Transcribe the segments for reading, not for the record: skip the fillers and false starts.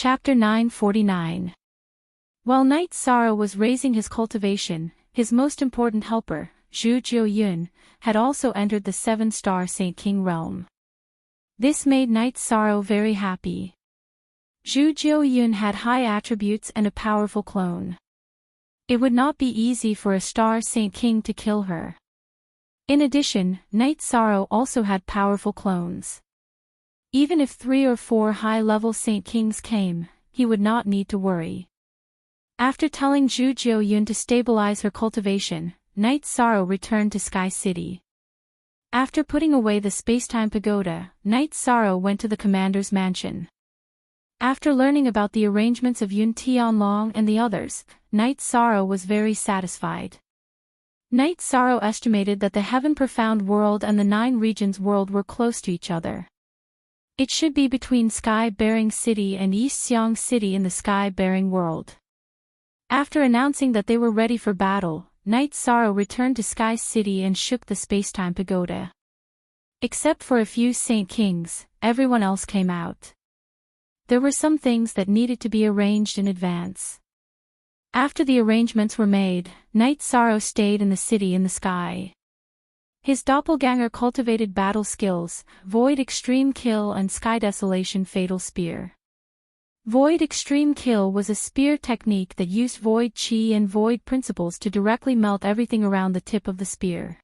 Chapter 949. While Knight Sorrow was raising his cultivation, his most important helper, Zhu Jiuyun, had also entered the 7-star Saint King realm. This made Knight Sorrow very happy. Zhu Jiuyun had high attributes and a powerful clone. It would not be easy for a star Saint King to kill her. In addition, Knight Sorrow also had powerful clones. Even if 3 or 4 high-level Saint Kings came, he would not need to worry. After telling Zhu Jiuyun to stabilize her cultivation, Knight Sorrow returned to Sky City. After putting away the Spacetime Pagoda, Knight Sorrow went to the commander's mansion. After learning about the arrangements of Yun Tianlong and the others, Knight Sorrow was very satisfied. Knight Sorrow estimated that the Heaven Profound World and the 9 Regions World were close to each other. It should be between Sky-Bearing City and East Xiang City in the Sky-Bearing World. After announcing that they were ready for battle, Knight Sorrow returned to Sky City and shook the Spacetime Pagoda. Except for a few Saint Kings, everyone else came out. There were some things that needed to be arranged in advance. After the arrangements were made, Knight Sorrow stayed in the city in the sky. His doppelganger cultivated battle skills, Void Extreme Kill and Sky Desolation Fatal Spear. Void Extreme Kill was a spear technique that used Void Chi and Void principles to directly melt everything around the tip of the spear.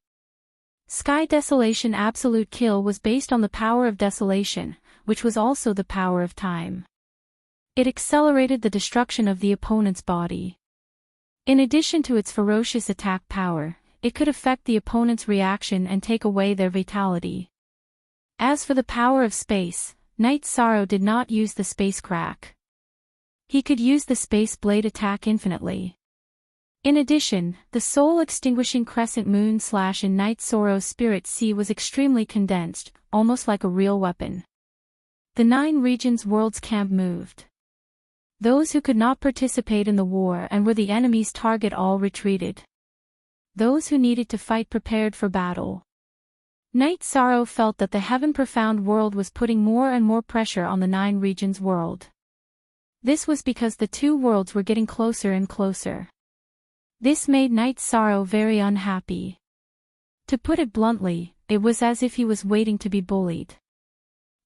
Sky Desolation Absolute Kill was based on the power of desolation, which was also the power of time. It accelerated the destruction of the opponent's body. In addition to its ferocious attack power, it could affect the opponent's reaction and take away their vitality. As for the power of space, Knight Sorrow did not use the space crack. He could use the space blade attack infinitely. In addition, the soul-extinguishing crescent moon slash in Knight Sorrow's Spirit Sea was extremely condensed, almost like a real weapon. The 9 Regions World's camp moved. Those who could not participate in the war and were the enemy's target all retreated. Those who needed to fight prepared for battle. Knight Sorrow felt that the Heaven Profound World was putting more and more pressure on the 9 Regions World. This was because the 2 worlds were getting closer and closer. This made Knight Sorrow very unhappy. To put it bluntly, it was as if he was waiting to be bullied.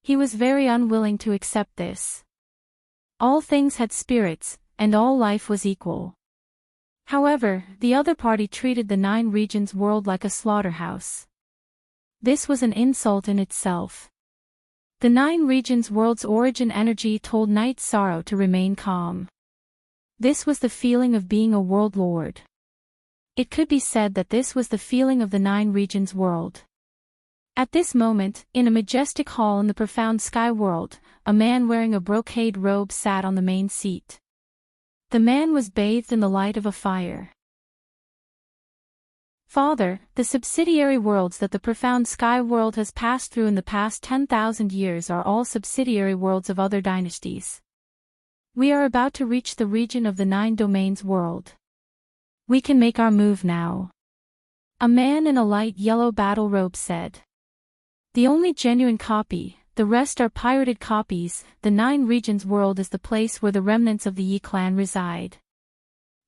He was very unwilling to accept this. All things had spirits, and all life was equal. However, the other party treated the 9 Regions World like a slaughterhouse. This was an insult in itself. The 9 Regions World's origin energy told Knight Sorrow to remain calm. This was the feeling of being a world lord. It could be said that this was the feeling of the 9 Regions World. At this moment, in a majestic hall in the profound sky world, a man wearing a brocade robe sat on the main seat. The man was bathed in the light of a fire. Father, the subsidiary worlds that the profound sky world has passed through in the past 10,000 years are all subsidiary worlds of other dynasties. We are about to reach the region of the 9 domains world. We can make our move now. A man in a light yellow battle robe said. The only genuine copy, the rest are pirated copies. The 9 Regions World is the place where the remnants of the Yi clan reside.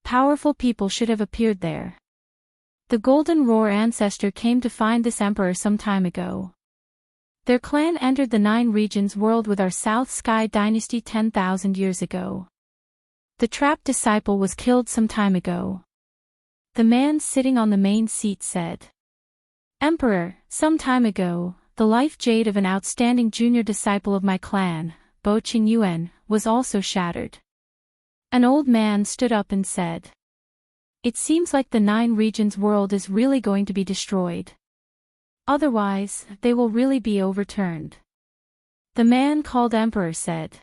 Powerful people should have appeared there. The Golden Roar ancestor came to find this emperor some time ago. Their clan entered the 9 Regions World with our South Sky dynasty 10,000 years ago. The trapped disciple was killed some time ago. The man sitting on the main seat said. Emperor, some time ago, the life jade of an outstanding junior disciple of my clan, Bo Qingyuan, was also shattered. An old man stood up and said. It seems like the 9 Regions World is really going to be destroyed. Otherwise, they will really be overturned. The man called Emperor said.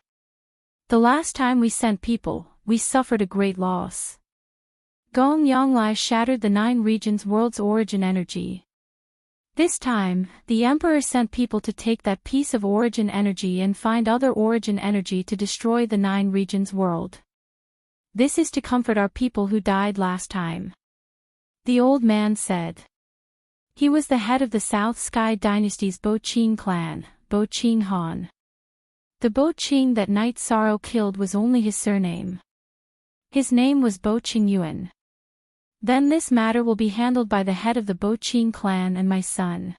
The last time we sent people, we suffered a great loss. Gong Yonglai shattered the 9 Regions World's origin energy. This time, the Emperor sent people to take that piece of origin energy and find other origin energy to destroy the 9 Regions World. This is to comfort our people who died last time. The old man said. He was the head of the South Sky Dynasty's Bo Qing clan, Bo Qing Han. The Bo Qing that Knight Sorrow killed was only his surname. His name was Bo Qing Yuan. Then this matter will be handled by the head of the Bo Qing clan and my son.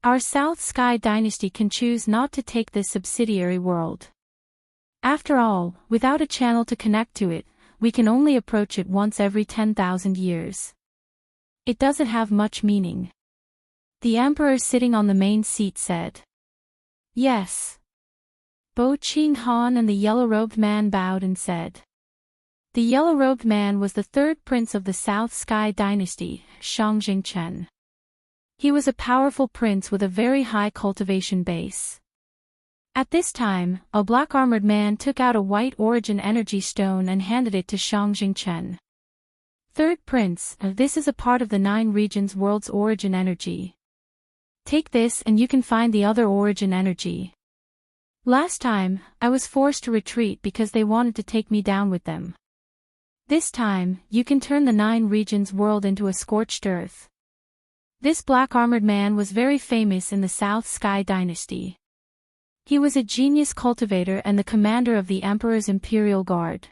Our South Sky dynasty can choose not to take this subsidiary world. After all, without a channel to connect to it, we can only approach it once every 10,000 years. It doesn't have much meaning. The emperor sitting on the main seat said. Yes. Bo Qing Han and the yellow-robed man bowed and said. The yellow-robed man was the third prince of the South Sky dynasty, Chen. He was a powerful prince with a very high cultivation base. At this time, a black-armored man took out a white origin energy stone and handed it to Chen. Third prince, this is a part of the 9 regions world's origin energy. Take this and you can find the other origin energy. Last time, I was forced to retreat because they wanted to take me down with them. This time, you can turn the 9 regions world into a scorched earth. This black-armored man was very famous in the South Sky dynasty. He was a genius cultivator and the commander of the Emperor's Imperial Guard.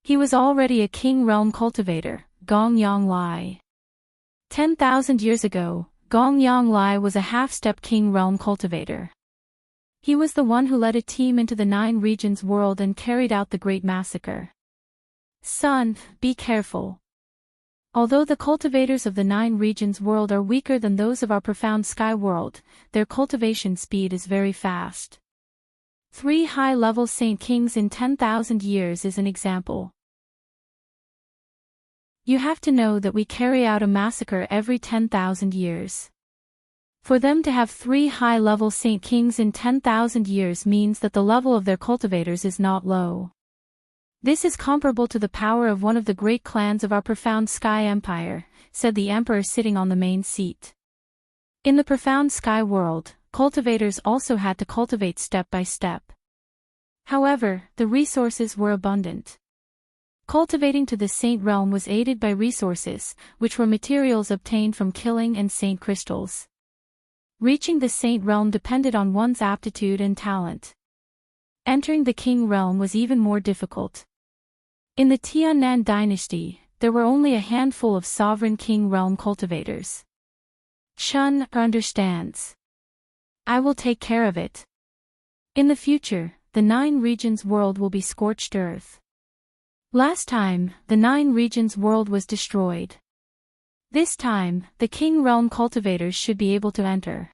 He was already a King Realm cultivator, Gong Yang Lai. 10,000 years ago, Gong Yang Lai was a half-step King Realm cultivator. He was the one who led a team into the 9 regions world and carried out the Great Massacre. Son, be careful. Although the cultivators of the 9 regions world are weaker than those of our profound sky world, their cultivation speed is very fast. 3 high-level Saint Kings in 10,000 years is an example. You have to know that we carry out a massacre every 10,000 years. For them to have 3 high-level Saint Kings in 10,000 years means that the level of their cultivators is not low. This is comparable to the power of one of the great clans of our profound sky empire, said the emperor sitting on the main seat. In the profound sky world, cultivators also had to cultivate step by step. However, the resources were abundant. Cultivating to the saint realm was aided by resources, which were materials obtained from killing and saint crystals. Reaching the saint realm depended on one's aptitude and talent. Entering the king realm was even more difficult. In the Tiannan dynasty, there were only a handful of sovereign king realm cultivators. Chen understands. I will take care of it. In the future, the 9 regions world will be scorched earth. Last time, the 9 regions world was destroyed. This time, the king realm cultivators should be able to enter.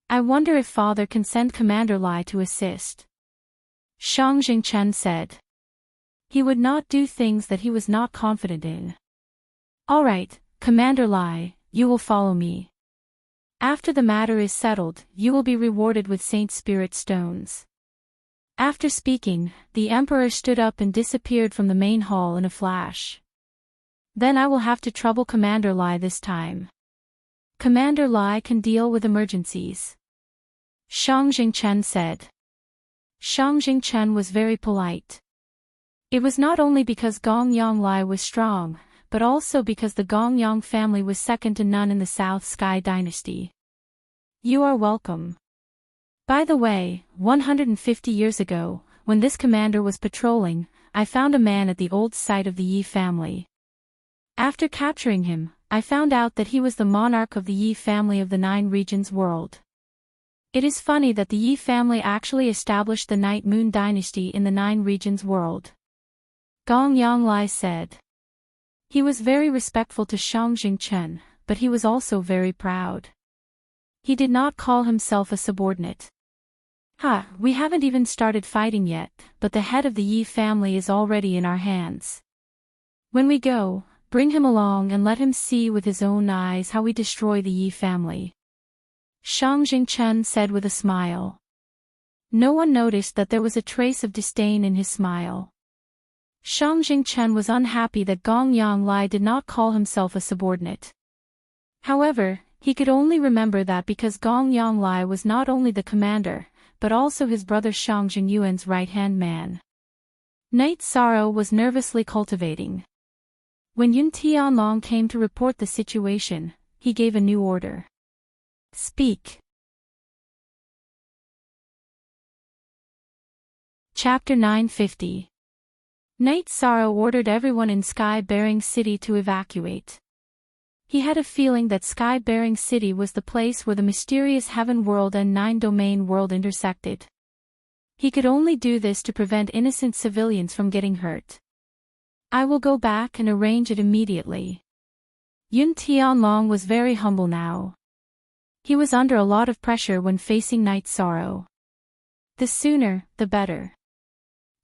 I wonder if Father can send Commander Lai to assist. Chen said. He would not do things that he was not confident in. All right, Commander Lai, you will follow me. After the matter is settled, you will be rewarded with Saint Spirit stones. After speaking, the emperor stood up and disappeared from the main hall in a flash. Then I will have to trouble Commander Lai this time. Commander Lai can deal with emergencies. Chen said. Chen was very polite. It was not only because Gong Yang Lai was strong, but also because the Gong Yang family was second to none in the South Sky dynasty. You are welcome. By the way, 150 years ago, when this commander was patrolling, I found a man at the old site of the Yi family. After capturing him, I found out that he was the monarch of the Yi family of the 9 regions world. It is funny that the Yi family actually established the Night Moon dynasty in the 9 regions world. Gong Yang Lai said. He was very respectful to Chen, but he was also very proud. He did not call himself a subordinate. We haven't even started fighting yet, but the head of the Yi family is already in our hands. When we go, bring him along and let him see with his own eyes how we destroy the Yi family. Chen said with a smile. No one noticed that there was a trace of disdain in his smile. Chen was unhappy that Gong Yang Lai did not call himself a subordinate. However, he could only remember that because Gong Yang Lai was not only the commander, but also his brother Xiangjing Yuan's right-hand man. Knight Sorrow was nervously cultivating. When Yun Tianlong came to report the situation, he gave a new order. Speak. Chapter 950. Night Sorrow ordered everyone in Sky-bearing City to evacuate. He had a feeling that Sky-bearing City was the place where the mysterious Heaven World and Nine-Domain World intersected. He could only do this to prevent innocent civilians from getting hurt. I will go back and arrange it immediately. Yun Tianlong was very humble now. He was under a lot of pressure when facing Night Sorrow. The sooner, the better.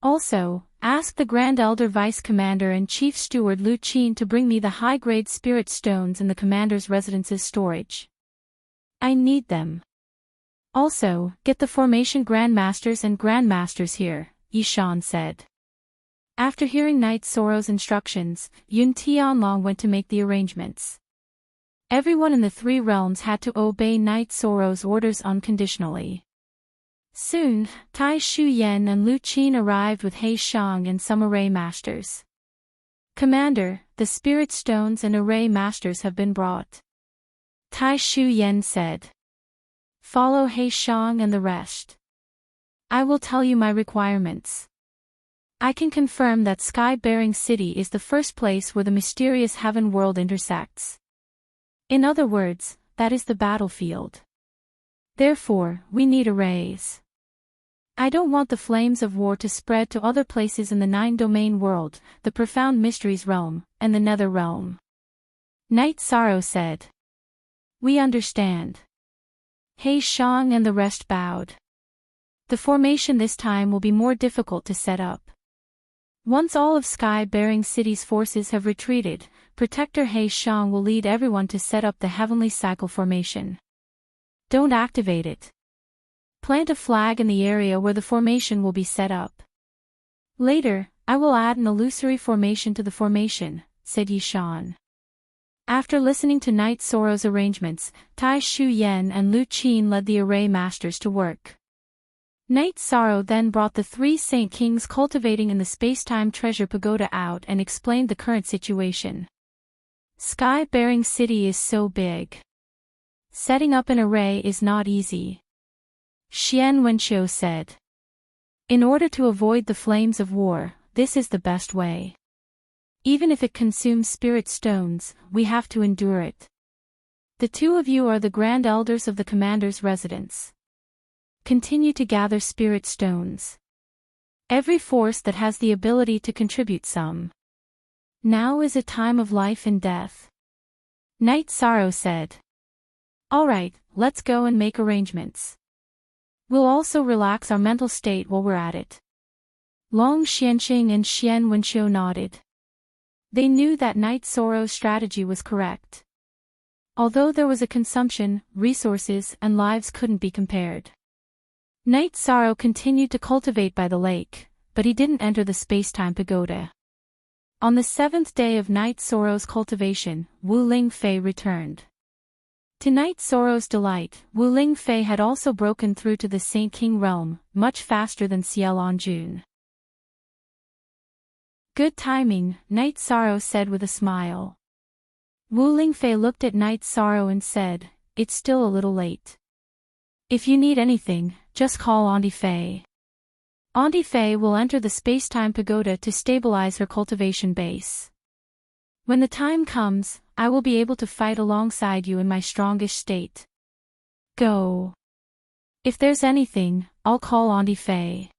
Also, ask the Grand Elder Vice Commander and Chief Steward Lu Qin to bring me the high-grade spirit stones in the Commander's residence's storage. I need them. Also, get the formation Grandmasters and Grandmasters here, Yishan said. After hearing Night Sorrow's instructions, Yun Tianlong went to make the arrangements. Everyone in the three realms had to obey Night Sorrow's orders unconditionally. Soon, Tai Shuyan and Lu Qin arrived with He Shang and some array masters. Commander, the spirit stones and array masters have been brought. Tai Shuyan said. Follow He Shang and the rest. I will tell you my requirements. I can confirm that Sky-bearing City is the first place where the mysterious Heaven World intersects. In other words, that is the battlefield. Therefore, we need arrays. I don't want the flames of war to spread to other places in the Nine-Domain World, the Profound Mysteries Realm, and the Nether Realm. Night Sorrow said. We understand. He Shang and the rest bowed. The formation this time will be more difficult to set up. Once all of Sky-bearing City's forces have retreated, Protector He Shang will lead everyone to set up the Heavenly Cycle formation. Don't activate it. Plant a flag in the area where the formation will be set up. Later, I will add an illusory formation to the formation, said Yishan. After listening to Night Sorrow's arrangements, Tai Shuyan and Lu Qin led the array masters to work. Night Sorrow then brought the three Saint Kings cultivating in the Space-Time Treasure Pagoda out and explained the current situation. Sky-bearing City is so big. Setting up an array is not easy. Xian Wenqiu said. In order to avoid the flames of war, this is the best way. Even if it consumes spirit stones, we have to endure it. The two of you are the Grand Elders of the Commander's residence. Continue to gather spirit stones. Every force that has the ability to contribute some. Now is a time of life and death. Night Sorrow said. All right, let's go and make arrangements. We'll also relax our mental state while we're at it. Long Xianqing and Xian Wenqiu nodded. They knew that Night Sorrow's strategy was correct. Although there was a consumption, resources and lives couldn't be compared. Night Sorrow continued to cultivate by the lake, but he didn't enter the Space-Time Pagoda. On the seventh day of Night Sorrow's cultivation, Wu Lingfei returned. To Night Sorrow's delight, Wu Lingfei had also broken through to the Saint King realm, much faster than Xiaolongjun. Good timing, Night Sorrow said with a smile. Wu Lingfei looked at Night Sorrow and said, it's still a little late. If you need anything, just call Auntie Fei. Auntie Fei will enter the Space-Time Pagoda to stabilize her cultivation base. When the time comes, I will be able to fight alongside you in my strongest state. Go. If there's anything, I'll call Auntie Fei.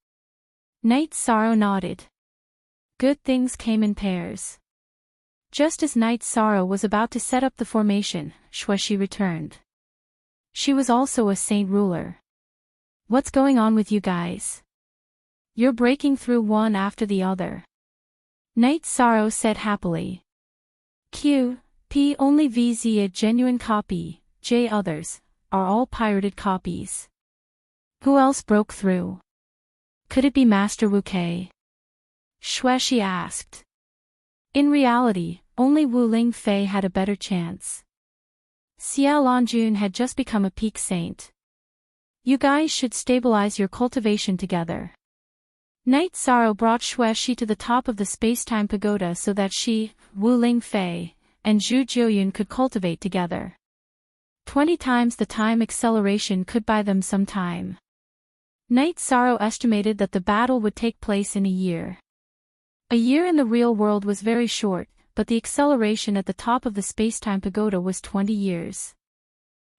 Night Sorrow nodded. Good things came in pairs. Just as Night Sorrow was about to set up the formation, Xueshi returned. She was also a saint ruler. What's going on with you guys? You're breaking through one after the other. Night Sorrow said happily. P only VZ a genuine copy, J others, are all pirated copies. Who else broke through? Could it be Master Wu Kei? Xueshi asked. In reality, only Wu Lingfei had a better chance. Xiaolongjun had just become a peak saint. You guys should stabilize your cultivation together. Night Sorrow brought Xueshi to the top of the Space-Time Pagoda so that she, Wu Lingfei, and Zhu Jiuyun could cultivate together. 20 times the time acceleration could buy them some time. Night Sorrow estimated that the battle would take place in a year. A year in the real world was very short, but the acceleration at the top of the space-time pagoda was 20 years.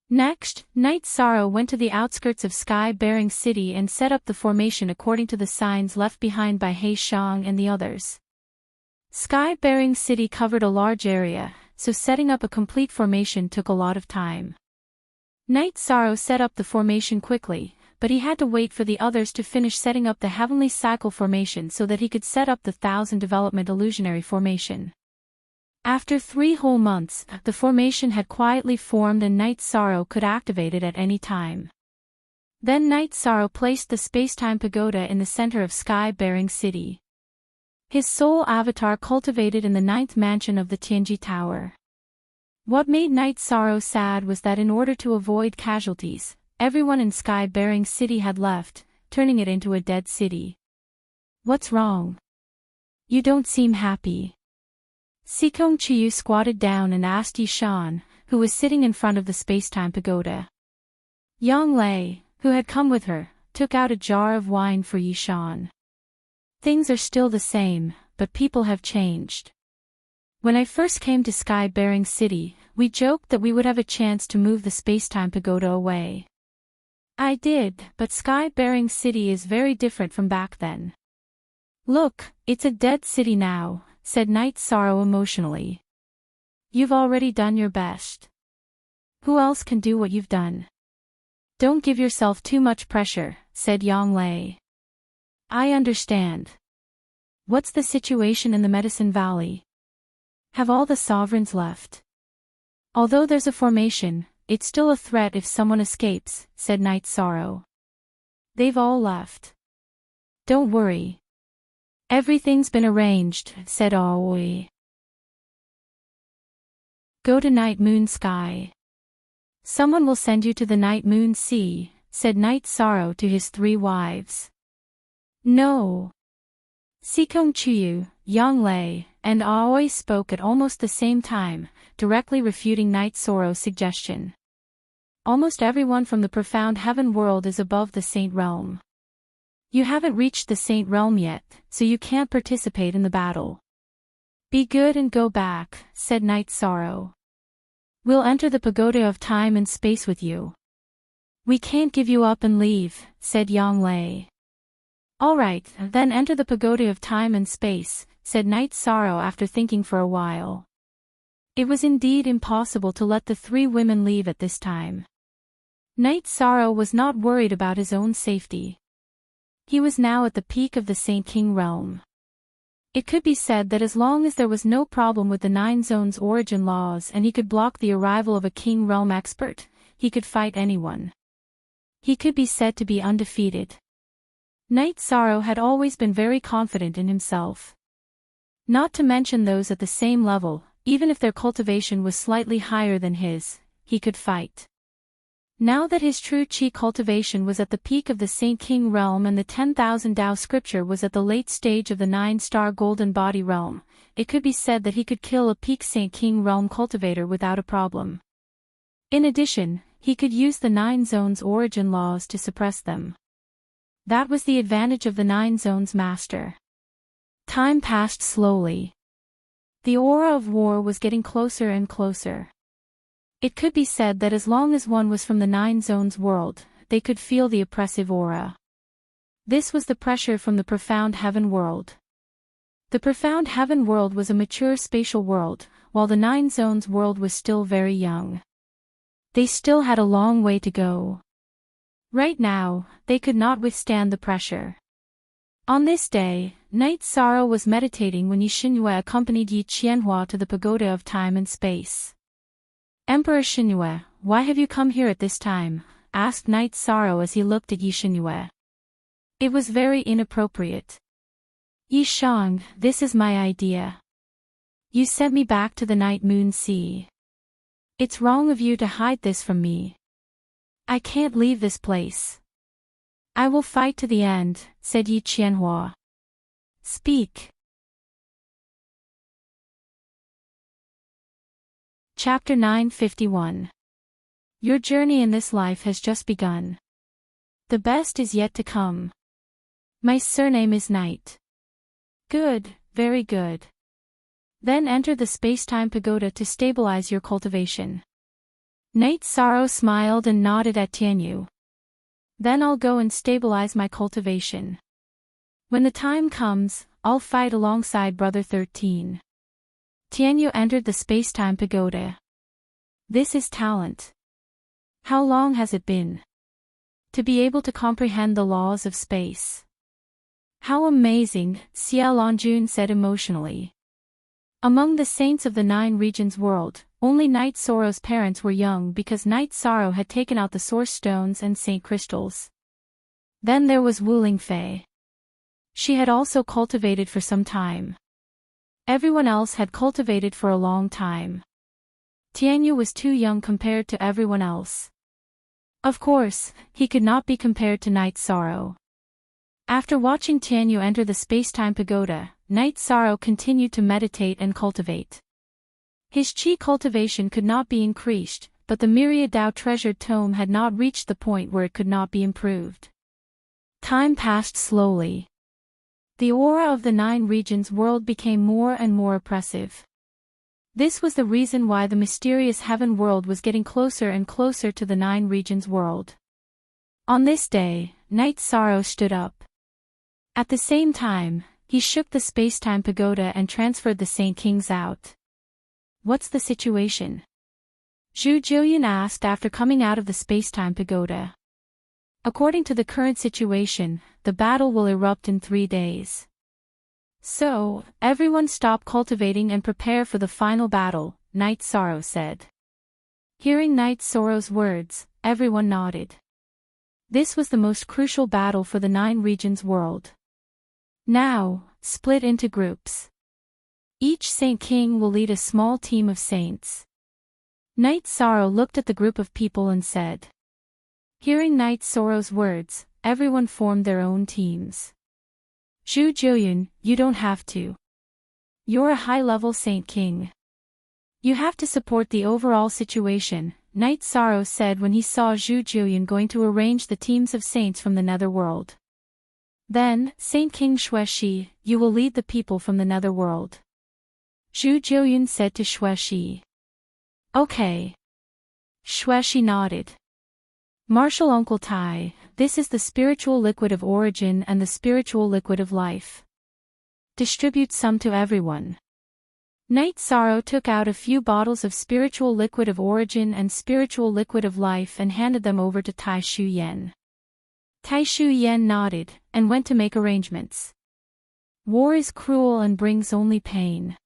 Next, Night Sorrow went to the outskirts of Sky-bearing City and set up the formation according to the signs left behind by He Shang and the others. Sky-bearing City covered a large area, so setting up a complete formation took a lot of time. Night Sorrow set up the formation quickly, but he had to wait for the others to finish setting up the Heavenly Cycle formation so that he could set up the 1000 Development Illusionary formation. After 3 whole months, the formation had quietly formed and Night Sorrow could activate it at any time. Then Night Sorrow placed the space-time pagoda in the center of Sky-bearing City. His soul avatar cultivated in the 9th mansion of the Tianji Tower. What made Night Sorrow sad was that in order to avoid casualties, everyone in Sky-bearing City had left, turning it into a dead city. What's wrong? You don't seem happy. Sikong Chiyu squatted down and asked Yi Shan, who was sitting in front of the space-time pagoda. Yang Lei, who had come with her, took out a jar of wine for Yi Shan. Things are still the same, but people have changed. When I first came to Sky-bearing City, we joked that we would have a chance to move the space-time pagoda away. I did, but Sky-bearing City is very different from back then. Look, it's a dead city now, said Night Sorrow emotionally. You've already done your best. Who else can do what you've done? Don't give yourself too much pressure, said Yang Lei. I understand. What's the situation in the Medicine Valley? Have all the sovereigns left? Although there's a formation, it's still a threat if someone escapes, said Night Sorrow. They've all left. Don't worry. Everything's been arranged, said Aoi. Go to Night Moon Sky. Someone will send you to the Night Moon Sea, said Night Sorrow to his 3 wives. No. Sikong Chiyu, Yang Lei, and Aoi spoke at almost the same time, directly refuting Night Sorrow's suggestion. Almost everyone from the profound heaven world is above the Saint Realm. You haven't reached the Saint Realm yet, so you can't participate in the battle. Be good and go back, said Night Sorrow. We'll enter the pagoda of time and space with you. We can't give you up and leave, said Yang Lei. All right, then enter the pagoda of time and space, said Night Sorrow after thinking for a while. It was indeed impossible to let the 3 women leave at this time. Night Sorrow was not worried about his own safety. He was now at the peak of the Saint King realm. It could be said that as long as there was no problem with the 9 zones origin laws and he could block the arrival of a King realm expert, he could fight anyone. He could be said to be undefeated. Night Sorrow had always been very confident in himself. Not to mention those at the same level, even if their cultivation was slightly higher than his, he could fight. Now that his true Qi cultivation was at the peak of the Saint King realm and the 10,000 Dao scripture was at the late stage of the 9-star golden body realm, it could be said that he could kill a peak Saint King realm cultivator without a problem. In addition, he could use the 9 zones origin laws to suppress them. That was the advantage of the 9 zones master. Time passed slowly. The aura of war was getting closer and closer. It could be said that as long as one was from the 9 zones world, they could feel the oppressive aura. This was the pressure from the profound heaven world. The profound heaven world was a mature spatial world, while the 9 zones world was still very young. They still had a long way to go. Right now, they could not withstand the pressure. On this day, Night Sorrow was meditating when Yi Xinyue accompanied Yi Qianhua to the pagoda of time and space. Emperor Xinyue, why have you come here at this time? Asked Night Sorrow as he looked at Yi Xinyue. It was very inappropriate. Yi Shang, this is my idea. You sent me back to the Night Moon Sea. It's wrong of you to hide this from me. I can't leave this place. I will fight to the end, said Yi Qianhua. Speak. Chapter 951. Your journey in this life has just begun. The best is yet to come. My surname is Knight. Good, very good. Then enter the space-time pagoda to stabilize your cultivation. Knight Sorrow smiled and nodded at Tianyu. Then I'll go and stabilize my cultivation. When the time comes, I'll fight alongside Brother 13. Tianyu entered the space-time pagoda. This is talent. How long has it been? To be able to comprehend the laws of space. How amazing, Xie Longjun said emotionally. Among the saints of the 9 regions world, only Knight Sorrow's parents were young because Knight Sorrow had taken out the source stones and saint crystals. Then there was Wu Lingfei. She had also cultivated for some time. Everyone else had cultivated for a long time. Tianyu was too young compared to everyone else. Of course, he could not be compared to Knight Sorrow. After watching Tianyu enter the space-time pagoda, Knight Sorrow continued to meditate and cultivate. His qi cultivation could not be increased, but the myriad Dao treasured tome had not reached the point where it could not be improved. Time passed slowly. The aura of the 9 regions world became more and more oppressive. This was the reason why the mysterious heaven world was getting closer and closer to the 9 regions world. On this day, Knight Sorrow stood up. At the same time, he shook the space-time pagoda and transferred the Saint Kings out. What's the situation? Zhu Jiuyan asked after coming out of the space-time pagoda. According to the current situation, the battle will erupt in 3 days. So, everyone stop cultivating and prepare for the final battle, Knight Sorrow said. Hearing Knight Sorrow's words, everyone nodded. This was the most crucial battle for the 9 regions world. Now, split into groups. Each Saint King will lead a small team of saints. Knight Sorrow looked at the group of people and said. Hearing Knight Sorrow's words, everyone formed their own teams. Zhu Jiuyan, you don't have to. You're a high-level Saint King. You have to support the overall situation, Knight Sorrow said when he saw Zhu Jiuyan going to arrange the teams of saints from the netherworld. Then, Saint King Xueshi, you will lead the people from the netherworld. Zhu Jiuyan said to Xueshi. Okay. Xueshi nodded. Martial Uncle Tai, this is the spiritual liquid of origin and the spiritual liquid of life. Distribute some to everyone. Knight Sorrow took out a few bottles of spiritual liquid of origin and spiritual liquid of life and handed them over to Tai Shu Yan. Tai Shu Yan nodded, and went to make arrangements. War is cruel and brings only pain.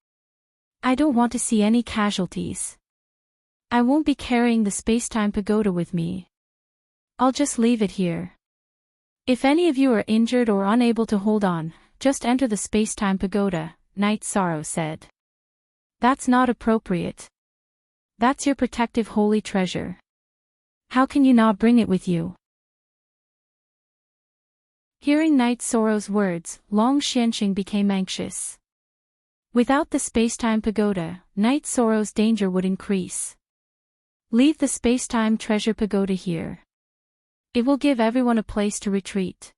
I don't want to see any casualties. I won't be carrying the space-time pagoda with me. I'll just leave it here. If any of you are injured or unable to hold on, just enter the space-time pagoda, Knight Sorrow said. That's not appropriate. That's your protective holy treasure. How can you not bring it with you? Hearing Knight Sorrow's words, Long Xianxing became anxious. Without the space-time pagoda, Knight Sorrow's danger would increase. Leave the space-time treasure pagoda here. It will give everyone a place to retreat.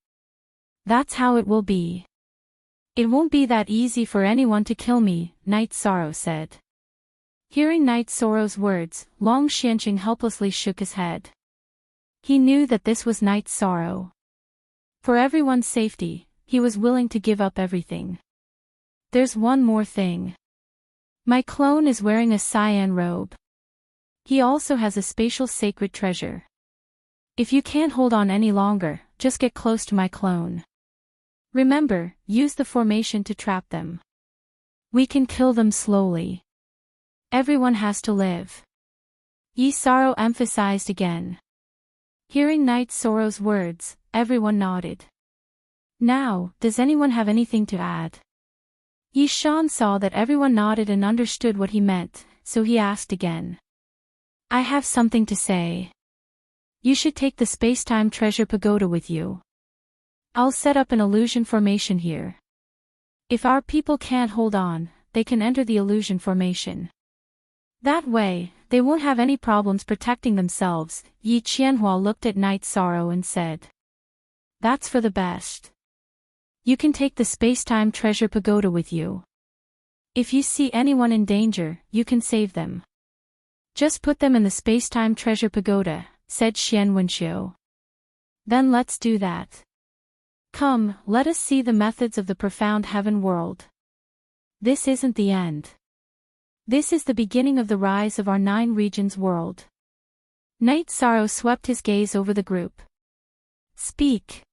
That's how it will be. It won't be that easy for anyone to kill me, Knight Sorrow said. Hearing Knight Sorrow's words, Long Xianxing helplessly shook his head. He knew that this was Knight Sorrow. For everyone's safety, he was willing to give up everything. There's one more thing. My clone is wearing a cyan robe. He also has a spatial sacred treasure. If you can't hold on any longer, just get close to my clone. Remember, use the formation to trap them. We can kill them slowly. Everyone has to live. Yi Sorrow emphasized again. Hearing Knight Sorrow's words, everyone nodded. Now, does anyone have anything to add? Yi Shan saw that everyone nodded and understood what he meant, so he asked again. I have something to say. You should take the space-time treasure pagoda with you. I'll set up an illusion formation here. If our people can't hold on, they can enter the illusion formation. That way, they won't have any problems protecting themselves. Yi Qianhua looked at Knight Sorrow and said. That's for the best. You can take the space-time treasure pagoda with you. If you see anyone in danger, you can save them. Just put them in the space-time treasure pagoda, said Xian Wenqiu. Then let's do that. Come, let us see the methods of the profound heaven world. This isn't the end. This is the beginning of the rise of our 9 regions world. Night Sorrow swept his gaze over the group. Speak.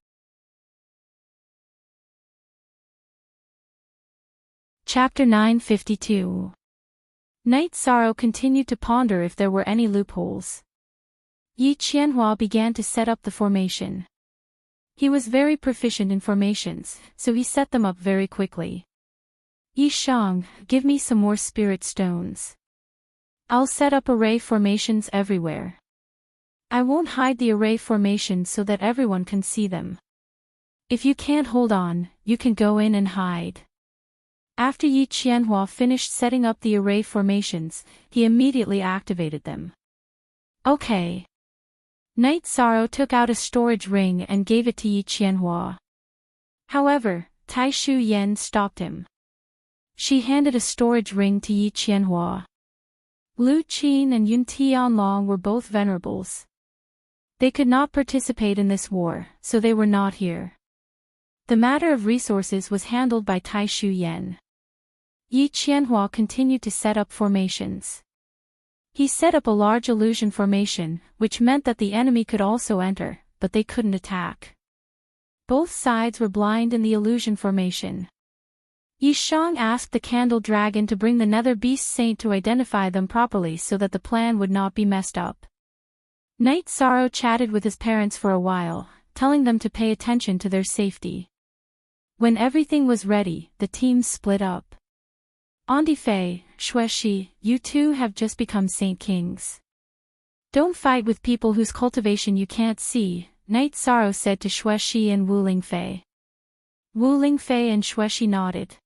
Chapter 952. Night Sorrow continued to ponder if there were any loopholes. Yi Qianhua began to set up the formation. He was very proficient in formations, so he set them up very quickly. Yi Shang, give me some more spirit stones. I'll set up array formations everywhere. I won't hide the array formations so that everyone can see them. If you can't hold on, you can go in and hide. After Yi Qianhua finished setting up the array formations, he immediately activated them. Okay. Night Sorrow took out a storage ring and gave it to Yi Qianhua. However, Tai Shu Yan stopped him. She handed a storage ring to Yi Qianhua. Lu Qin and Yun Tianlong were both venerables. They could not participate in this war, so they were not here. The matter of resources was handled by Tai Shu Yan. Yi Qianhua continued to set up formations. He set up a large illusion formation, which meant that the enemy could also enter, but they couldn't attack. Both sides were blind in the illusion formation. Yi Shang asked the Candle Dragon to bring the Nether Beast Saint to identify them properly so that the plan would not be messed up. Night Sorrow chatted with his parents for a while, telling them to pay attention to their safety. When everything was ready, the teams split up. Andi Fei, Xueshi, you two have just become Saint Kings. Don't fight with people whose cultivation you can't see, Night Sorrow said to Xueshi and Wu Lingfei. Wu Lingfei and Xueshi nodded.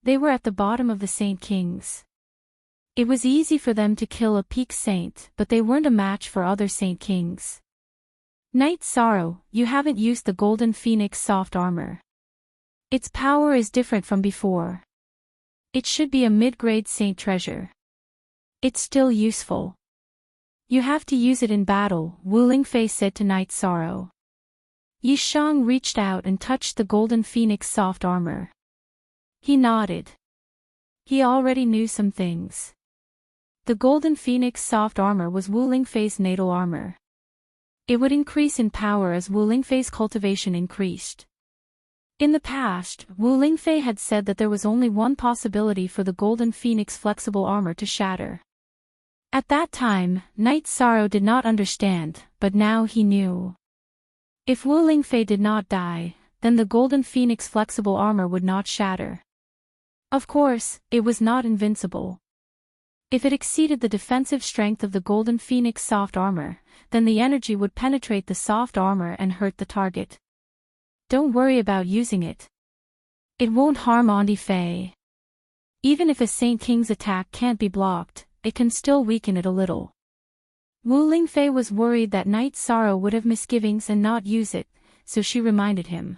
They were at the bottom of the Saint Kings. It was easy for them to kill a peak saint, but they weren't a match for other Saint Kings. Night Sorrow, you haven't used the Golden Phoenix soft armor. Its power is different from before. It should be a mid-grade saint treasure. It's still useful. You have to use it in battle, Wu Lingfei said to Night Sorrow. Yi Shang reached out and touched the Golden Phoenix soft armor. He nodded. He already knew some things. The Golden Phoenix soft armor was Wu Lingfei's natal armor. It would increase in power as Wu Lingfei's cultivation increased. In the past, Wu Lingfei had said that there was only one possibility for the Golden Phoenix flexible armor to shatter. At that time, Night Sorrow did not understand, but now he knew. If Wu Lingfei did not die, then the Golden Phoenix flexible armor would not shatter. Of course, it was not invincible. If it exceeded the defensive strength of the Golden Phoenix soft armor, then the energy would penetrate the soft armor and hurt the target. Don't worry about using it. It won't harm Andi Fei. Even if a Saint King's attack can't be blocked, it can still weaken it a little. Wu Lingfei was worried that Night Sorrow would have misgivings and not use it, so she reminded him.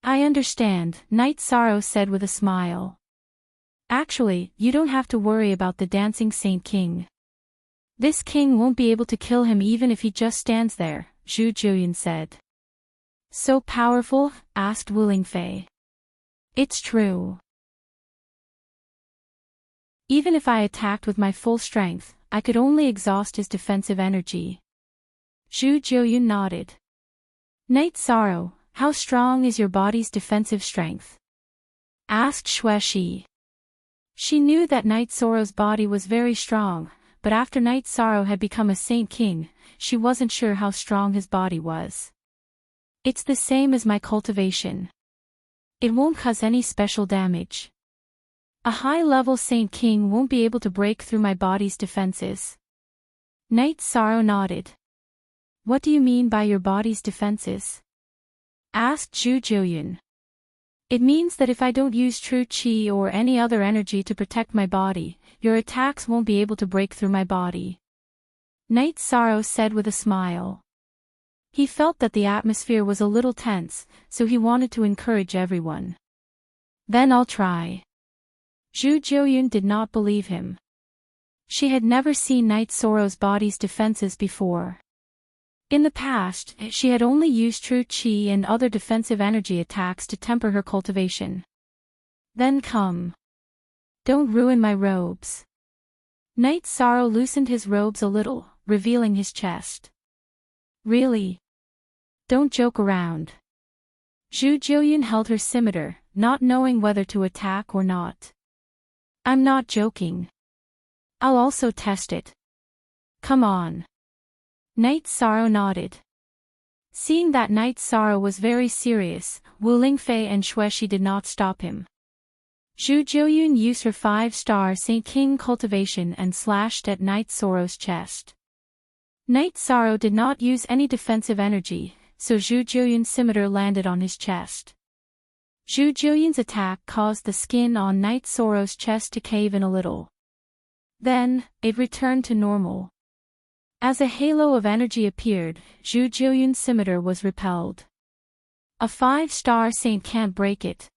I understand, Night Sorrow said with a smile. Actually, you don't have to worry about the dancing Saint King. This king won't be able to kill him even if he just stands there, Zhu Jiuyun said. So powerful? Asked Wu Lingfei. It's true. Even if I attacked with my full strength, I could only exhaust his defensive energy. Zhu Jiuyun nodded. Night Sorrow, how strong is your body's defensive strength? Asked Xueshi. She knew that Night Sorrow's body was very strong, but after Night Sorrow had become a Saint King, she wasn't sure how strong his body was. It's the same as my cultivation. It won't cause any special damage. A high-level Saint King won't be able to break through my body's defenses. Night Sorrow nodded. What do you mean by your body's defenses? Asked Zhu Jiuyun. It means that if I don't use true qi or any other energy to protect my body, your attacks won't be able to break through my body. Night Sorrow said with a smile. He felt that the atmosphere was a little tense, so he wanted to encourage everyone. Then I'll try. Zhu Jiuyun did not believe him. She had never seen Night Sorrow's body's defenses before. In the past, she had only used true qi and other defensive energy attacks to temper her cultivation. Then come. Don't ruin my robes. Night Sorrow loosened his robes a little, revealing his chest. Really? Don't joke around. Zhu Jiuyun held her scimitar, not knowing whether to attack or not. I'm not joking. I'll also test it. Come on. Night Sorrow nodded. Seeing that Night Sorrow was very serious, Wu Lingfei and Xueshi did not stop him. Zhu Jiuyun used her 5-star Saint King cultivation and slashed at Night Sorrow's chest. Night Sorrow did not use any defensive energy, so Zhu Jiuyun's scimitar landed on his chest. Zhu Jiuyun's attack caused the skin on Night Sorrow's chest to cave in a little. Then, it returned to normal. As a halo of energy appeared, Zhu Jiuyun's scimitar was repelled. A 5-star saint can't break it.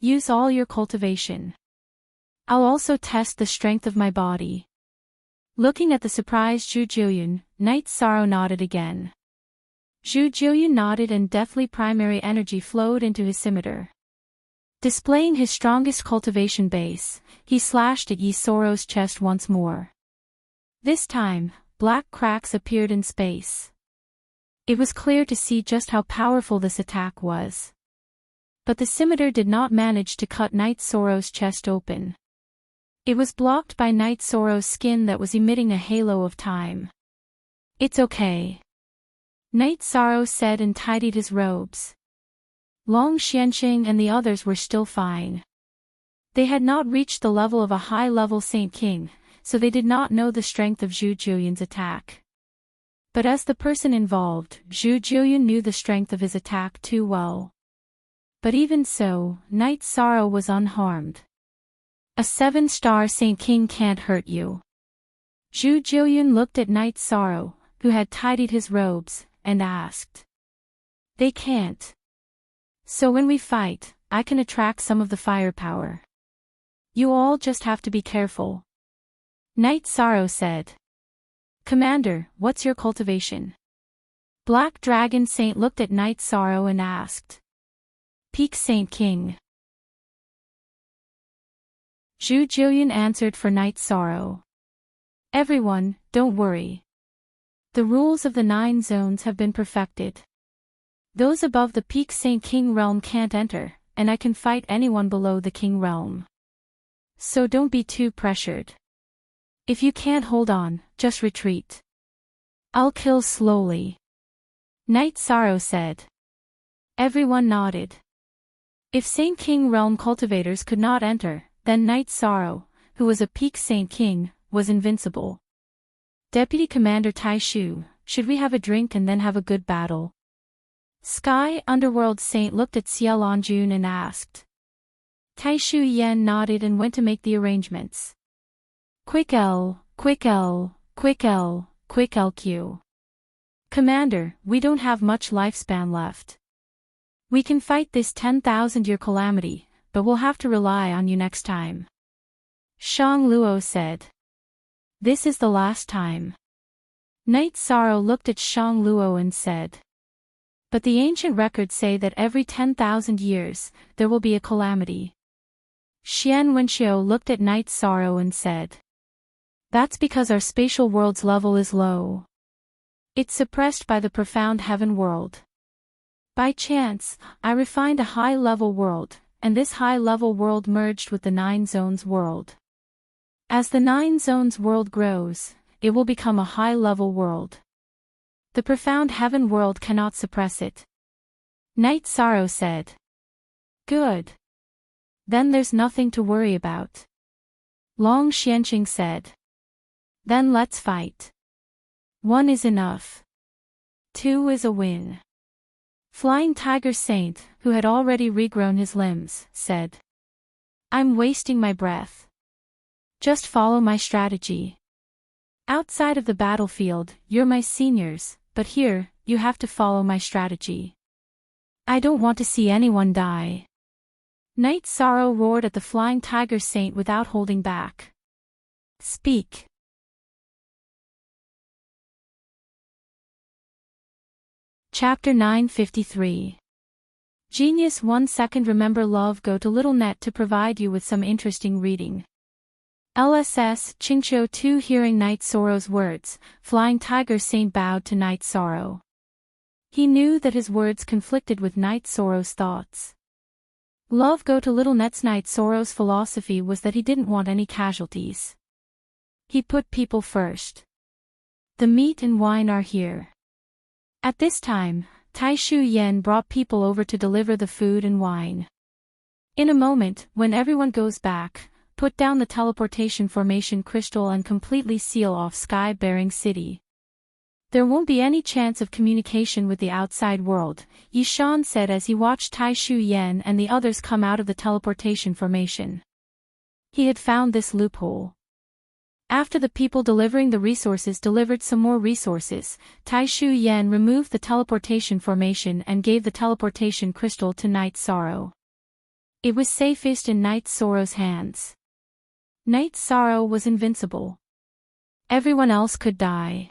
Use all your cultivation. I'll also test the strength of my body. Looking at the surprised Zhu Jiuyun, Night Sorrow nodded again. Zhu Jiuyun nodded and deftly primary energy flowed into his scimitar. Displaying his strongest cultivation base, he slashed at Yi Sorrow's chest once more. This time, black cracks appeared in space. It was clear to see just how powerful this attack was. But the scimitar did not manage to cut Night Sorrow's chest open. It was blocked by Night Sorrow's skin that was emitting a halo of time. It's okay. Night Sorrow said and tidied his robes. Long Xianxing and the others were still fine. They had not reached the level of a high-level Saint King, so they did not know the strength of Zhu Jiuyun's attack. But as the person involved, Zhu Jiuyun knew the strength of his attack too well. But even so, Night Sorrow was unharmed. A 7-star Saint King can't hurt you. Zhu Jiuyun looked at Night Sorrow, who had tidied his robes, and asked. They can't. So when we fight, I can attract some of the firepower. You all just have to be careful. Night Sorrow said. Commander, what's your cultivation? Black Dragon Saint looked at Night Sorrow and asked. Peak Saint King. Zhu Jiuyun answered for Night Sorrow. Everyone, don't worry. The rules of the 9 zones have been perfected. Those above the peak Saint King realm can't enter, and I can fight anyone below the King realm. So don't be too pressured. If you can't hold on, just retreat. I'll kill slowly. Night Sorrow said. Everyone nodded. If Saint King realm cultivators could not enter, then Night Sorrow, who was a peak Saint King, was invincible. Deputy Commander Tai Shu, should we have a drink and then have a good battle? Sky Underworld Saint looked at Xie Longjun and asked. Tai Shu Yen nodded and went to make the arrangements. Quick L, quick L, quick L, quick LQ. Commander, we don't have much lifespan left. We can fight this 10,000-year calamity, but we'll have to rely on you next time. Shang Luo said. This is the last time. Night Sorrow looked at Shang Luo and said. But the ancient records say that every 10,000 years, there will be a calamity. Xian Wenxiu looked at Night Sorrow and said. That's because our spatial world's level is low. It's suppressed by the profound heaven world. By chance, I refined a high-level world, and this high-level world merged with the 9 zones world. As the 9 zones world grows, it will become a high-level world. The profound heaven world cannot suppress it. Night Sorrow said. Good. Then there's nothing to worry about. Long Xianxing said. Then let's fight. 1 is enough. 2 is a win. Flying Tiger Saint, who had already regrown his limbs, said. I'm wasting my breath. Just follow my strategy. Outside of the battlefield, you're my seniors, but here, you have to follow my strategy. I don't want to see anyone die. Knight Sorrow roared at the flying tiger saint without holding back. Speak. Chapter 953. Genius 1 second. Remember love. Go to LittleNet to provide you with some interesting reading. LSS Chingcho 2. Hearing Knight Sorrow's words, Flying Tiger Saint bowed to Knight Sorrow. He knew that his words conflicted with Knight Sorrow's thoughts. Love. Go to LittleNet's. Knight Sorrow's philosophy was that he didn't want any casualties. He put people first. The meat and wine are here. At this time, Tai Shu Yen brought people over to deliver the food and wine. In a moment, when everyone goes back, put down the teleportation formation crystal and completely seal off Sky-bearing City. There won't be any chance of communication with the outside world, Yi Shan said as he watched Tai Shu Yen and the others come out of the teleportation formation. He had found this loophole. After the people delivering the resources delivered some more resources, Tai Shu Yen removed the teleportation formation and gave the teleportation crystal to Knight Sorrow. It was safest in Knight Sorrow's hands. Knight Sorrow was invincible. Everyone else could die.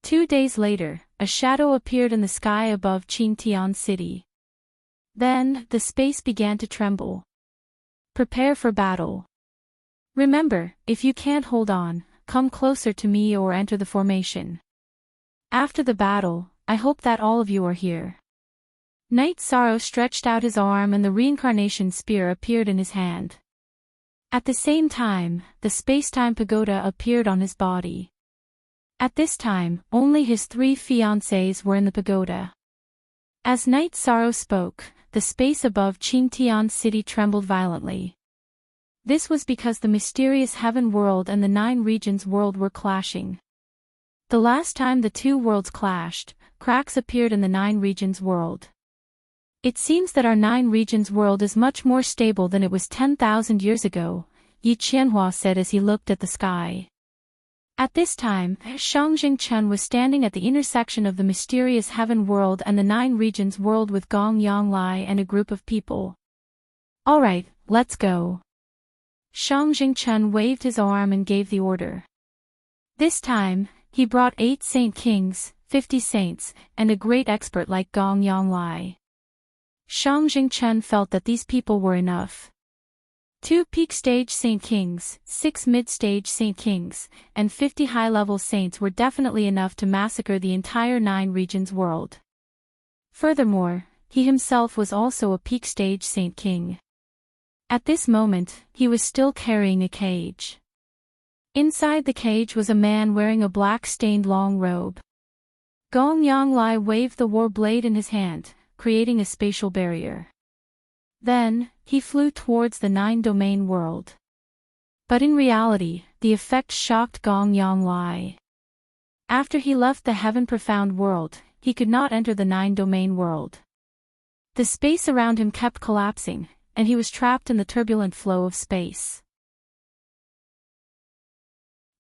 2 days later, a shadow appeared in the sky above Qingtian City. Then, the space began to tremble. Prepare for battle. Remember, if you can't hold on, come closer to me or enter the formation. After the battle, I hope that all of you are here. Knight Sorrow stretched out his arm and the reincarnation spear appeared in his hand. At the same time, the space-time pagoda appeared on his body. At this time, only his 3 fiancées were in the pagoda. As Knight Sorrow spoke, the space above Qingtian City trembled violently. This was because the mysterious heaven world and the 9 regions world were clashing. The last time the 2 worlds clashed, cracks appeared in the 9 regions world. It seems that our 9 regions world is much more stable than it was 10,000 years ago, Yi Qianhua said as he looked at the sky. At this time, Shang Jingchen was standing at the intersection of the mysterious heaven world and the 9 regions world with Gong Yanglai and a group of people. Alright, let's go. Shang Jingchen waved his arm and gave the order. This time, he brought 8 saint kings, 50 saints, and a great expert like Gong Yanglai. Shang Jingchen felt that these people were enough. 2 peak stage saint kings, 6 mid-stage saint kings, and 50 high-level saints were definitely enough to massacre the entire 9 regions world. Furthermore, he himself was also a peak stage saint king. At this moment, he was still carrying a cage. Inside the cage was a man wearing a black-stained long robe. Gong Yanglai waved the war blade in his hand, creating a spatial barrier. Then, he flew towards the 9-domain world. But in reality, the effect shocked Gong Yanglai. After he left the Heaven Profound world, he could not enter the 9-domain world. The space around him kept collapsing, and he was trapped in the turbulent flow of space.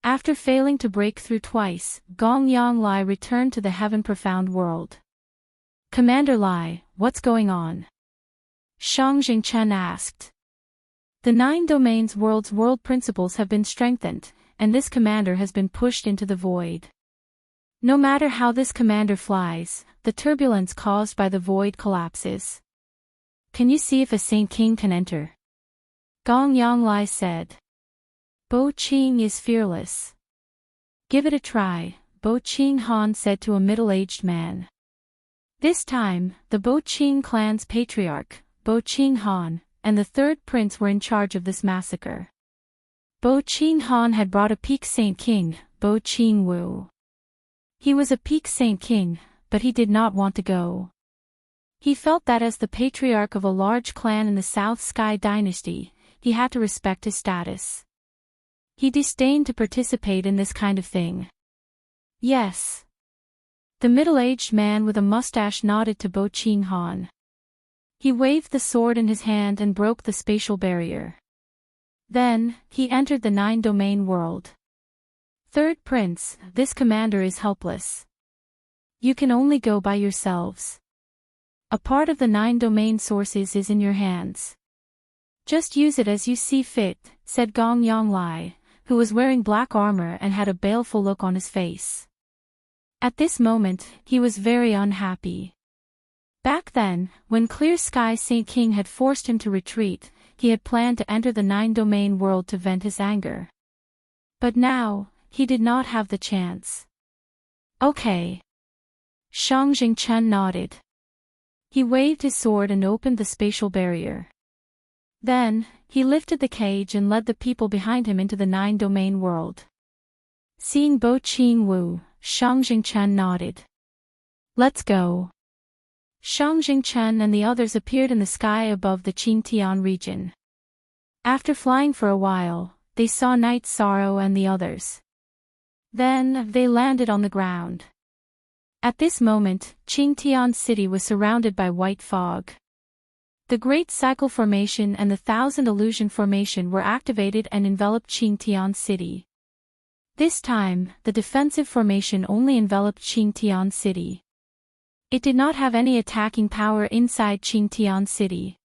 After failing to break through twice, Gong Yanglai returned to the Heaven Profound world. Commander Lai, what's going on? Shang Jingchen asked. The 9 domains world's world principles have been strengthened, and this commander has been pushed into the void. No matter how this commander flies, the turbulence caused by the void collapses. Can you see if a Saint King can enter? Gong Yanglai said. Bo Qing is fearless. Give it a try, Bo Qing Han said to a middle-aged man. This time, the Bo Qing clan's patriarch, Bo Qing Han, and the 3rd prince were in charge of this massacre. Bo Qing Han had brought a peak Saint King, Bo Qing Wu. He was a peak Saint King, but he did not want to go. He felt that as the patriarch of a large clan in the South Sky dynasty, he had to respect his status. He disdained to participate in this kind of thing. Yes. The middle-aged man with a mustache nodded to Bo Qing Han. He waved the sword in his hand and broke the spatial barrier. Then, he entered the 9-domain world. 3rd Prince, this commander is helpless. You can only go by yourselves. A part of the 9 domain sources is in your hands. Just use it as you see fit, said Gong Yonglai, who was wearing black armor and had a baleful look on his face. At this moment, he was very unhappy. Back then, when Clear Sky Saint King had forced him to retreat, he had planned to enter the 9 domain world to vent his anger. But now, he did not have the chance. Okay. Shang Jingchen nodded. He waved his sword and opened the spatial barrier. Then, he lifted the cage and led the people behind him into the 9 domain world. Seeing Bo Qing Wu, Shang Jingchen nodded. Let's go. Shang Jingchen and the others appeared in the sky above the Qingtian region. After flying for a while, they saw Night Sorrow and the others. Then, they landed on the ground. At this moment, Qingtian City was surrounded by white fog. The Great Cycle Formation and the Thousand Illusion Formation were activated and enveloped Qingtian City. This time, the defensive formation only enveloped Qingtian City. It did not have any attacking power inside Qingtian City.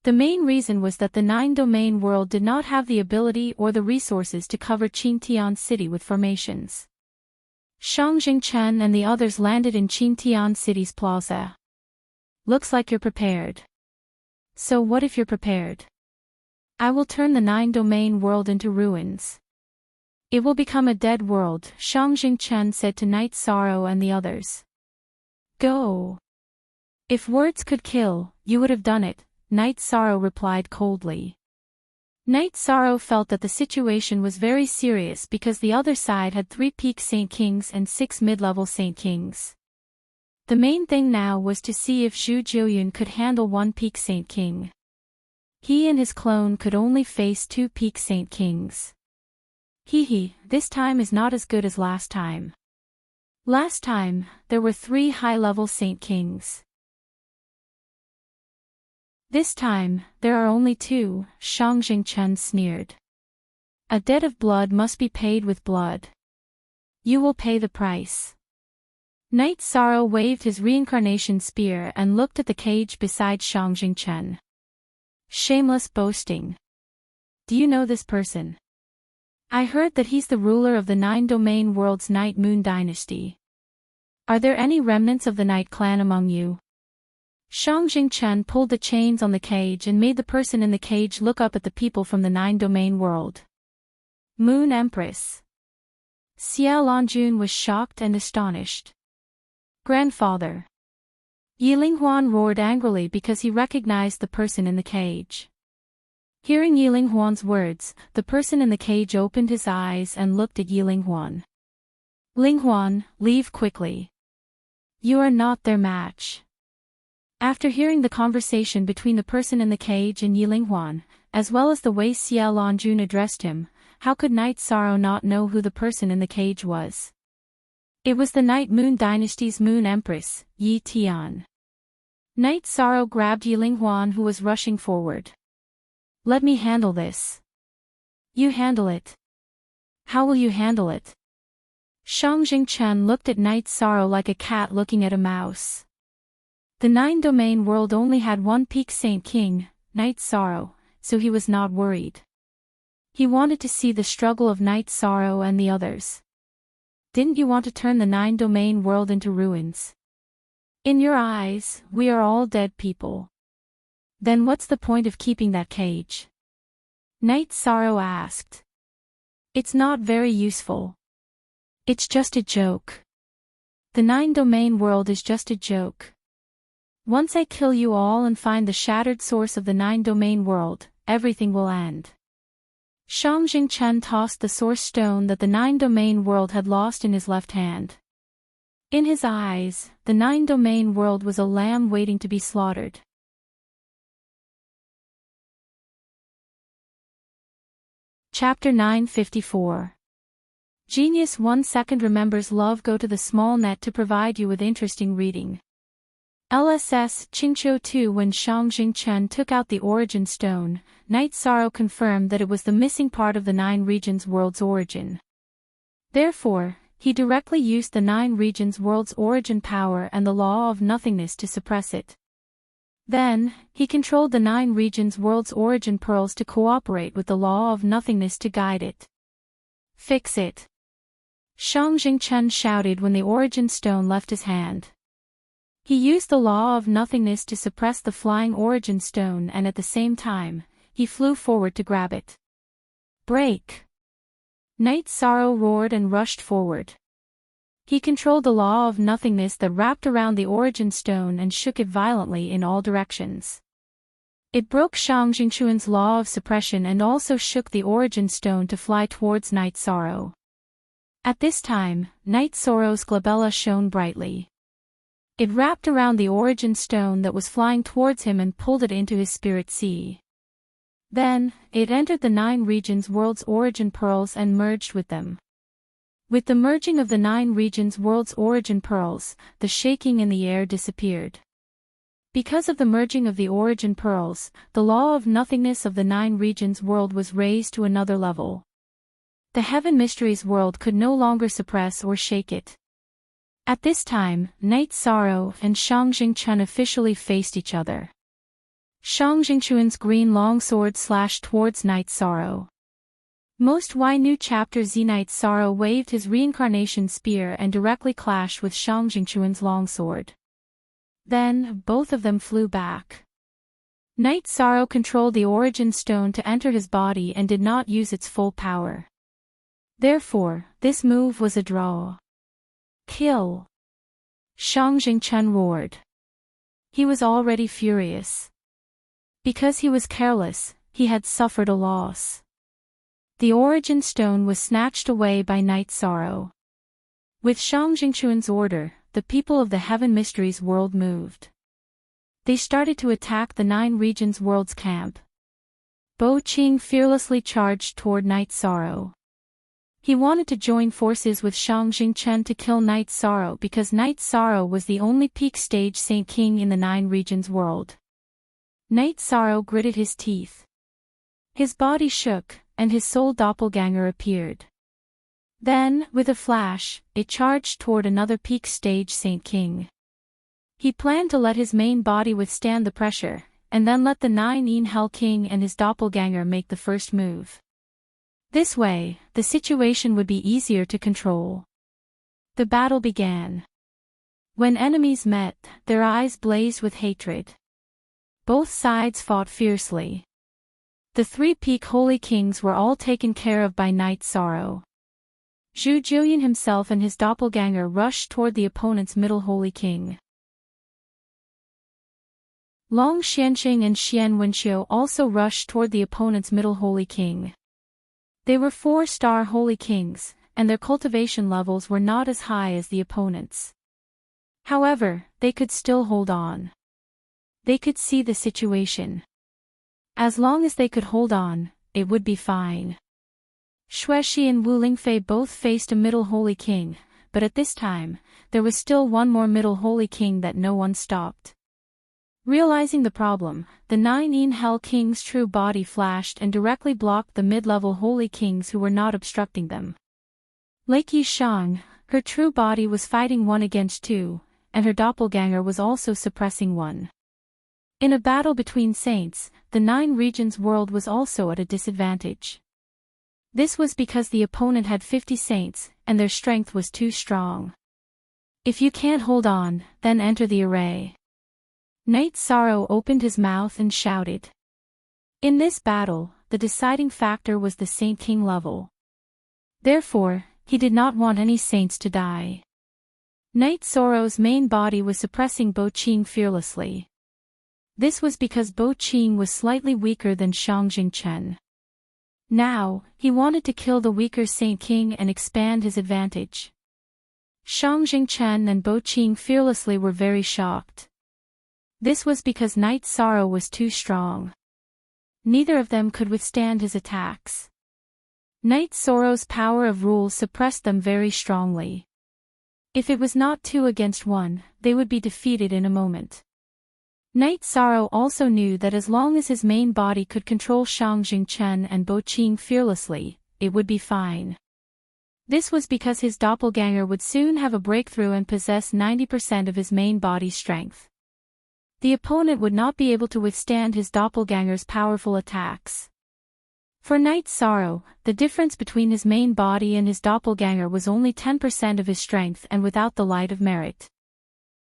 The main reason was that the 9 domain world did not have the ability or the resources to cover Qingtian City with formations. Shang Jingchen and the others landed in Qingtian City's plaza. Looks like you're prepared. So what if you're prepared? I will turn the 9 domain world into ruins. It will become a dead world, Shang Jingchen said to Night Sorrow and the others. Go. If words could kill, you would have done it, Night Sorrow replied coldly. Night Sorrow felt that the situation was very serious because the other side had 3 peak Saint Kings and 6 mid-level Saint Kings. The main thing now was to see if Zhu Jiuyun could handle 1 peak Saint King. He and his clone could only face 2 peak Saint Kings. This time is not as good as last time. Last time, there were 3 high-level Saint Kings. This time, there are only 2, Shang Jingchen sneered. A debt of blood must be paid with blood. You will pay the price. Night Sorrow waved his reincarnation spear and looked at the cage beside Shang Jingchen. Shameless boasting. Do you know this person? I heard that he's the ruler of the 9 domain world's Night Moon dynasty. Are there any remnants of the Night clan among you? Shang Jingchen pulled the chains on the cage and made the person in the cage look up at the people from the 9 domain world. Moon Empress. Xia Lanjun was shocked and astonished. Grandfather. Yi Linghuan roared angrily because he recognized the person in the cage. Hearing Yi Linghuan's words, the person in the cage opened his eyes and looked at Yi Linghuan. Linghuan, leave quickly. You are not their match. After hearing the conversation between the person in the cage and Yi Linghuan, as well as the way Xia Lanjun addressed him, how could Night Sorrow not know who the person in the cage was? It was the Night Moon Dynasty's Moon Empress, Yi Tian. Night Sorrow grabbed Yi Linghuan who was rushing forward. Let me handle this. You handle it. How will you handle it? Shang Jingchen looked at Night Sorrow like a cat looking at a mouse. The 9 domain world only had 1 peak Saint King, Night Sorrow, so he was not worried. He wanted to see the struggle of Night Sorrow and the others. Didn't you want to turn the 9 domain world into ruins? In your eyes, we are all dead people. Then what's the point of keeping that cage? Night Sorrow asked. It's not very useful. It's just a joke. The 9 domain world is just a joke. Once I kill you all and find the shattered source of the 9 domain world, everything will end. Shang Jingchen tossed the source stone that the 9 domain world had lost in his left hand. In his eyes, the 9 domain world was a lamb waiting to be slaughtered. Chapter 954. Genius 1 second remembers love. Go to the small net to provide you with interesting reading. LSS Qingqiu 2. When Shang Jingchen took out the origin stone, Night Sorrow confirmed that it was the missing part of the 9 regions world's origin. Therefore, he directly used the 9 regions world's origin power and the law of nothingness to suppress it. Then, he controlled the 9 regions world's origin pearls to cooperate with the law of nothingness to guide it. Fix it! Shang Jingchen shouted when the origin stone left his hand. He used the law of nothingness to suppress the flying origin stone, and at the same time, he flew forward to grab it. Break! Night Sorrow roared and rushed forward. He controlled the law of nothingness that wrapped around the origin stone and shook it violently in all directions. It broke Shang Jingchuan's law of suppression and also shook the origin stone to fly towards Night Sorrow. At this time, Night Sorrow's glabella shone brightly. It wrapped around the origin stone that was flying towards him and pulled it into his spirit sea. Then, it entered the 9 regions world's origin pearls and merged with them. With the merging of the 9 regions world's origin pearls, the shaking in the air disappeared. Because of the merging of the origin pearls, the law of nothingness of the 9 regions world was raised to another level. The Heaven Mysteries world could no longer suppress or shake it. At this time, Night Sorrow and Shang Jingchen officially faced each other. Shang Jingchuan's green longsword slashed towards Night Sorrow. Most Y new chapter Z. Night Sorrow waved his reincarnation spear and directly clashed with Shang Jingchuan's longsword. Then, both of them flew back. Night Sorrow controlled the origin stone to enter his body and did not use its full power. Therefore, this move was a draw. Kill! Shang Jingchen roared. He was already furious. Because he was careless, he had suffered a loss. The origin stone was snatched away by Night Sorrow. With Shang Jingchuan's order, the people of the Heaven Mysteries world moved. They started to attack the 9 regions world's camp. Bo Qing fearlessly charged toward Night Sorrow. He wanted to join forces with Shang Jingchen to kill Night Sorrow because Night Sorrow was the only peak stage Saint King in the 9 regions world. Night Sorrow gritted his teeth. His body shook, and his soul doppelganger appeared. Then, with a flash, it charged toward another peak stage Saint King. He planned to let his main body withstand the pressure, and then let the 9 Hell King and his doppelganger make the first move. This way, the situation would be easier to control. The battle began. When enemies met, their eyes blazed with hatred. Both sides fought fiercely. The 3 peak holy kings were all taken care of by Night Sorrow. Zhu Jiuyan himself and his doppelganger rushed toward the opponent's middle holy king. Long Xianqing and Xian Wenqiu also rushed toward the opponent's middle holy king. They were 4-star holy kings, and their cultivation levels were not as high as the opponent's. However, they could still hold on. They could see the situation. As long as they could hold on, it would be fine. Xuexi and Wu Lingfei both faced a middle holy king, but at this time, there was still one more middle holy king that no one stopped. Realizing the problem, the 9 Hell King's true body flashed and directly blocked the mid-level holy kings who were not obstructing them. Lake Yishang, her true body was fighting 1 against 2, and her doppelganger was also suppressing 1. In a battle between saints, the 9 regions world was also at a disadvantage. This was because the opponent had 50 saints, and their strength was too strong. If you can't hold on, then enter the array. Night Sorrow opened his mouth and shouted. In this battle, the deciding factor was the Saint King level. Therefore, he did not want any saints to die. Night Sorrow's main body was suppressing Bo Qing fearlessly. This was because Bo Qing was slightly weaker than Shang Jingchen. Now, he wanted to kill the weaker Saint King and expand his advantage. Shang Jingchen and Bo Qing fearlessly were very shocked. This was because Night Sorrow was too strong. Neither of them could withstand his attacks. Night Sorrow's power of rule suppressed them very strongly. If it was not 2 against 1, they would be defeated in a moment. Night Sorrow also knew that as long as his main body could control Shang Jingchen and Bo Qing fearlessly, it would be fine. This was because his doppelganger would soon have a breakthrough and possess 90% of his main body's strength. The opponent would not be able to withstand his doppelganger's powerful attacks. For Knight Sorrow, the difference between his main body and his doppelganger was only 10% of his strength and without the light of merit.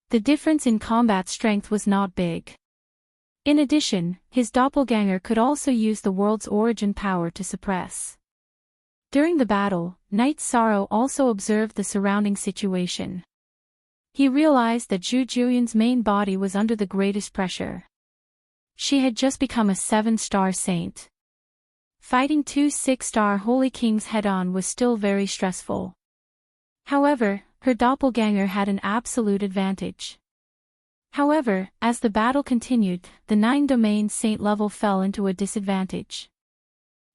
The difference in combat strength was not big. In addition, his doppelganger could also use the world's origin power to suppress. During the battle, Knight Sorrow also observed the surrounding situation. He realized that Zhu Jueyun's main body was under the greatest pressure. She had just become a 7-star saint. Fighting 2 6-star holy kings head-on was still very stressful. However, her doppelganger had an absolute advantage. However, as the battle continued, the 9-domain saint level fell into a disadvantage.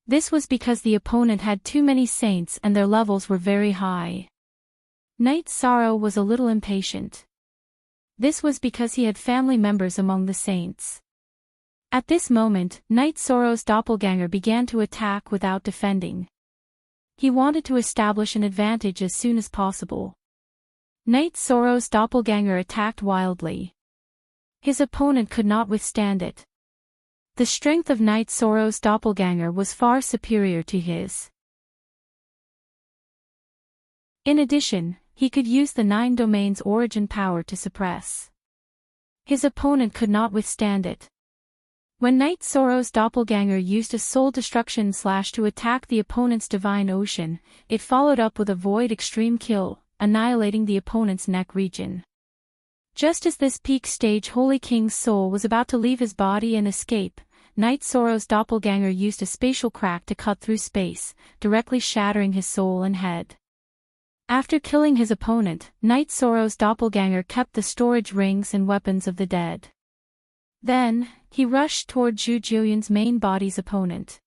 This was because the opponent had too many saints and their levels were very high. Knight Sorrow was a little impatient. This was because he had family members among the saints. At this moment, Knight Sorrow's doppelganger began to attack without defending. He wanted to establish an advantage as soon as possible. Knight Sorrow's doppelganger attacked wildly. His opponent could not withstand it. The strength of Knight Sorrow's doppelganger was far superior to his. In addition, he could use the 9 domain's origin power to suppress. His opponent could not withstand it. When Knight Sorrow's doppelganger used a soul destruction slash to attack the opponent's divine ocean, it followed up with a void extreme kill, annihilating the opponent's neck region. Just as this peak stage Holy King's soul was about to leave his body and escape, Knight Sorrow's doppelganger used a spatial crack to cut through space, directly shattering his soul and head. After killing his opponent, Knight Sorrow's doppelganger kept the storage rings and weapons of the dead. Then, he rushed toward Zhu Jueyun's main body's opponent.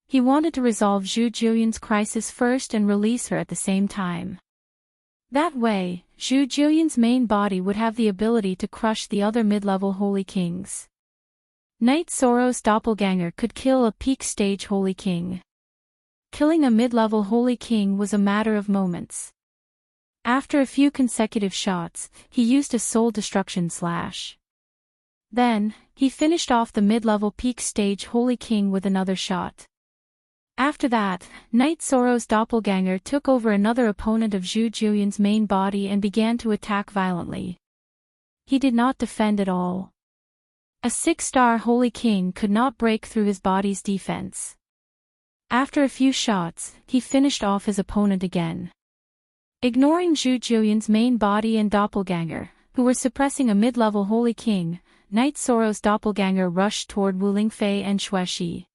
He wanted to resolve Zhu Jueyun's crisis first and release her at the same time. That way, Zhu Jueyun's main body would have the ability to crush the other mid-level Holy Kings. Knight Sorrow's doppelganger could kill a peak stage Holy King. Killing a mid-level Holy King was a matter of moments. After a few consecutive shots, he used a soul destruction slash. Then, he finished off the mid-level peak stage Holy King with another shot. After that, Knight Sorrow's doppelganger took over another opponent of Zhu Jueyun's main body and began to attack violently. He did not defend at all. A 6-star Holy King could not break through his body's defense. After a few shots, he finished off his opponent again. Ignoring Zhu Jueyun's main body and doppelganger, who were suppressing a mid-level Holy King, Knight Sorrow's doppelganger rushed toward Wu Lingfei and Xuexi.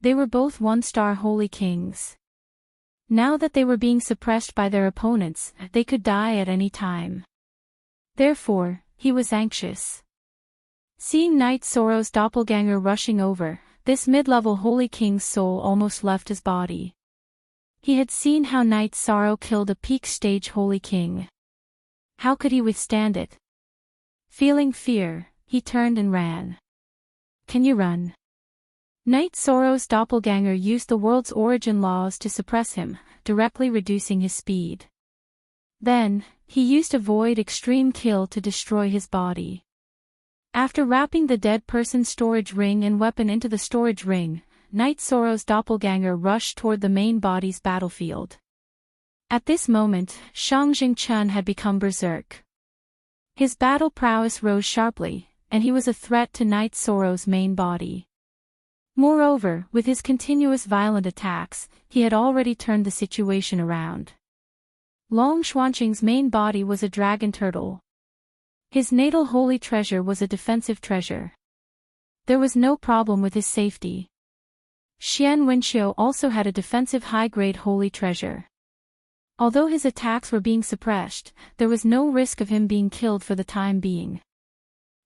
They were both 1-star Holy Kings. Now that they were being suppressed by their opponents, they could die at any time. Therefore, he was anxious. Seeing Knight Sorrow's doppelganger rushing over, this mid-level Holy King's soul almost left his body. He had seen how Knight Sorrow killed a peak stage Holy King. How could he withstand it? Feeling fear, he turned and ran. Can you run? Knight Sorrow's doppelganger used the world's origin laws to suppress him, directly reducing his speed. Then, he used a void extreme kill to destroy his body. After wrapping the dead person's storage ring and weapon into the storage ring, Knight Sorrow's doppelganger rushed toward the main body's battlefield. At this moment, Shang Jingchun had become berserk. His battle prowess rose sharply, and he was a threat to Knight Sorrow's main body. Moreover, with his continuous violent attacks, he had already turned the situation around. Long Xuanqing's main body was a dragon turtle. His natal holy treasure was a defensive treasure. There was no problem with his safety. Xian Wenqiu also had a defensive high-grade holy treasure. Although his attacks were being suppressed, there was no risk of him being killed for the time being.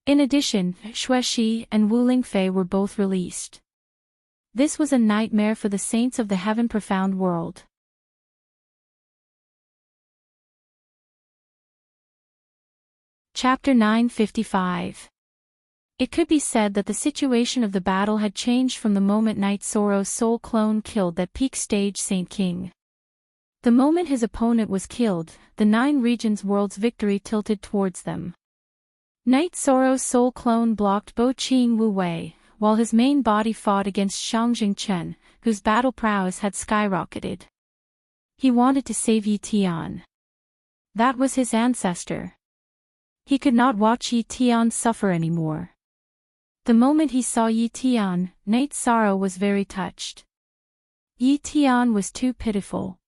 In addition, Xuexi and Wu Lingfei were both released. This was a nightmare for the saints of the Heaven Profound world. Chapter 955. It could be said that the situation of the battle had changed from the moment Knight Sorrow's soul clone killed that peak stage Saint King. The moment his opponent was killed, the Nine Regions world's victory tilted towards them. Night Sorrow's soul clone blocked Bo Qing Wu Wei, while his main body fought against Xiangjing Chen, whose battle prowess had skyrocketed. He wanted to save Yi Tian. That was his ancestor. He could not watch Yi Tian suffer anymore. The moment he saw Yi Tian, Night Sorrow was very touched. Yi Tian was too pitiful.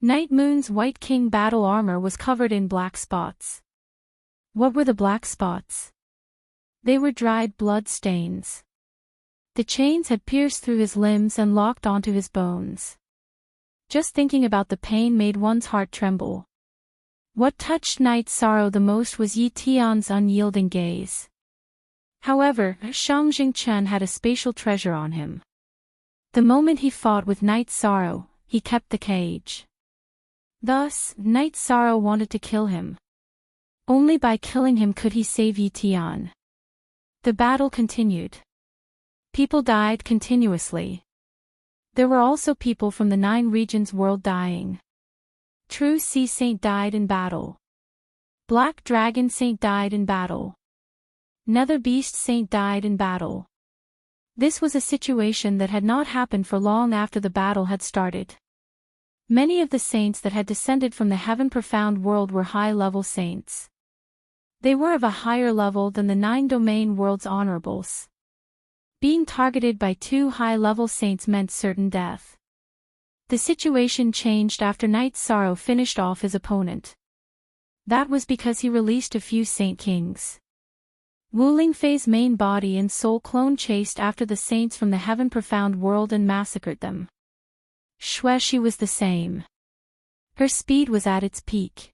Night Moon's White King battle armor was covered in black spots. What were the black spots? They were dried blood stains. The chains had pierced through his limbs and locked onto his bones. Just thinking about the pain made one's heart tremble. What touched Night Sorrow the most was Yi Tian's unyielding gaze. However, Xiangjing Chen had a spatial treasure on him. The moment he fought with Night Sorrow, he kept the cage. Thus, Night Sorrow wanted to kill him. Only by killing him could he save Yi Tian. The battle continued. People died continuously. There were also people from the Nine Regions world dying. True Sea Saint died in battle. Black Dragon Saint died in battle. Nether Beast Saint died in battle. This was a situation that had not happened for long after the battle had started. Many of the saints that had descended from the Heaven Profound world were high-level saints. They were of a higher level than the Nine Domain world's honorables. Being targeted by two high-level saints meant certain death. The situation changed after Night Sorrow finished off his opponent. That was because he released a few Saint Kings. Wu Lingfei's main body and soul clone chased after the saints from the Heaven Profound world and massacred them. Xueshi was the same. Her speed was at its peak.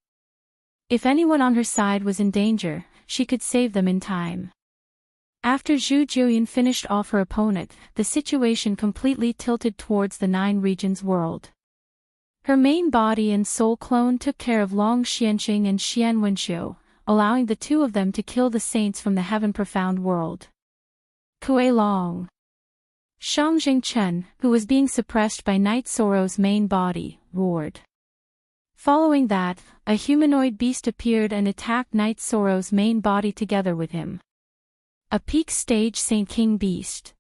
If anyone on her side was in danger, she could save them in time. After Zhu Jiuyan finished off her opponent, the situation completely tilted towards the Nine Regions world. Her main body and soul clone took care of Long Xianxing and Xian Wenxiu, allowing the two of them to kill the saints from the Heaven Profound world. Kuei Long. Xiangjing Chen, who was being suppressed by Night Sorrow's main body, roared. Following that, a humanoid beast appeared and attacked Night Sorrow's main body together with him. A peak stage Saint King beast.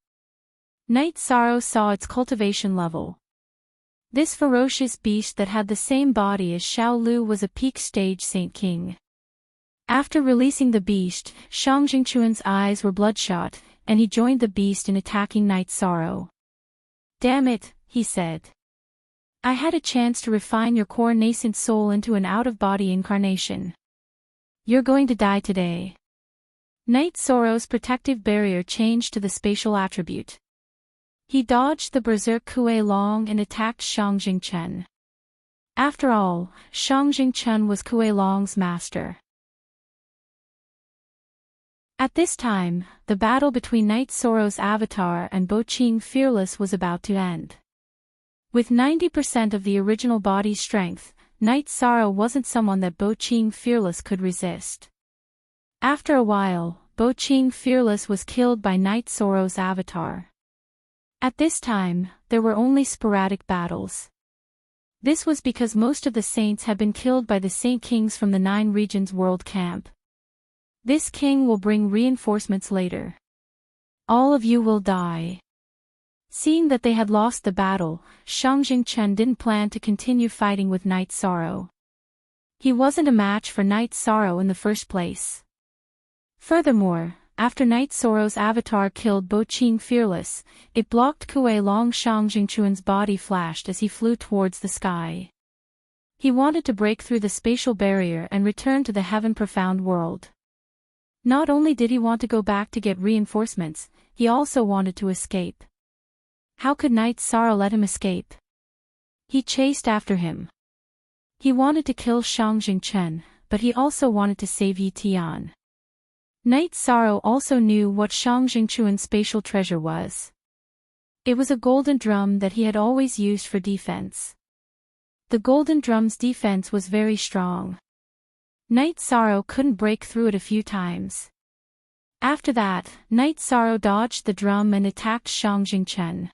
Night Sorrow saw its cultivation level. This ferocious beast that had the same body as Xiao Lu was a peak stage Saint King. After releasing the beast, Xiangjing Chuan's eyes were bloodshot, and he joined the beast in attacking Night Sorrow. "Damn it," he said. "I had a chance to refine your core nascent soul into an out-of-body incarnation. You're going to die today." Night Sorrow's protective barrier changed to the spatial attribute. He dodged the berserk Kuei Long and attacked Xiangjing Chen. After all, Xiangjing Chen was Kuei Long's master. At this time, the battle between Night Sorrow's avatar and Bo Qing Fearless was about to end. With 90% of the original body's strength, Night Sorrow wasn't someone that Bo Qing Fearless could resist. After a while, Bo Qing Fearless was killed by Night Sorrow's avatar. At this time, there were only sporadic battles. This was because most of the saints had been killed by the Saint Kings from the Nine Regions world camp. This king will bring reinforcements later. All of you will die. Seeing that they had lost the battle, Xiangjing Chen didn't plan to continue fighting with Night Sorrow. He wasn't a match for Night Sorrow in the first place. Furthermore, after Night Sorrow's avatar killed Bo Qing Fearless, it blocked Kuei Long. Xiangjing Chuan's body flashed as he flew towards the sky. He wanted to break through the spatial barrier and return to the Heaven Profound world. Not only did he want to go back to get reinforcements, he also wanted to escape. How could Night Sorrow let him escape? He chased after him. He wanted to kill Xiangjing Chen, but he also wanted to save Yi Tian. Night Sorrow also knew what Xiangjing Chuan's spatial treasure was. It was a golden drum that he had always used for defense. The golden drum's defense was very strong. Night Sorrow couldn't break through it a few times. After that, Night Sorrow dodged the drum and attacked Xiangjing Chen.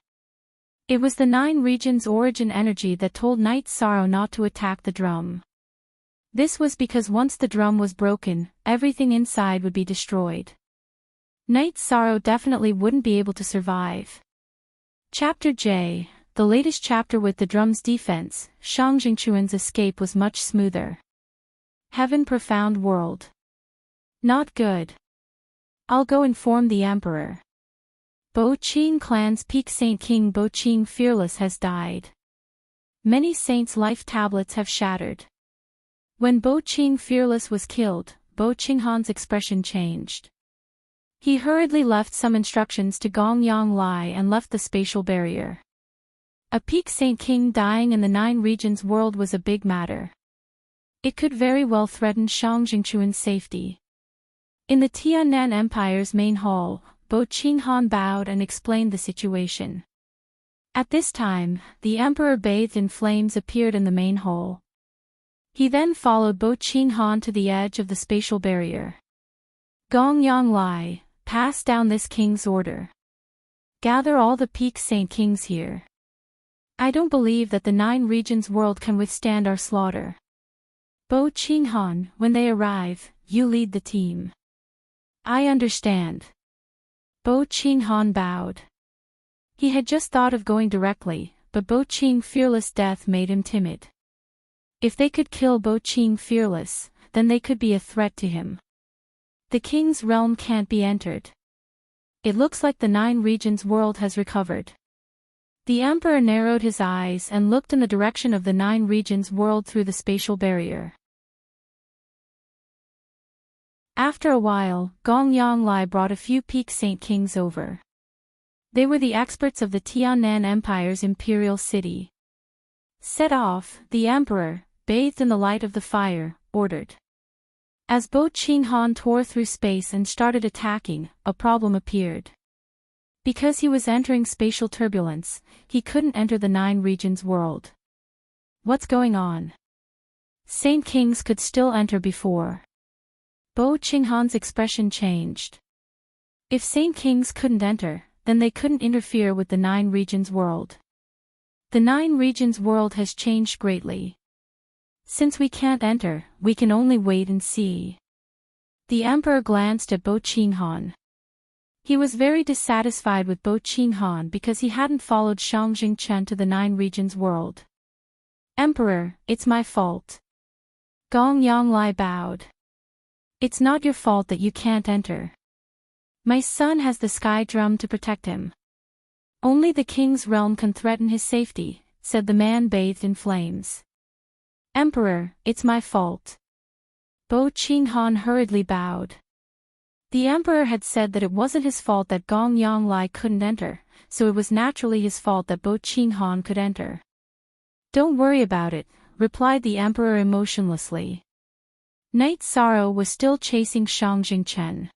It was the 9 regions' origin energy that told Night Sorrow not to attack the drum. This was because once the drum was broken, everything inside would be destroyed. Night Sorrow definitely wouldn't be able to survive. Chapter J. The latest chapter with the drum's defense, Shang Jingchuan's escape was much smoother. Heaven Profound World. Not good. I'll go inform the Emperor. Bo Qing clan's peak Saint King Bo Qing Fearless has died. Many saints' life tablets have shattered. When Bo Qing Fearless was killed, Bo Qinghan's expression changed. He hurriedly left some instructions to Gong Yang Lai and left the spatial barrier. A peak Saint King dying in the 9 regions world was a big matter. It could very well threaten Shang Jingchuan's safety. In the Tiannan Empire's main hall, Bo Qinghan bowed and explained the situation. At this time, the emperor bathed in flames appeared in the main hall. He then followed Bo Qinghan to the edge of the spatial barrier. Gong Yang Lai, pass down this king's order. Gather all the peak Saint Kings here. I don't believe that the 9 regions world can withstand our slaughter. Bo Qinghan, when they arrive, you lead the team. I understand. Bo Qinghan bowed. He had just thought of going directly, but Bo Qing Fearless' death made him timid. If they could kill Bo Qing Fearless, then they could be a threat to him. The king's realm can't be entered. It looks like the 9 regions world has recovered. The emperor narrowed his eyes and looked in the direction of the 9 regions world through the spatial barrier. After a while, Gong Yang Lai brought a few peak Saint Kings over. They were the experts of the Tiannan Empire's imperial city. Set off, the emperor, bathed in the light of the fire, ordered. As Bo Qinghan tore through space and started attacking, a problem appeared. Because he was entering spatial turbulence, he couldn't enter the 9 regions world. What's going on? Saint Kings could still enter before. Bo Qinghan's expression changed. If Saint Kings couldn't enter, then they couldn't interfere with the 9 regions world. The 9 regions world has changed greatly. Since we can't enter, we can only wait and see. The emperor glanced at Bo Qinghan. He was very dissatisfied with Bo Qinghan because he hadn't followed Shang Jingchen to the 9 regions world. Emperor, it's my fault. Gong Yang Lai bowed. It's not your fault that you can't enter. My son has the sky drum to protect him. Only the king's realm can threaten his safety, said the man bathed in flames. Emperor, it's my fault. Bo Qinghan hurriedly bowed. The emperor had said that it wasn't his fault that Gong Yang Lai couldn't enter, so it was naturally his fault that Bo Qinghan could enter. Don't worry about it, replied the emperor emotionlessly. Night Sorrow was still chasing Shang Jingchen.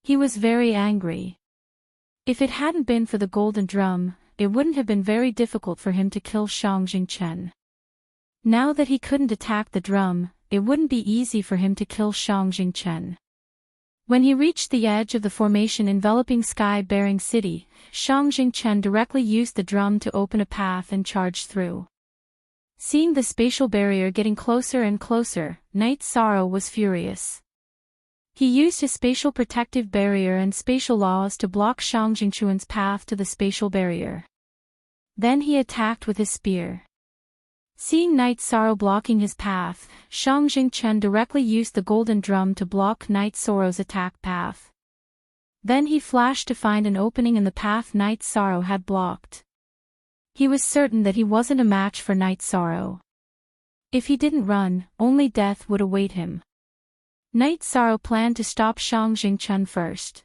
He was very angry. If it hadn't been for the golden drum, it wouldn't have been very difficult for him to kill Shang Jingchen. Now that he couldn't attack the drum, it wouldn't be easy for him to kill Shang Jingchen. When he reached the edge of the formation enveloping sky-bearing city, Shang Jingchen directly used the drum to open a path and charged through. Seeing the spatial barrier getting closer and closer, Night Sorrow was furious. He used his spatial protective barrier and spatial laws to block Shang Jingchuan's path to the spatial barrier. Then he attacked with his spear. Seeing Night Sorrow blocking his path, Shang Jingchen directly used the golden drum to block Night Sorrow's attack path. Then he flashed to find an opening in the path Night Sorrow had blocked. He was certain that he wasn't a match for Night Sorrow. If he didn't run, only death would await him. Night Sorrow planned to stop Shang Jingchen first.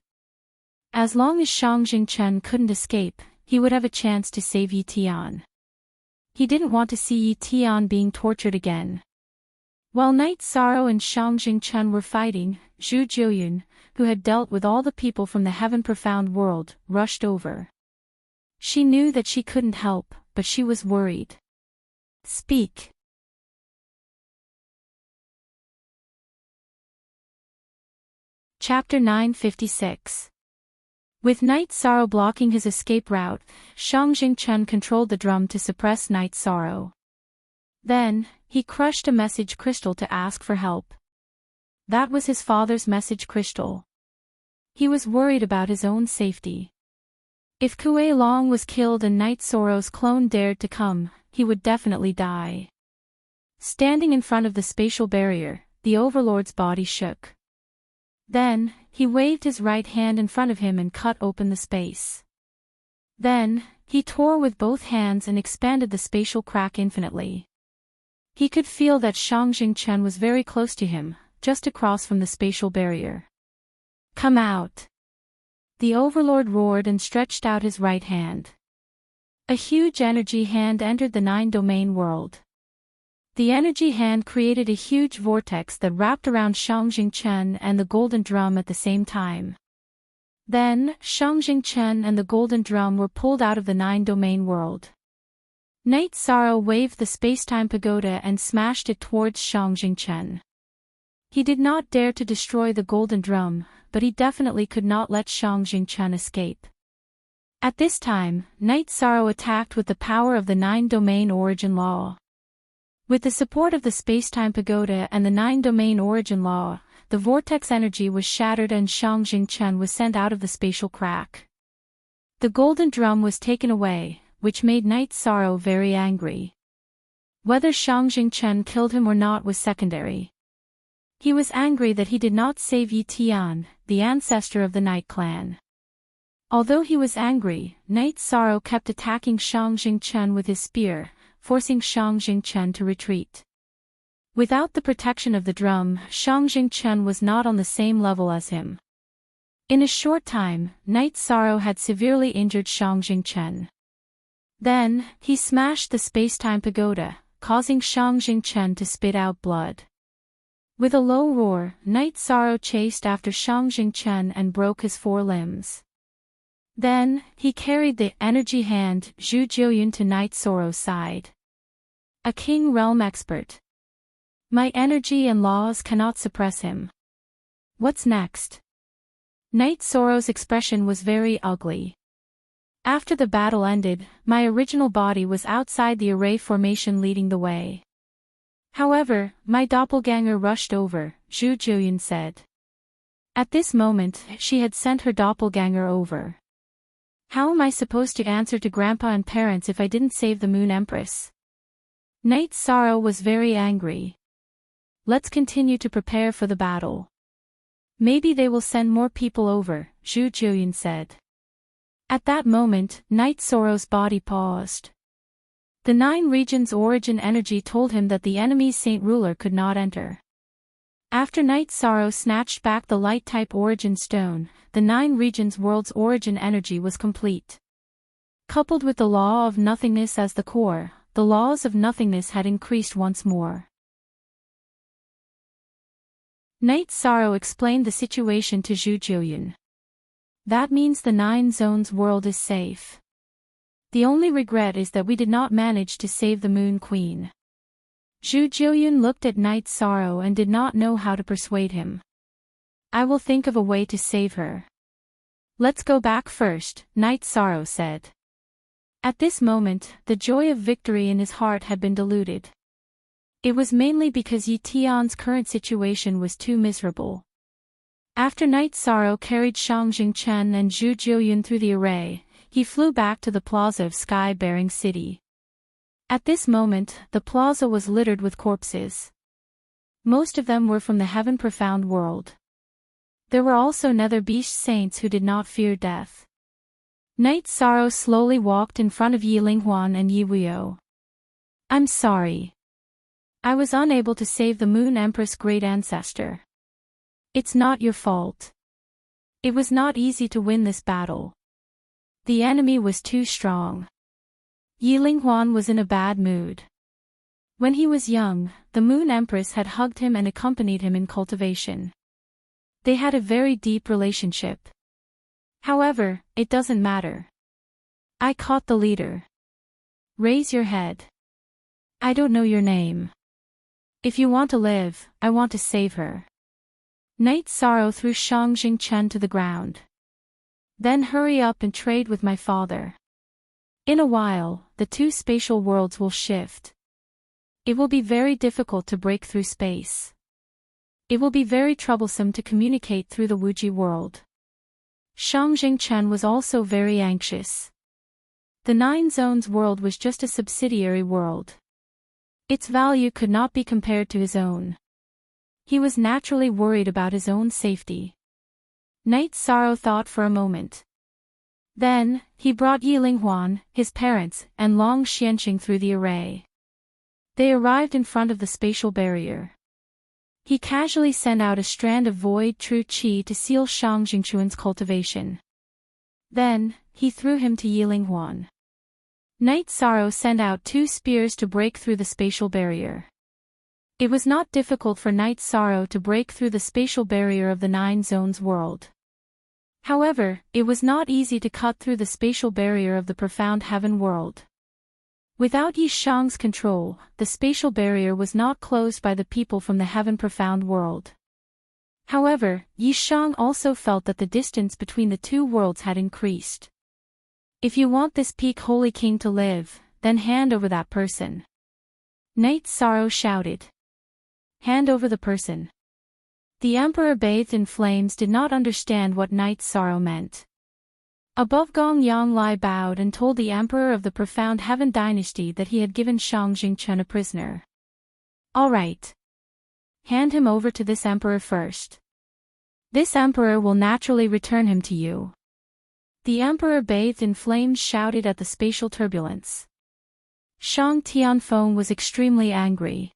As long as Shang Jingchen couldn't escape, he would have a chance to save Yi Tian. He didn't want to see Yi Tian being tortured again. While Night Sorrow and Shang Jingchen were fighting, Zhu Jiuyun, who had dealt with all the people from the Heaven Profound world, rushed over. She knew that she couldn't help, but she was worried. Speak. Chapter 956. With Night Sorrow blocking his escape route, Shang Jingchen controlled the drum to suppress Night Sorrow. Then, he crushed a message crystal to ask for help. That was his father's message crystal. He was worried about his own safety. If Kuei Long was killed and Night Sorrow's clone dared to come, he would definitely die. Standing in front of the spatial barrier, the Overlord's body shook. Then, he waved his right hand in front of him and cut open the space. Then, he tore with both hands and expanded the spatial crack infinitely. He could feel that Shang Jingchen was very close to him, just across from the spatial barrier. "Come out!" The Overlord roared and stretched out his right hand. A huge energy hand entered the 9-domain world. The energy hand created a huge vortex that wrapped around Shang Jingchen and the golden drum at the same time. Then, Shang Jingchen and the golden drum were pulled out of the 9-domain world. Night Sorrow waved the spacetime pagoda and smashed it towards Shang Jingchen. He did not dare to destroy the golden drum, but he definitely could not let Shang Jingchen escape. At this time, Night Sorrow attacked with the power of the 9-domain origin law. With the support of the spacetime pagoda and the 9-domain origin law, the vortex energy was shattered and Shang Jingchen was sent out of the spatial crack. The golden drum was taken away, which made Night Sorrow very angry. Whether Shang Jingchen killed him or not was secondary. He was angry that he did not save Yi Tian, the ancestor of the Night Clan. Although he was angry, Night Sorrow kept attacking Shang Jingchen with his spear, forcing Shang Jingchen to retreat. Without the protection of the drum, Shang Jingchen was not on the same level as him. In a short time, Night Sorrow had severely injured Shang Jingchen. Then, he smashed the spacetime pagoda, causing Shang Jingchen to spit out blood. With a low roar, Night Sorrow chased after Shang Jingchen and broke his 4 limbs. Then, he carried the energy hand Zhu Jiuyun to Night Sorrow's side. A King Realm expert. My energy and laws cannot suppress him. What's next? Night Sorrow's expression was very ugly. After the battle ended, my original body was outside the array formation leading the way. However, my doppelganger rushed over, Zhu Jiuyun said. At this moment, she had sent her doppelganger over. How am I supposed to answer to Grandpa and parents if I didn't save the Moon Empress? Night Sorrow was very angry. Let's continue to prepare for the battle. Maybe they will send more people over, Zhu Jiuyun said. At that moment, Night Sorrow's body paused. The 9 regions' origin energy told him that the enemy's Saint Ruler could not enter. After Night Sorrow snatched back the light-type origin stone, the 9 regions' world's origin energy was complete. Coupled with the law of nothingness as the core, the laws of nothingness had increased once more. Night Sorrow explained the situation to Zhu Jiuyun. That means the 9 zones world is safe. The only regret is that we did not manage to save the Moon Queen. Zhu Jiuyun looked at Night Sorrow and did not know how to persuade him. I will think of a way to save her. Let's go back first, Night Sorrow said. At this moment, the joy of victory in his heart had been diluted. It was mainly because Yi Tian's current situation was too miserable. After Night Sorrow carried Shang Jingchen and Zhu Jiuyun through the array, he flew back to the plaza of Sky-bearing City. At this moment, the plaza was littered with corpses. Most of them were from the Heaven Profound world. There were also Nether Beast saints who did not fear death. Night Sorrow slowly walked in front of Yi Linghuan and Yi Wuyo. I'm sorry. I was unable to save the Moon Empress' great ancestor. It's not your fault. It was not easy to win this battle. The enemy was too strong. Yi Linghuan was in a bad mood. When he was young, the Moon Empress had hugged him and accompanied him in cultivation. They had a very deep relationship. However, it doesn't matter. I caught the leader. Raise your head. I don't know your name. If you want to live, I want to save her. Night Sorrow threw Shang Jingchen to the ground. Then hurry up and trade with my father. In a while, the two spatial worlds will shift. It will be very difficult to break through space. It will be very troublesome to communicate through the Wuji world. Shang Jingchen was also very anxious. The Nine Zones world was just a subsidiary world. Its value could not be compared to his own. He was naturally worried about his own safety. Knight Sorrow thought for a moment. Then, he brought Yi Linghuan, his parents, and Long Xianqing through the array. They arrived in front of the spatial barrier. He casually sent out a strand of void true qi to seal Shang Jingchuan's cultivation. Then, he threw him to Yi Linghuan. Knight Sorrow sent out 2 spears to break through the spatial barrier. It was not difficult for Knight Sorrow to break through the spatial barrier of the Nine Zones world. However, it was not easy to cut through the spatial barrier of the Profound Heaven world. Without Yi Shang's control, the spatial barrier was not closed by the people from the Heaven Profound world. However, Yi Shang also felt that the distance between the two worlds had increased. If you want this peak holy king to live, then hand over that person. Knight Sorrow shouted. Hand over the person. The emperor bathed in flames did not understand what Knight Sorrow meant. Above Gong Yanglai bowed and told the emperor of the Profound Heaven dynasty that he had given Shang Jingchen a prisoner. All right. Hand him over to this emperor first. This emperor will naturally return him to you. The emperor bathed in flames shouted at the spatial turbulence. Shang Tianfeng was extremely angry.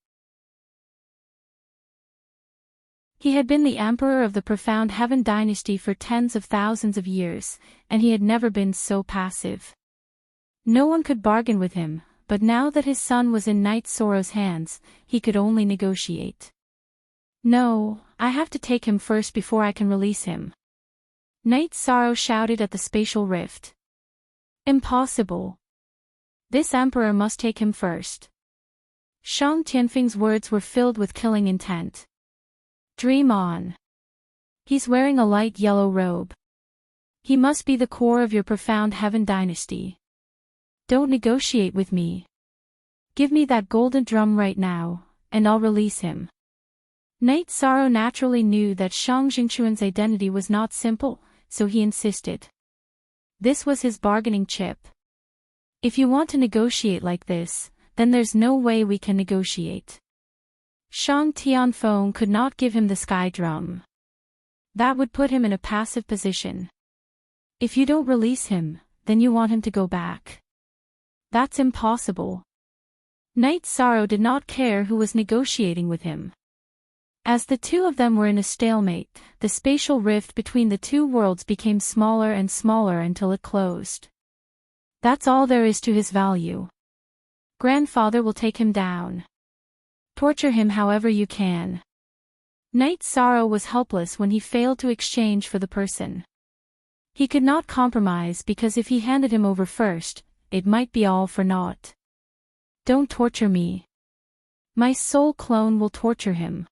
He had been the emperor of the Profound Heaven dynasty for tens of thousands of years, and he had never been so passive. No one could bargain with him, but now that his son was in Knight Sorrow's hands, he could only negotiate. No, I have to take him first before I can release him. Knight Sorrow shouted at the spatial rift. Impossible. This emperor must take him first. Shang Tianfeng's words were filled with killing intent. Dream on. He's wearing a light yellow robe. He must be the core of your Profound Heaven dynasty. Don't negotiate with me. Give me that golden drum right now, and I'll release him. Knight Sorrow naturally knew that Shang Jingchuan's identity was not simple, so he insisted. This was his bargaining chip. If you want to negotiate like this, then there's no way we can negotiate. Shang Tianfeng could not give him the sky drum. That would put him in a passive position. If you don't release him, then you want him to go back. That's impossible. Knight Sorrow did not care who was negotiating with him. As the two of them were in a stalemate, the spatial rift between the two worlds became smaller and smaller until it closed. That's all there is to his value. Grandfather will take him down. Torture him however you can. Knight Sorrow was helpless when he failed to exchange for the person. He could not compromise because if he handed him over first, it might be all for naught. Don't torture me. My soul clone will torture him.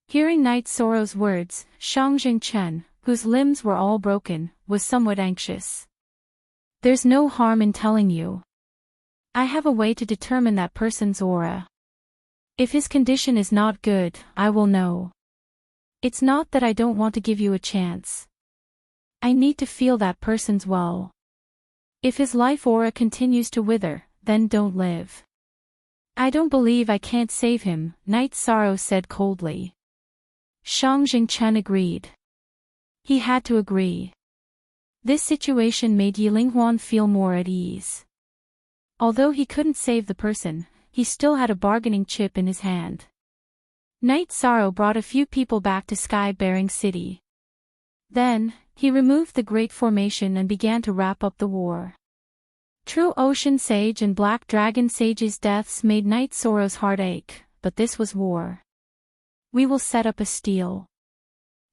Hearing Knight Sorrow's words, Shang Jingchen, whose limbs were all broken, was somewhat anxious. There's no harm in telling you. I have a way to determine that person's aura. If his condition is not good, I will know. It's not that I don't want to give you a chance. I need to feel that person's well. If his life aura continues to wither, then don't live. I don't believe I can't save him, Knight Sorrow said coldly. Shang Jingchen agreed. He had to agree. This situation made Yi Linghuan feel more at ease. Although he couldn't save the person, he still had a bargaining chip in his hand. Knight Sorrow brought a few people back to Sky-bearing City. Then, he removed the Great Formation and began to wrap up the war. True Ocean Sage and Black Dragon Sage's deaths made Knight Sorrow's heart ache, but this was war. We will set up a steel.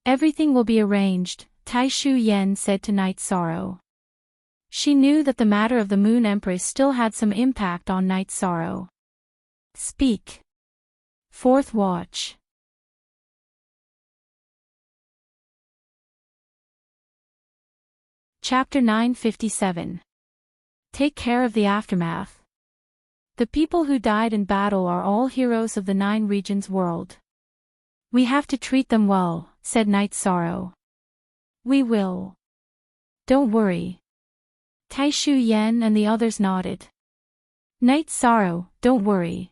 Everything will be arranged, Tai Shu Yen said to Knight Sorrow. She knew that the matter of the Moon Empress still had some impact on Knight Sorrow. Speak. Fourth watch. Chapter 957. Take care of the aftermath. The people who died in battle are all heroes of the 9 regions world. We have to treat them well, said Night Sorrow. We will. Don't worry. Taishu Yen and the others nodded. Night Sorrow, don't worry.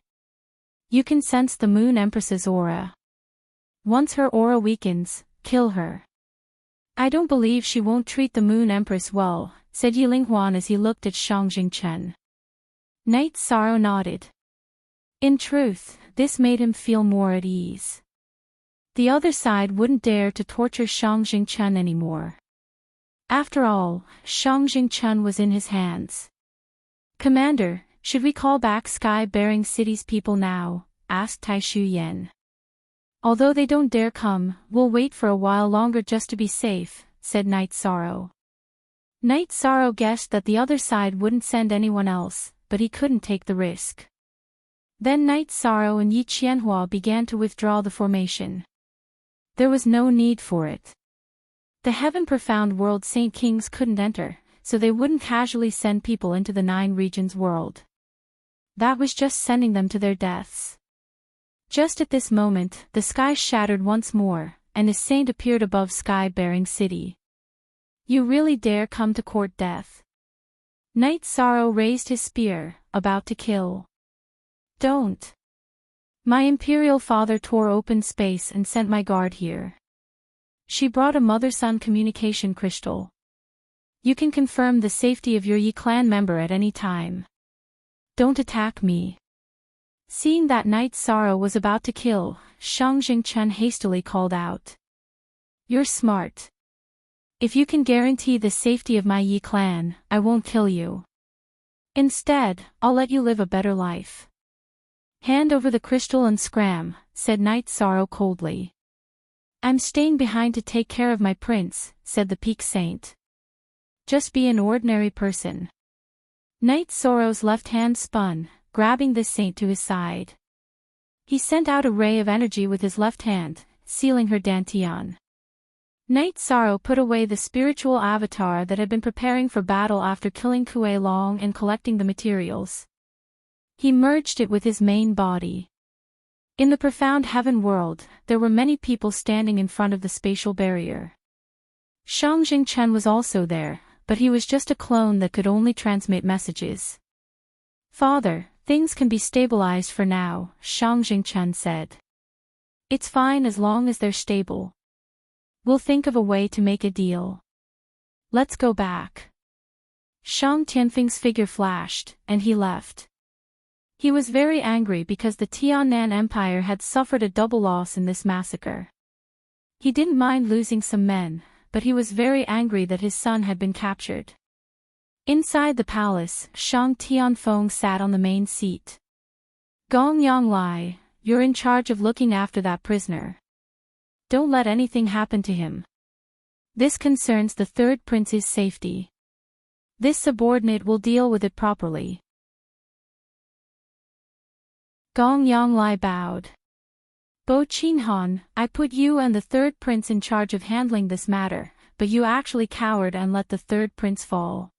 You can sense the Moon Empress's aura. Once her aura weakens, kill her. I don't believe she won't treat the Moon Empress well, said Yilinghuan as he looked at Shang Jingchen. Night Sorrow nodded. In truth, this made him feel more at ease. The other side wouldn't dare to torture Shang Jingchen anymore. After all, Shang Jingchen was in his hands. Commander, should we call back Sky-bearing City's people now? Asked Taishu Yen. Although they don't dare come, we'll wait for a while longer just to be safe, said Night Sorrow. Night Sorrow guessed that the other side wouldn't send anyone else, but he couldn't take the risk. Then Night Sorrow and Yi Qianhua began to withdraw the formation. There was no need for it. The Heaven Profound World Saint Kings couldn't enter, so they wouldn't casually send people into the 9 regions world. That was just sending them to their deaths. Just at this moment, the sky shattered once more, and a saint appeared above Sky-bearing City. You really dare come to court death? Night Sorrow raised his spear, about to kill. Don't. My imperial father tore open space and sent my guard here. She brought a mother-son communication crystal. You can confirm the safety of your Yi clan member at any time. Don't attack me. Seeing that Night Sorrow was about to kill, Shang Jingchen hastily called out. You're smart. If you can guarantee the safety of my Yi clan, I won't kill you. Instead, I'll let you live a better life. Hand over the crystal and scram, said Night Sorrow coldly. I'm staying behind to take care of my prince, said the Peak Saint. Just be an ordinary person. Night Sorrow's left hand spun, grabbing the saint to his side. He sent out a ray of energy with his left hand, sealing her dantian. Night Sorrow put away the spiritual avatar that had been preparing for battle after killing Kuei Long and collecting the materials. He merged it with his main body. In the profound heaven world, there were many people standing in front of the spatial barrier. Shang Jingchen was also there, but he was just a clone that could only transmit messages. Father, things can be stabilized for now, Shang Jingchen said. It's fine as long as they're stable. We'll think of a way to make a deal. Let's go back. Shang Tianfeng's figure flashed, and he left. He was very angry because the Tiannan Empire had suffered a double loss in this massacre. He didn't mind losing some men, but he was very angry that his son had been captured. Inside the palace, Shang Tianfeng sat on the main seat. Gong Yanglai, you're in charge of looking after that prisoner. Don't let anything happen to him. This concerns the 3rd prince's safety. This subordinate will deal with it properly. Gong Yanglai bowed. Bo Qinhan, I put you and the 3rd prince in charge of handling this matter, but you actually cowered and let the 3rd prince fall.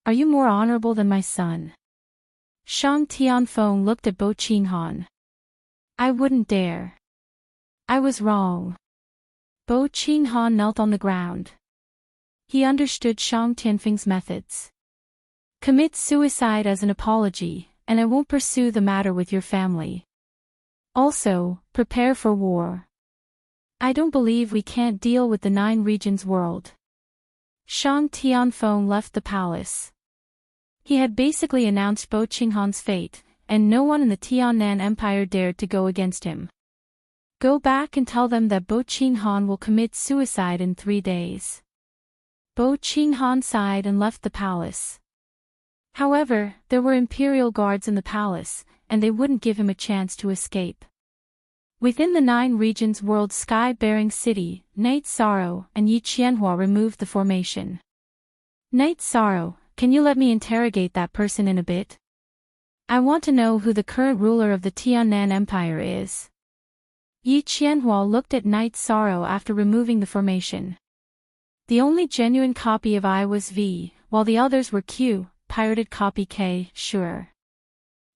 Are you more honorable than my son? Shang Tianfeng looked at Bo Qinhan. I wouldn't dare. I was wrong. Bo Qinhan knelt on the ground. He understood Shang Tianfeng's methods. Commit suicide as an apology, and I won't pursue the matter with your family. Also, prepare for war. I don't believe we can't deal with the 9 regions world. Shang Tianfeng left the palace. He had basically announced Bo Qinghan's fate, and no one in the Tiannan Empire dared to go against him. Go back and tell them that Bo Qinghan will commit suicide in 3 days. Bo Qinghan sighed and left the palace. However, there were imperial guards in the palace, and they wouldn't give him a chance to escape. Within the 9 regions world Sky-bearing City, Night Sorrow and Yi Qianhua removed the formation. Night Sorrow, can you let me interrogate that person in a bit? I want to know who the current ruler of the Tiannan Empire is. Yi Qianhua looked at Night Sorrow after removing the formation. The only genuine copy of I was V, while the others were Q, pirated copy K, sure.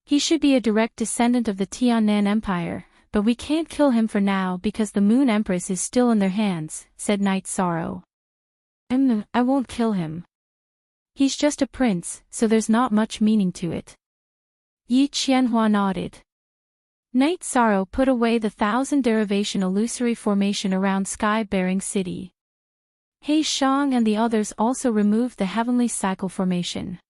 He should be a direct descendant of the Tiannan Empire, but we can't kill him for now because the Moon Empress is still in their hands, said Night Sorrow. I won't kill him. He's just a prince, so there's not much meaning to it. Yi Qianhua nodded. Night Sorrow put away the 1,000 derivation illusory formation around sky-bearing city. He Shang and the others also removed the heavenly cycle formation.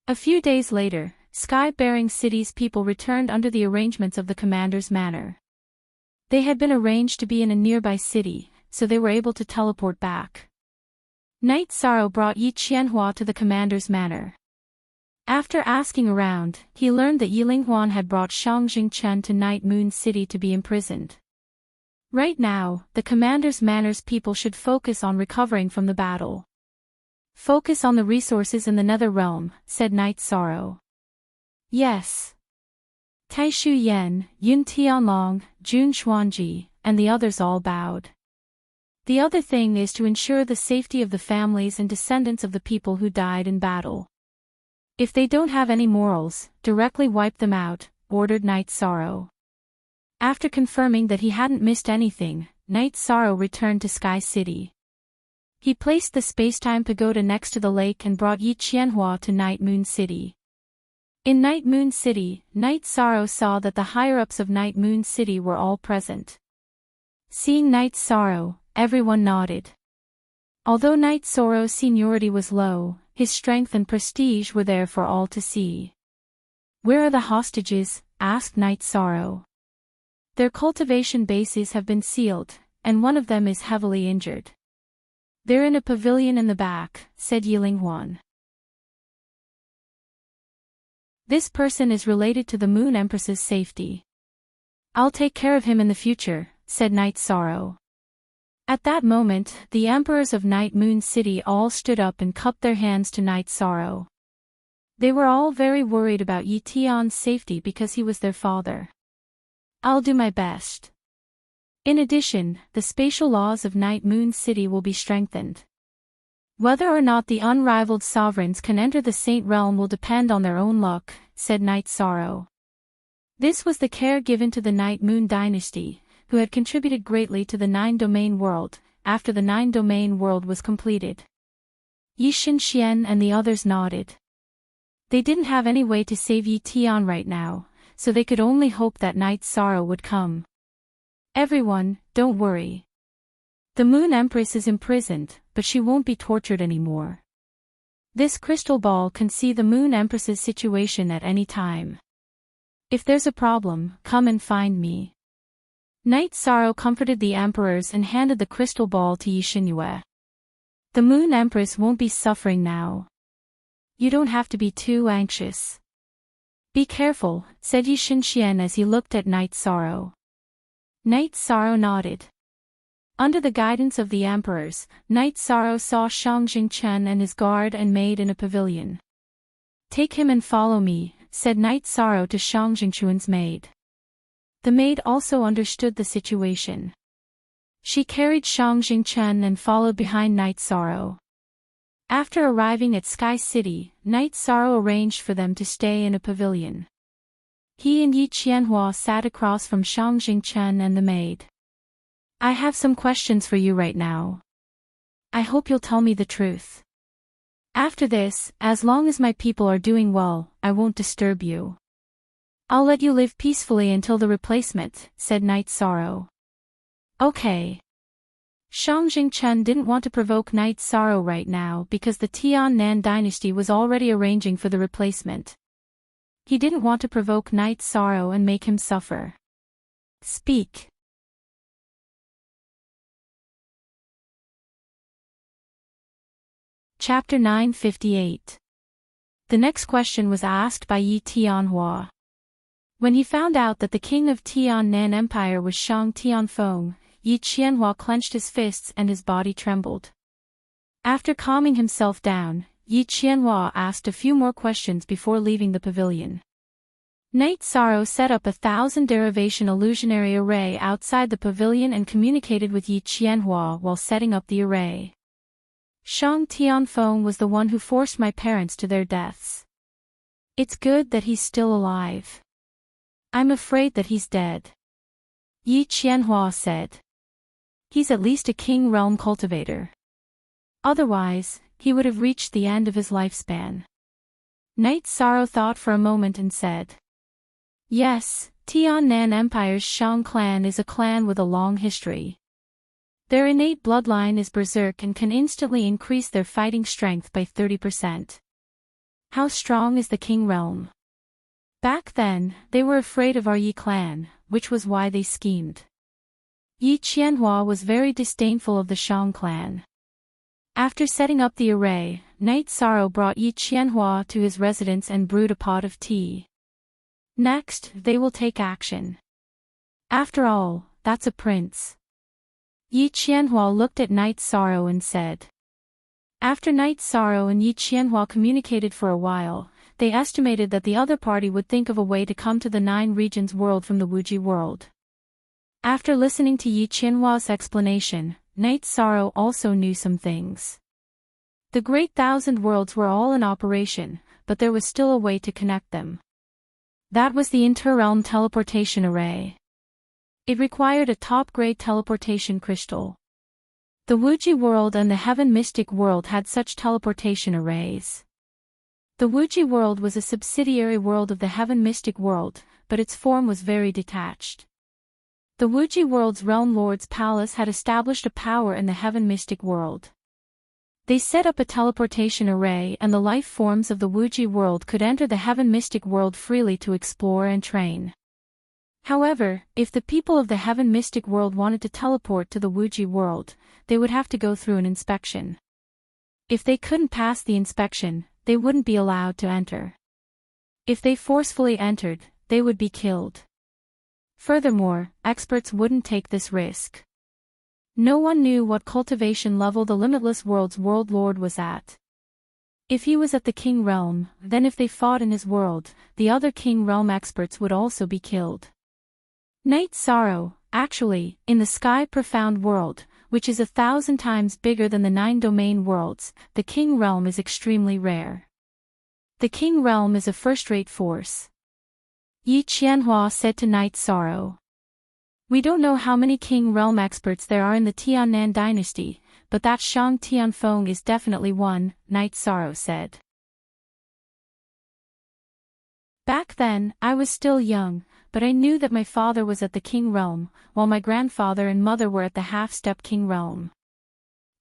A few days later, sky-bearing city's people returned under the arrangements of the commander's manor. They had been arranged to be in a nearby city, so they were able to teleport back. Night Sorrow brought Yi Qianhua to the commander's manor. After asking around, he learned that Yilinghuan had brought Shang Jingchen to Night Moon City to be imprisoned. Right now, the commander's manor's people should focus on recovering from the battle. Focus on the resources in the Nether Realm, said Night Sorrow. Yes. Taishu Yen, Yun Tianlong, Jun Xuanji, and the others all bowed. The other thing is to ensure the safety of the families and descendants of the people who died in battle. If they don't have any morals, directly wipe them out, ordered Night Sorrow. After confirming that he hadn't missed anything, Night Sorrow returned to Sky City. He placed the spacetime pagoda next to the lake and brought Yi Qianhua to Night Moon City. In Night Moon City, Night Sorrow saw that the higher-ups of Night Moon City were all present. Seeing Night Sorrow, everyone nodded. Although Night Sorrow's seniority was low, his strength and prestige were there for all to see. Where are the hostages? Asked Night Sorrow. Their cultivation bases have been sealed, and one of them is heavily injured. They're in a pavilion in the back, said Yilinghuan. This person is related to the Moon Empress's safety. I'll take care of him in the future, said Night Sorrow. At that moment, the emperors of Night Moon City all stood up and cupped their hands to Night Sorrow. They were all very worried about Yi Tian's safety because he was their father. I'll do my best. In addition, the spatial laws of Night Moon City will be strengthened. Whether or not the unrivaled sovereigns can enter the Saint Realm will depend on their own luck, said Night Sorrow. This was the care given to the Night Moon dynasty, who had contributed greatly to the Nine-Domain world, after the Nine-Domain world was completed. Yi Shenxian and the others nodded. They didn't have any way to save Yi Tian right now, so they could only hope that Night Sorrow would come. Everyone, don't worry. The Moon Empress is imprisoned, but she won't be tortured anymore. This crystal ball can see the Moon Empress's situation at any time. If there's a problem, come and find me. Night Sorrow comforted the emperors and handed the crystal ball to Yi Xinyue. The Moon Empress won't be suffering now. You don't have to be too anxious. Be careful, said Yi Shenxian as he looked at Night Sorrow. Night Sorrow nodded. Under the guidance of the emperors, Night Sorrow saw Shang Jingchen and his guard and maid in a pavilion. Take him and follow me, said Night Sorrow to Shang Jingchuan's maid. The maid also understood the situation. She carried Shang Jingchen and followed behind Night Sorrow. After arriving at Sky City, Night Sorrow arranged for them to stay in a pavilion. He and Yi Qianhua sat across from Shang Jingchen and the maid. I have some questions for you right now. I hope you'll tell me the truth. After this, as long as my people are doing well, I won't disturb you. I'll let you live peacefully until the replacement, said Night Sorrow. Okay. Shang Jingchen didn't want to provoke Night Sorrow right now because the Tiannan dynasty was already arranging for the replacement. He didn't want to provoke Night Sorrow and make him suffer. Speak. Chapter 958. The next question was asked by Yi Tianhua. When he found out that the king of Tiannan Empire was Shang Tianfeng, Yi Qianhua clenched his fists and his body trembled. After calming himself down, Yi Qianhua asked a few more questions before leaving the pavilion. Night Sorrow set up 1,000 derivation illusionary array outside the pavilion and communicated with Yi Qianhua while setting up the array. Shang Tianfeng was the one who forced my parents to their deaths. It's good that he's still alive. I'm afraid that he's dead. Yi Qianhua said. He's at least a king realm cultivator. Otherwise, he would have reached the end of his lifespan. Knight Sorrow thought for a moment and said. Yes, Tiannan Empire's Shang clan is a clan with a long history. Their innate bloodline is berserk and can instantly increase their fighting strength by 30%. How strong is the king realm? Back then, they were afraid of our Yi clan, which was why they schemed. Yi Qianhua was very disdainful of the Shang clan. After setting up the array, Knight Sorrow brought Yi Qianhua to his residence and brewed a pot of tea. Next, they will take action. After all, that's a prince. Yi Qianhua looked at Knight Sorrow and said. After Knight Sorrow and Yi Qianhua communicated for a while, they estimated that the other party would think of a way to come to the 9 regions world from the Wuji world. After listening to Yi Qianhua's explanation, Knight Sorrow also knew some things. The Great Thousand Worlds were all in operation, but there was still a way to connect them. That was the Interrealm Teleportation Array. It required a top-grade teleportation crystal. The Wuji world and the Heaven Mystic world had such teleportation arrays. The Wuji world was a subsidiary world of the Heaven Mystic world, but its form was very detached. The Wuji world's realm lord's palace had established a power in the Heaven Mystic world. They set up a teleportation array and the life forms of the Wuji world could enter the Heaven Mystic world freely to explore and train. However, if the people of the Heaven Mystic world wanted to teleport to the Wuji world, they would have to go through an inspection. If they couldn't pass the inspection, they wouldn't be allowed to enter. If they forcefully entered, they would be killed. Furthermore, experts wouldn't take this risk. No one knew what cultivation level the Limitless World's World Lord was at. If he was at the King Realm, then if they fought in his world, the other King Realm experts would also be killed. Knight Sorrow, actually, in the Sky Profound world, which is 1,000 times bigger than the 9 domain worlds, the King Realm is extremely rare. The King Realm is a first-rate force. Yi Qianhua said to Knight Sorrow. We don't know how many King Realm experts there are in the Tiannan dynasty, but that Shang Tianfeng is definitely one, Knight Sorrow said. Back then, I was still young, but I knew that my father was at the King Realm, while my grandfather and mother were at the half-step King Realm.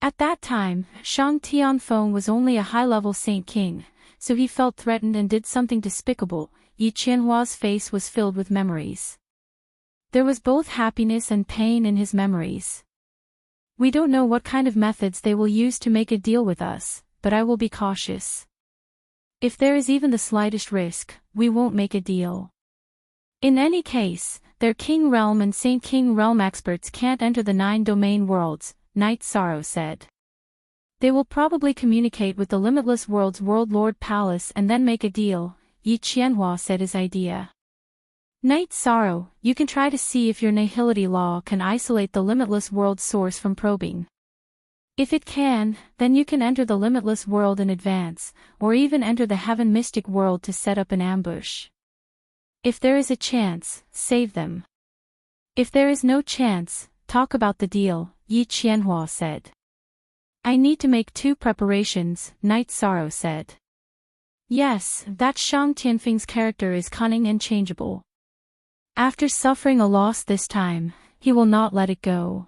At that time, Shang Tianfeng was only a high-level Saint King, so he felt threatened and did something despicable. Yi Qianhua's face was filled with memories. There was both happiness and pain in his memories. We don't know what kind of methods they will use to make a deal with us, but I will be cautious. If there is even the slightest risk, we won't make a deal. In any case, their King Realm and Saint King Realm experts can't enter the 9 domain worlds, Knight Sorrow said. They will probably communicate with the Limitless World's World Lord Palace and then make a deal. Yi Qianhua said his idea. Knight Sorrow, you can try to see if your nihility law can isolate the Limitless World's source from probing. If it can, then you can enter the Limitless World in advance, or even enter the Heaven Mystic World to set up an ambush. If there is a chance, save them. If there is no chance, talk about the deal, Yi Qianhua said. I need to make 2 preparations, Knight Sorrow said. Yes, that Shang Tianfeng's character is cunning and changeable. After suffering a loss this time, he will not let it go.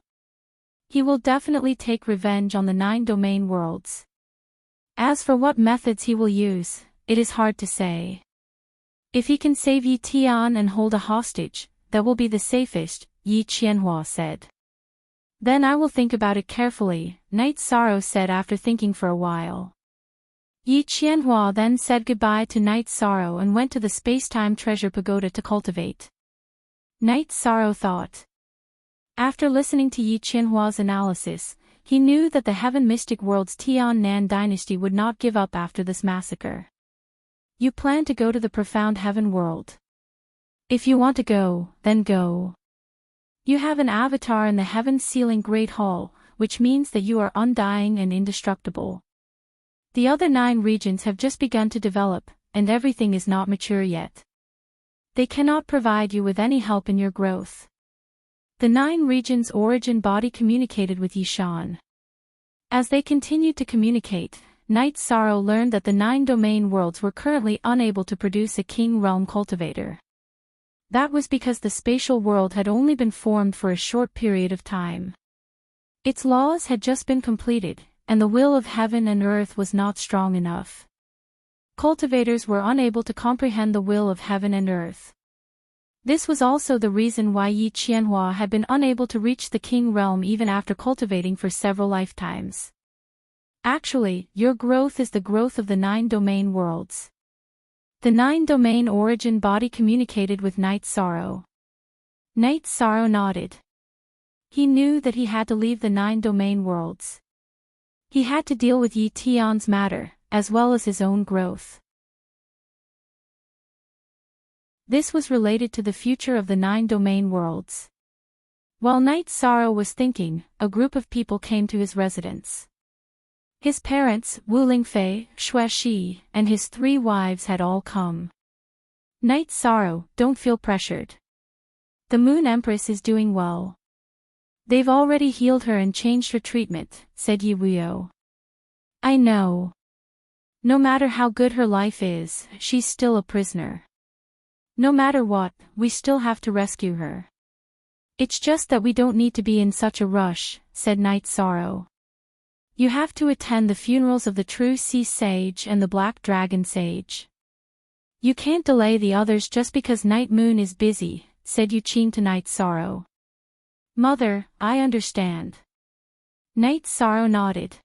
He will definitely take revenge on the 9 domain worlds. As for what methods he will use, it is hard to say. If he can save Yi Tian and hold a hostage, that will be the safest, Yi Qianhua said. Then I will think about it carefully, Knight Sorrow said after thinking for a while. Yi Qianhua then said goodbye to Knight Sorrow and went to the Space-Time Treasure Pagoda to cultivate. Knight Sorrow thought. After listening to Yi Qianhua's analysis, he knew that the Heaven Mystic World's Tiannan dynasty would not give up after this massacre. You plan to go to the Profound Heaven world. If you want to go, then go. You have an avatar in the Heaven Ceiling Great Hall, which means that you are undying and indestructible. The other 9 regions have just begun to develop, and everything is not mature yet. They cannot provide you with any help in your growth. The 9 regions' origin body communicated with Yishan. As they continued to communicate, Night Sorrow learned that the 9 domain worlds were currently unable to produce a king realm cultivator. That was because the spatial world had only been formed for a short period of time. Its laws had just been completed, and the will of heaven and earth was not strong enough. Cultivators were unable to comprehend the will of heaven and earth. This was also the reason why Yi Qianhua had been unable to reach the king realm even after cultivating for several lifetimes. Actually, your growth is the growth of the 9 domain worlds. The 9 domain origin body communicated with Night Sorrow. Night Sorrow nodded. He knew that he had to leave the 9 domain worlds. He had to deal with Yi Tian's matter, as well as his own growth. This was related to the future of the 9 domain worlds. While Night Sorrow was thinking, a group of people came to his residence. His parents, Wu Lingfei, Xue Shi, and his 3 wives had all come. Night Sorrow, don't feel pressured. The Moon Empress is doing well. They've already healed her and changed her treatment, said Yi Wuyo. I know. No matter how good her life is, she's still a prisoner. No matter what, we still have to rescue her. It's just that we don't need to be in such a rush, said Night Sorrow. You have to attend the funerals of the True Sea Sage and the Black Dragon Sage. You can't delay the others just because Night Moon is busy, said Yuqing to Night Sorrow. Mother, I understand. Night Sorrow nodded.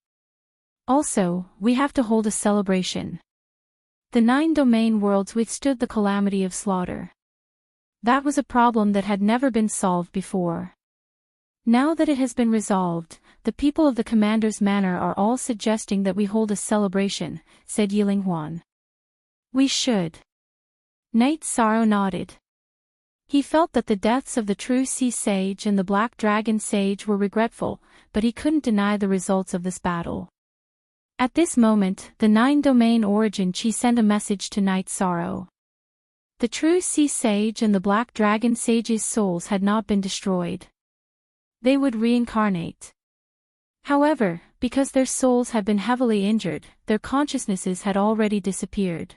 Also, we have to hold a celebration. The 9 domain worlds withstood the calamity of slaughter. That was a problem that had never been solved before. Now that it has been resolved, the people of the Commander's Manor are all suggesting that we hold a celebration, said Yiling Huan. We should. Night Sorrow nodded. He felt that the deaths of the True Sea Sage and the Black Dragon Sage were regretful, but he couldn't deny the results of this battle. At this moment, the 9 domain origin Qi sent a message to Night Sorrow. The True Sea Sage and the Black Dragon Sage's souls had not been destroyed. They would reincarnate. However, because their souls had been heavily injured, their consciousnesses had already disappeared.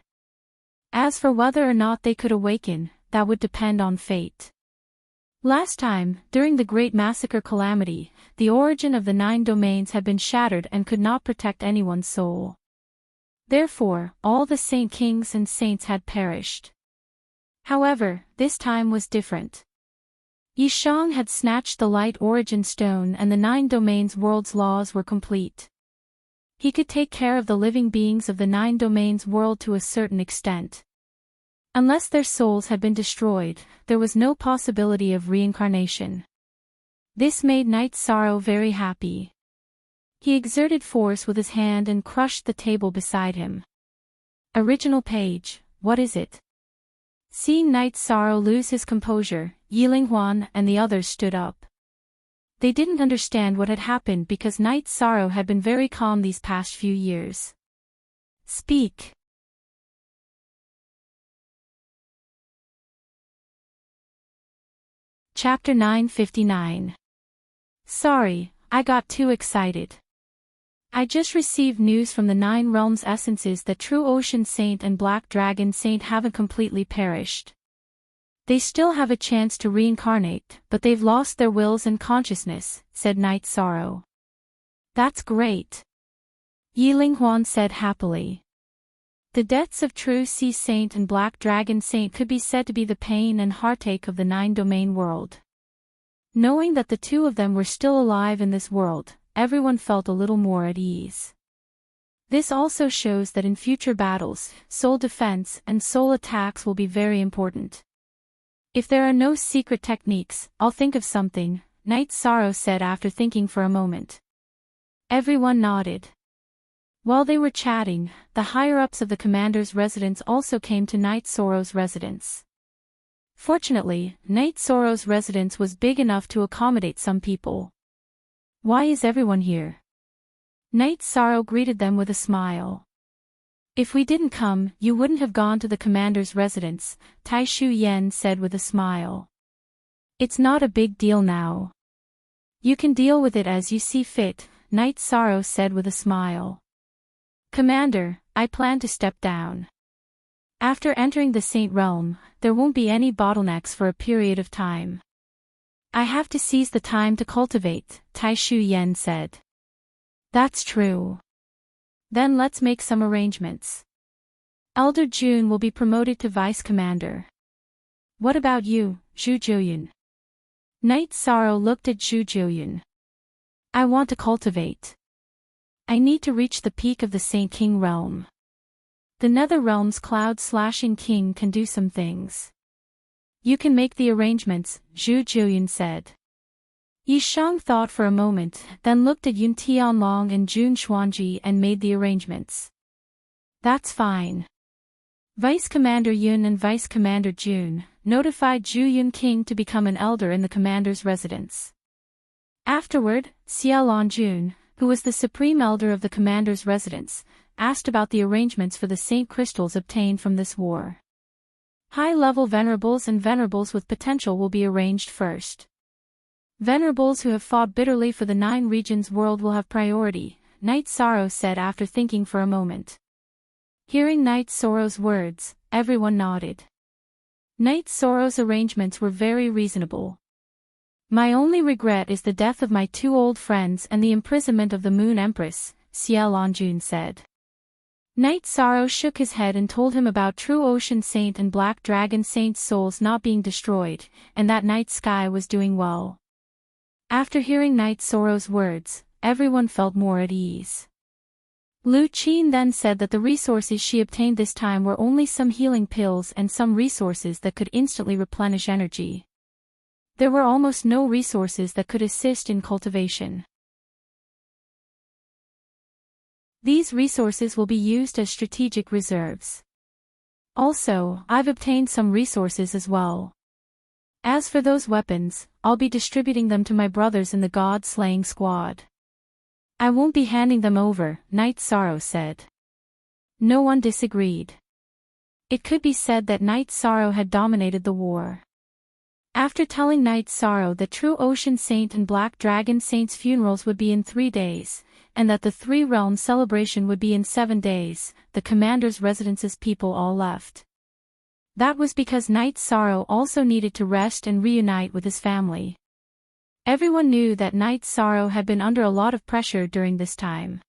As for whether or not they could awaken, that would depend on fate. Last time, during the Great Massacre Calamity, the origin of the 9 domains had been shattered and could not protect anyone's soul. Therefore, all the Saint Kings and Saints had perished. However, this time was different. Yishang had snatched the Light Origin Stone and the 9 domains world's laws were complete. He could take care of the living beings of the 9 domains world to a certain extent. Unless their souls had been destroyed, there was no possibility of reincarnation. This made Night Sorrow very happy. He exerted force with his hand and crushed the table beside him. Original page, what is it? Seeing Night Sorrow lose his composure, Yiling Huan and the others stood up. They didn't understand what had happened because Night Sorrow had been very calm these past few years. Speak. Chapter 959. Sorry, I got too excited. I just received news from the 9 Realms Essences that True Ocean Saint and Black Dragon Saint haven't completely perished. They still have a chance to reincarnate, but they've lost their wills and consciousness, said Night Sorrow. That's great. Yiling Huan said happily. The deaths of True Sea Saint and Black Dragon Saint could be said to be the pain and heartache of the 9 domain world. Knowing that the 2 of them were still alive in this world, everyone felt a little more at ease. This also shows that in future battles, soul defense and soul attacks will be very important. If there are no secret techniques, I'll think of something, Night Sorrow said after thinking for a moment. Everyone nodded. While they were chatting, the higher-ups of the commander's residence also came to Night Sorrow's residence. Fortunately, Night Sorrow's residence was big enough to accommodate some people. Why is everyone here? Knight Sorrow greeted them with a smile. If we didn't come, you wouldn't have gone to the commander's residence, Tai Shu Yen said with a smile. It's not a big deal now. You can deal with it as you see fit, Knight Sorrow said with a smile. Commander, I plan to step down. After entering the Saint Realm, there won't be any bottlenecks for a period of time. I have to seize the time to cultivate, Tai Shu Yen said. That's true. Then let's make some arrangements. Elder June will be promoted to Vice Commander. What about you, Zhu Jiuyun? Knight Sorrow looked at Zhu Jiuyun. I want to cultivate. I need to reach the peak of the Saint King realm. The Nether Realm's cloud-slashing king can do some things. You can make the arrangements, Zhu Jiuyun said. Yi Shang thought for a moment, then looked at Yun Tianlong and Jun Xuanji and made the arrangements. That's fine. Vice Commander Yun and Vice Commander Jun notified Zhu Yun King to become an elder in the commander's residence. Afterward, Xiaolon Jun, who was the supreme elder of the commander's residence, asked about the arrangements for the Saint Crystals obtained from this war. High-level venerables and venerables with potential will be arranged first. Venerables who have fought bitterly for the 9 regions world will have priority, Knight Sorrow said after thinking for a moment. Hearing Knight Sorrow's words, everyone nodded. Knight Sorrow's arrangements were very reasonable. My only regret is the death of my 2 old friends and the imprisonment of the Moon Empress, Xiaolon Jun said. Knight Sorrow shook his head and told him about True Ocean Saint and Black Dragon Saint's souls not being destroyed, and that Night Sky was doing well. After hearing Knight Sorrow's words, everyone felt more at ease. Lu Qin then said that the resources she obtained this time were only some healing pills and some resources that could instantly replenish energy. There were almost no resources that could assist in cultivation. These resources will be used as strategic reserves. Also, I've obtained some resources as well. As for those weapons, I'll be distributing them to my brothers in the God-slaying squad. I won't be handing them over, Knight Sorrow said. No one disagreed. It could be said that Knight Sorrow had dominated the war. After telling Knight Sorrow that True Ocean Saint and Black Dragon Saint's funerals would be in 3 days, and that the 3 realms celebration would be in 7 days, the commander's residence's people all left. That was because Knight Sorrow also needed to rest and reunite with his family. Everyone knew that Knight Sorrow had been under a lot of pressure during this time.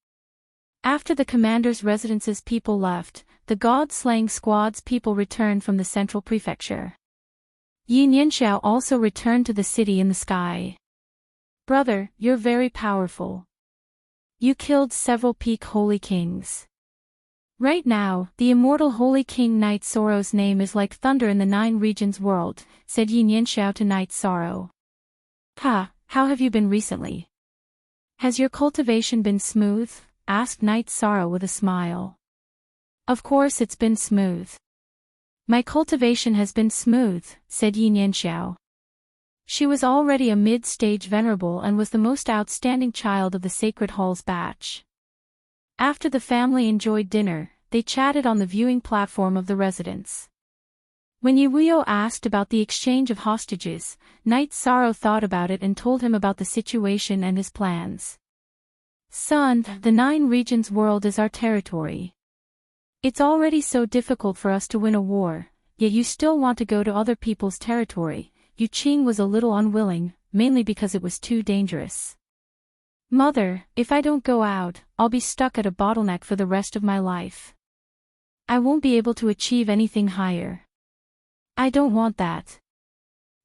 After the commander's residence's people left, the God-slaying squad's people returned from the central prefecture. Yi Nianxiao also returned to the city in the sky. Brother, you're very powerful. You killed several peak holy kings. Right now, the immortal holy king Knight Sorrow's name is like thunder in the 9 regions world, said Yi Nianxiao to Knight Sorrow. How have you been recently? Has your cultivation been smooth? Asked Knight Sorrow with a smile. Of course it's been smooth. My cultivation has been smooth, said Yi Nianxiao. She was already a mid-stage venerable and was the most outstanding child of the Sacred Hall's batch. After the family enjoyed dinner, they chatted on the viewing platform of the residence. When Yi Wuyo asked about the exchange of hostages, Knight Sorrow thought about it and told him about the situation and his plans. Son, the 9 regions world is our territory. It's already so difficult for us to win a war, yet you still want to go to other people's territory. Yu Qing was a little unwilling, mainly because it was too dangerous. Mother, if I don't go out, I'll be stuck at a bottleneck for the rest of my life. I won't be able to achieve anything higher. I don't want that.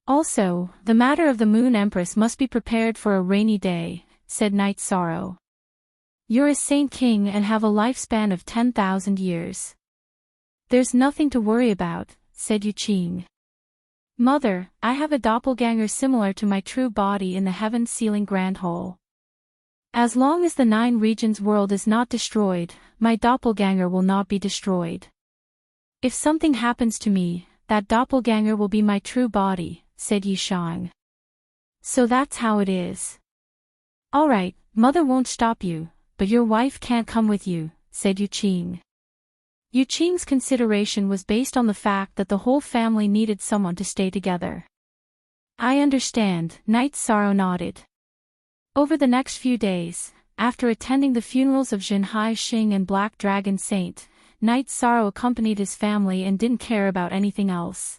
Also, the matter of the Moon Empress must be prepared for a rainy day, said Knight Sorrow. You're a Saint King and have a lifespan of 10,000 years. There's nothing to worry about, said Yu Qing. Mother, I have a doppelganger similar to my true body in the heaven-sealing Grand Hall. As long as the 9 regions world is not destroyed, my doppelganger will not be destroyed. If something happens to me, that doppelganger will be my true body, said Yi Shang. So that's how it is. Alright, mother won't stop you, but your wife can't come with you, said Yuqing. Yuqing's consideration was based on the fact that the whole family needed someone to stay together. I understand, Knight Sorrow nodded. Over the next few days, after attending the funerals of Jinhai Xing and Black Dragon Saint, Knight Sorrow accompanied his family and didn't care about anything else.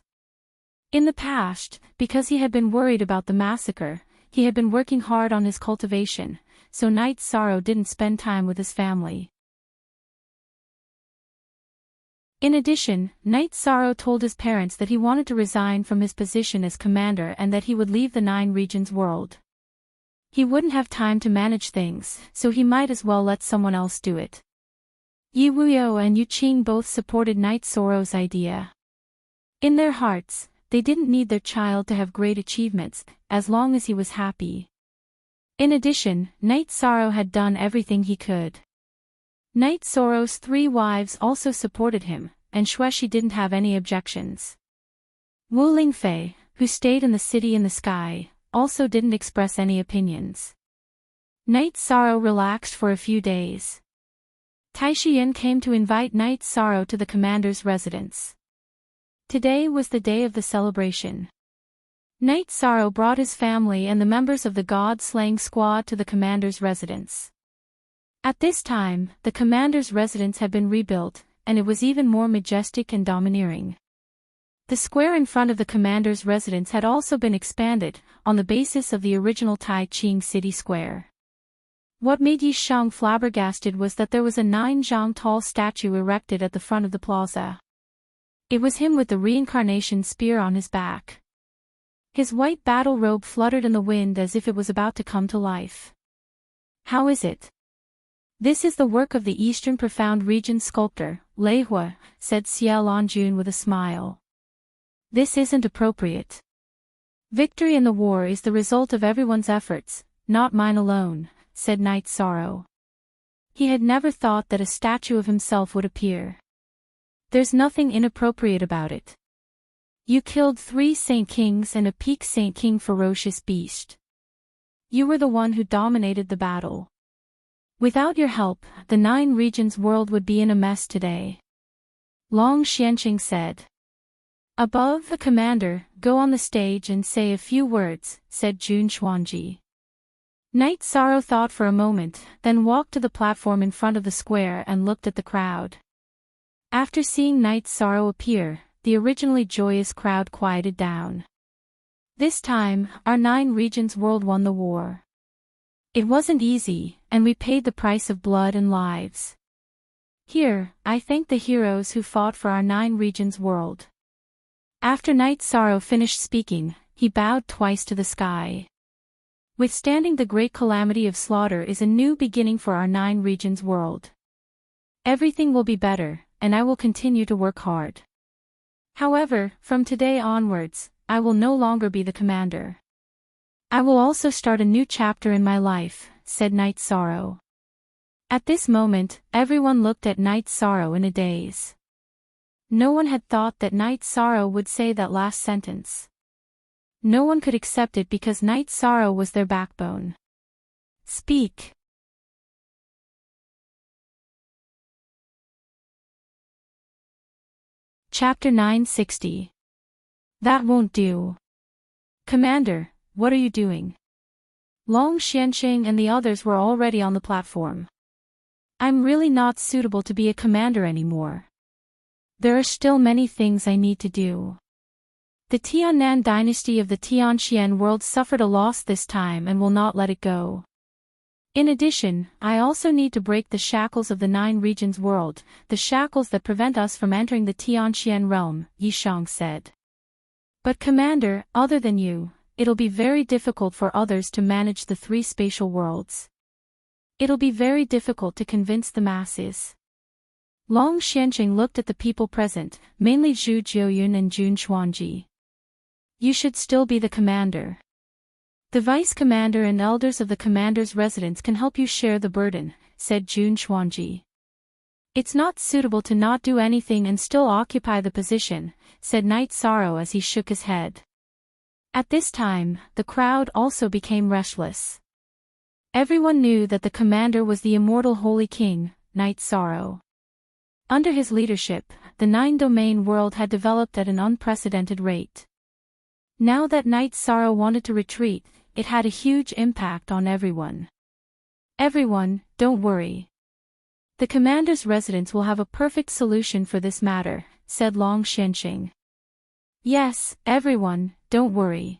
In the past, because he had been worried about the massacre, he had been working hard on his cultivation, so Knight Sorrow didn't spend time with his family. In addition, Knight Sorrow told his parents that he wanted to resign from his position as commander and that he would leave the 9 regions world. He wouldn't have time to manage things, so he might as well let someone else do it. Yi Wuyo and Yuqing both supported Knight Sorrow's idea. In their hearts, they didn't need their child to have great achievements, as long as he was happy. In addition, Knight Sorrow had done everything he could. Knight Sorrow's 3 wives also supported him, and Xueshi didn't have any objections. Wu Lingfei, who stayed in the city in the sky, also didn't express any opinions. Knight Sorrow relaxed for a few days. Tai Shiyin came to invite Knight Sorrow to the commander's residence. Today was the day of the celebration. Knight Sorrow brought his family and the members of the God-slaying squad to the commander's residence. At this time, the commander's residence had been rebuilt, and it was even more majestic and domineering. The square in front of the commander's residence had also been expanded, on the basis of the original Tai Ching City Square. What made Yi Shang flabbergasted was that there was a 9-zhang tall statue erected at the front of the plaza. It was him with the reincarnation spear on his back. His white battle robe fluttered in the wind as if it was about to come to life. How is it? This is the work of the Eastern Profound Region sculptor, Lei Hua, said Xie Lanjun with a smile. This isn't appropriate. Victory in the war is the result of everyone's efforts, not mine alone, said Knight Sorrow. He had never thought that a statue of himself would appear. There's nothing inappropriate about it. You killed 3 Saint Kings and a peak Saint King ferocious beast. You were the one who dominated the battle. Without your help, the 9 regions world would be in a mess today. Long Xianqing said. Above the commander, go on the stage and say a few words, said Jun Xuanji. Knight Sorrow thought for a moment, then walked to the platform in front of the square and looked at the crowd. After seeing Knight Sorrow appear, the originally joyous crowd quieted down. This time, our 9 regions world won the war. It wasn't easy, and we paid the price of blood and lives. Here, I thank the heroes who fought for our 9 regions world. After Knight Sorrow finished speaking, he bowed twice to the sky. Withstanding the great calamity of slaughter is a new beginning for our 9 regions world. Everything will be better, and I will continue to work hard. However, from today onwards, I will no longer be the commander. I will also start a new chapter in my life, said Knight Sorrow. At this moment, everyone looked at Knight Sorrow in a daze. No one had thought that Knight Sorrow would say that last sentence. No one could accept it because Knight Sorrow was their backbone. Speak. Chapter 960. That won't do. Commander, what are you doing? Long Xianqing and the others were already on the platform. I'm really not suitable to be a commander anymore. There are still many things I need to do. The Tiannan dynasty of the Tianxian world suffered a loss this time and will not let it go. In addition, I also need to break the shackles of the 9 regions world, the shackles that prevent us from entering the Tianxian realm, Yi Shang said. But commander, other than you, it'll be very difficult for others to manage the 3 spatial worlds. It'll be very difficult to convince the masses. Long Xianqing looked at the people present, mainly Zhu Jiuyun and Jun Xuanji. You should still be the commander. The vice commander and elders of the commander's residence can help you share the burden, said Jun Xuanji. It's not suitable to not do anything and still occupy the position, said Knight Sorrow as he shook his head. At this time, the crowd also became restless. Everyone knew that the commander was the immortal Holy King, Night Sorrow. Under his leadership, the nine-domain world had developed at an unprecedented rate. Now that Night Sorrow wanted to retreat, it had a huge impact on everyone. Everyone, don't worry. The commander's residence will have a perfect solution for this matter, said Long Shenxing. Yes, everyone, don't worry.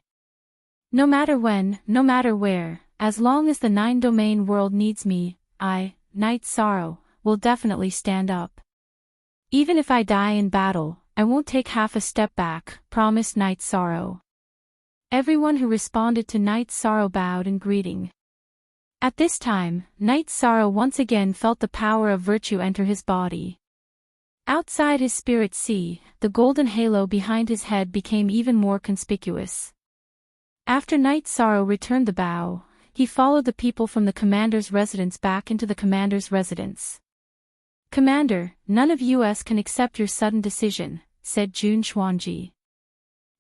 No matter when, no matter where, as long as the nine-domain world needs me, I, Night Sorrow, will definitely stand up. Even if I die in battle, I won't take half a step back, promised Night Sorrow. Everyone who responded to Night Sorrow bowed in greeting. At this time, Night Sorrow once again felt the power of virtue enter his body. Outside his spirit sea, the golden halo behind his head became even more conspicuous. After Night Sorrow returned the bow, he followed the people from the commander's residence back into the commander's residence. Commander, none of us can accept your sudden decision, said Jun Xuanji.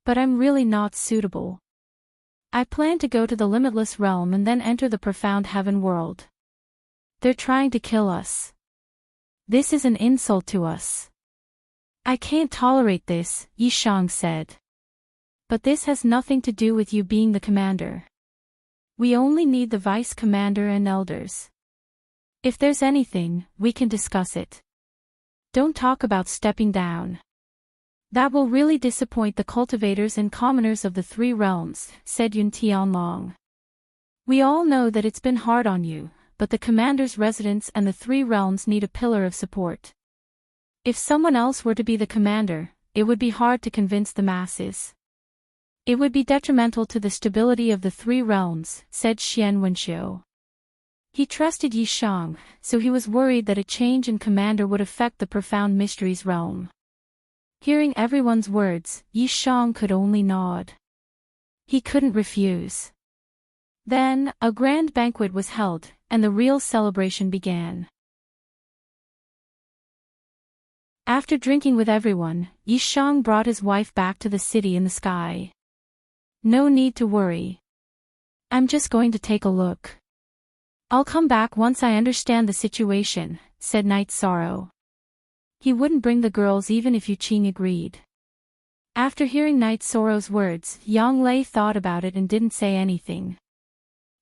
But I'm really not suitable. I plan to go to the limitless realm and then enter the profound heaven world. They're trying to kill us. This is an insult to us. I can't tolerate this, Yishang said. But this has nothing to do with you being the commander. We only need the vice commander and elders. If there's anything, we can discuss it. Don't talk about stepping down. That will really disappoint the cultivators and commoners of the three realms, said Yun Tianlong. We all know that it's been hard on you, but the commander's residence and the three realms need a pillar of support. If someone else were to be the commander, it would be hard to convince the masses. It would be detrimental to the stability of the three realms, said Xian Wenxiu. He trusted Yishang, so he was worried that a change in commander would affect the profound mysteries realm. Hearing everyone's words, Yishang could only nod. He couldn't refuse. Then, a grand banquet was held, and the real celebration began. After drinking with everyone, Yishang brought his wife back to the city in the sky. No need to worry. I'm just going to take a look. I'll come back once I understand the situation, said Night Sorrow. He wouldn't bring the girls even if Yuqing agreed. After hearing Night Sorrow's words, Yang Lei thought about it and didn't say anything.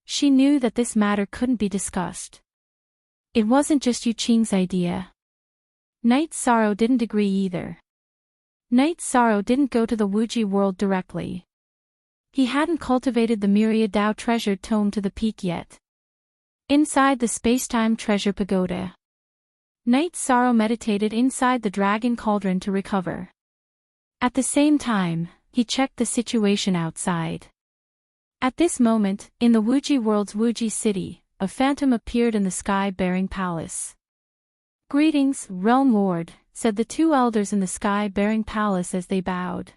She knew that this matter couldn't be discussed. It wasn't just Yuqing's idea. Night Sorrow didn't agree either. Night Sorrow didn't go to the Wuji world directly. He hadn't cultivated the Myriad Dao treasured tome to the peak yet. Inside the spacetime treasure pagoda, Night Sorrow meditated inside the dragon cauldron to recover. At the same time, he checked the situation outside. At this moment, in the Wuji world's Wuji city, a phantom appeared in the sky-bearing palace. Greetings, Realm Lord, said the two elders in the sky-bearing palace as they bowed.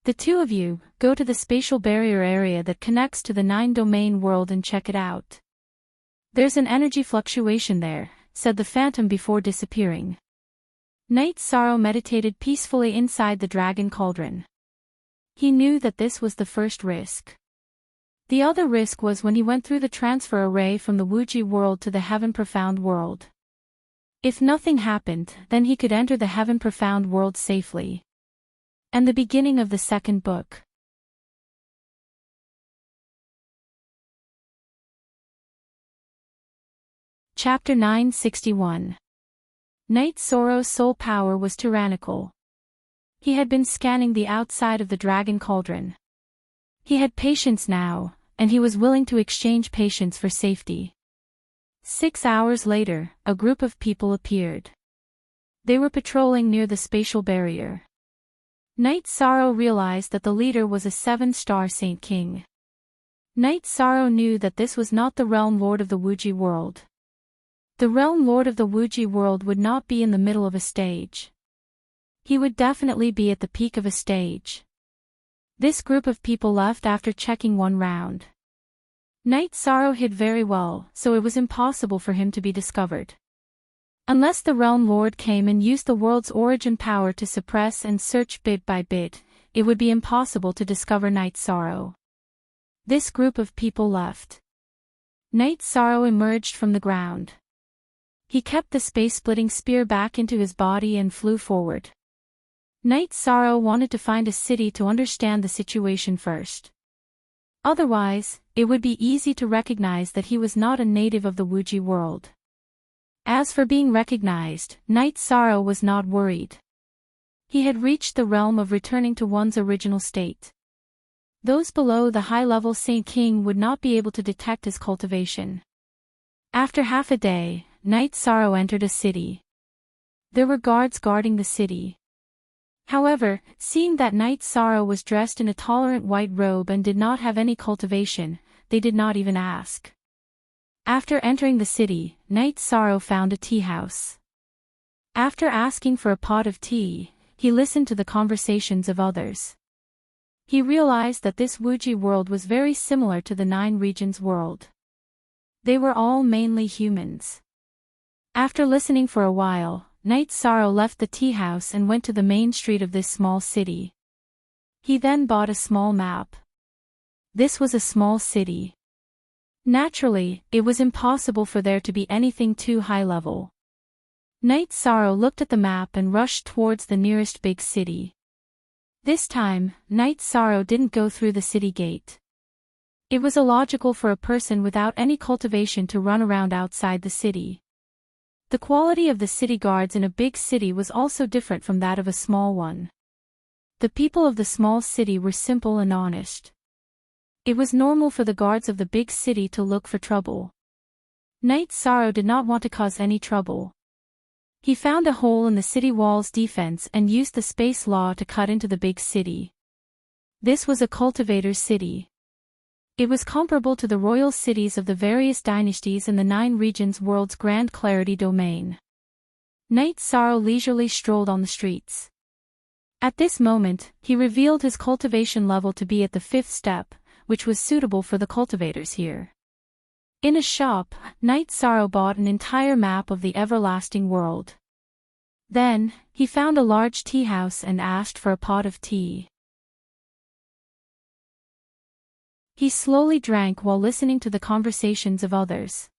The two of you, go to the spatial barrier area that connects to the nine-domain world and check it out. There's an energy fluctuation there, said the phantom before disappearing. Night Sorrow meditated peacefully inside the dragon cauldron. He knew that this was the first risk. The other risk was when he went through the transfer array from the Wuji world to the Heaven Profound world. If nothing happened, then he could enter the Heaven Profound world safely. And the beginning of the second book. Chapter 961. Night Sorrow's soul power was tyrannical. He had been scanning the outside of the dragon cauldron. He had patience now, and he was willing to exchange patience for safety. 6 hours later, a group of people appeared. They were patrolling near the spatial barrier. Night Sorrow realized that the leader was a 7-star Saint King. Night Sorrow knew that this was not the Realm Lord of the Wuji world. The Realm Lord of the Wuji world would not be in the middle of a stage. He would definitely be at the peak of a stage. This group of people left after checking one round. Night Sorrow hid very well, so it was impossible for him to be discovered. Unless the Realm Lord came and used the world's origin power to suppress and search bit by bit, it would be impossible to discover Night Sorrow. This group of people left. Night Sorrow emerged from the ground. He kept the space-splitting spear back into his body and flew forward. Night Sorrow wanted to find a city to understand the situation first. Otherwise, it would be easy to recognize that he was not a native of the Wuji world. As for being recognized, Night Sorrow was not worried. He had reached the realm of returning to one's original state. Those below the high-level Saint King would not be able to detect his cultivation. After half a day, Night Sorrow entered a city. There were guards guarding the city. However, seeing that Night Sorrow was dressed in a tolerant white robe and did not have any cultivation, they did not even ask. After entering the city, Night Sorrow found a tea house. After asking for a pot of tea, he listened to the conversations of others. He realized that this Wuji world was very similar to the Nine Regions world. They were all mainly humans. After listening for a while, Night Sorrow left the tea house and went to the main street of this small city. He then bought a small map. This was a small city. Naturally, it was impossible for there to be anything too high level. Night Sorrow looked at the map and rushed towards the nearest big city. This time, Night Sorrow didn't go through the city gate. It was illogical for a person without any cultivation to run around outside the city. The quality of the city guards in a big city was also different from that of a small one. The people of the small city were simple and honest. It was normal for the guards of the big city to look for trouble. Night Sorrow did not want to cause any trouble. He found a hole in the city wall's defense and used the space law to cut into the big city. This was a cultivator's city. It was comparable to the royal cities of the various dynasties in the Nine Regions world's Grand Clarity domain. Night Sorrow leisurely strolled on the streets. At this moment, he revealed his cultivation level to be at the 5th step, which was suitable for the cultivators here. In a shop, Night Sorrow bought an entire map of the everlasting world. Then, he found a large tea house and asked for a pot of tea. He slowly drank while listening to the conversations of others.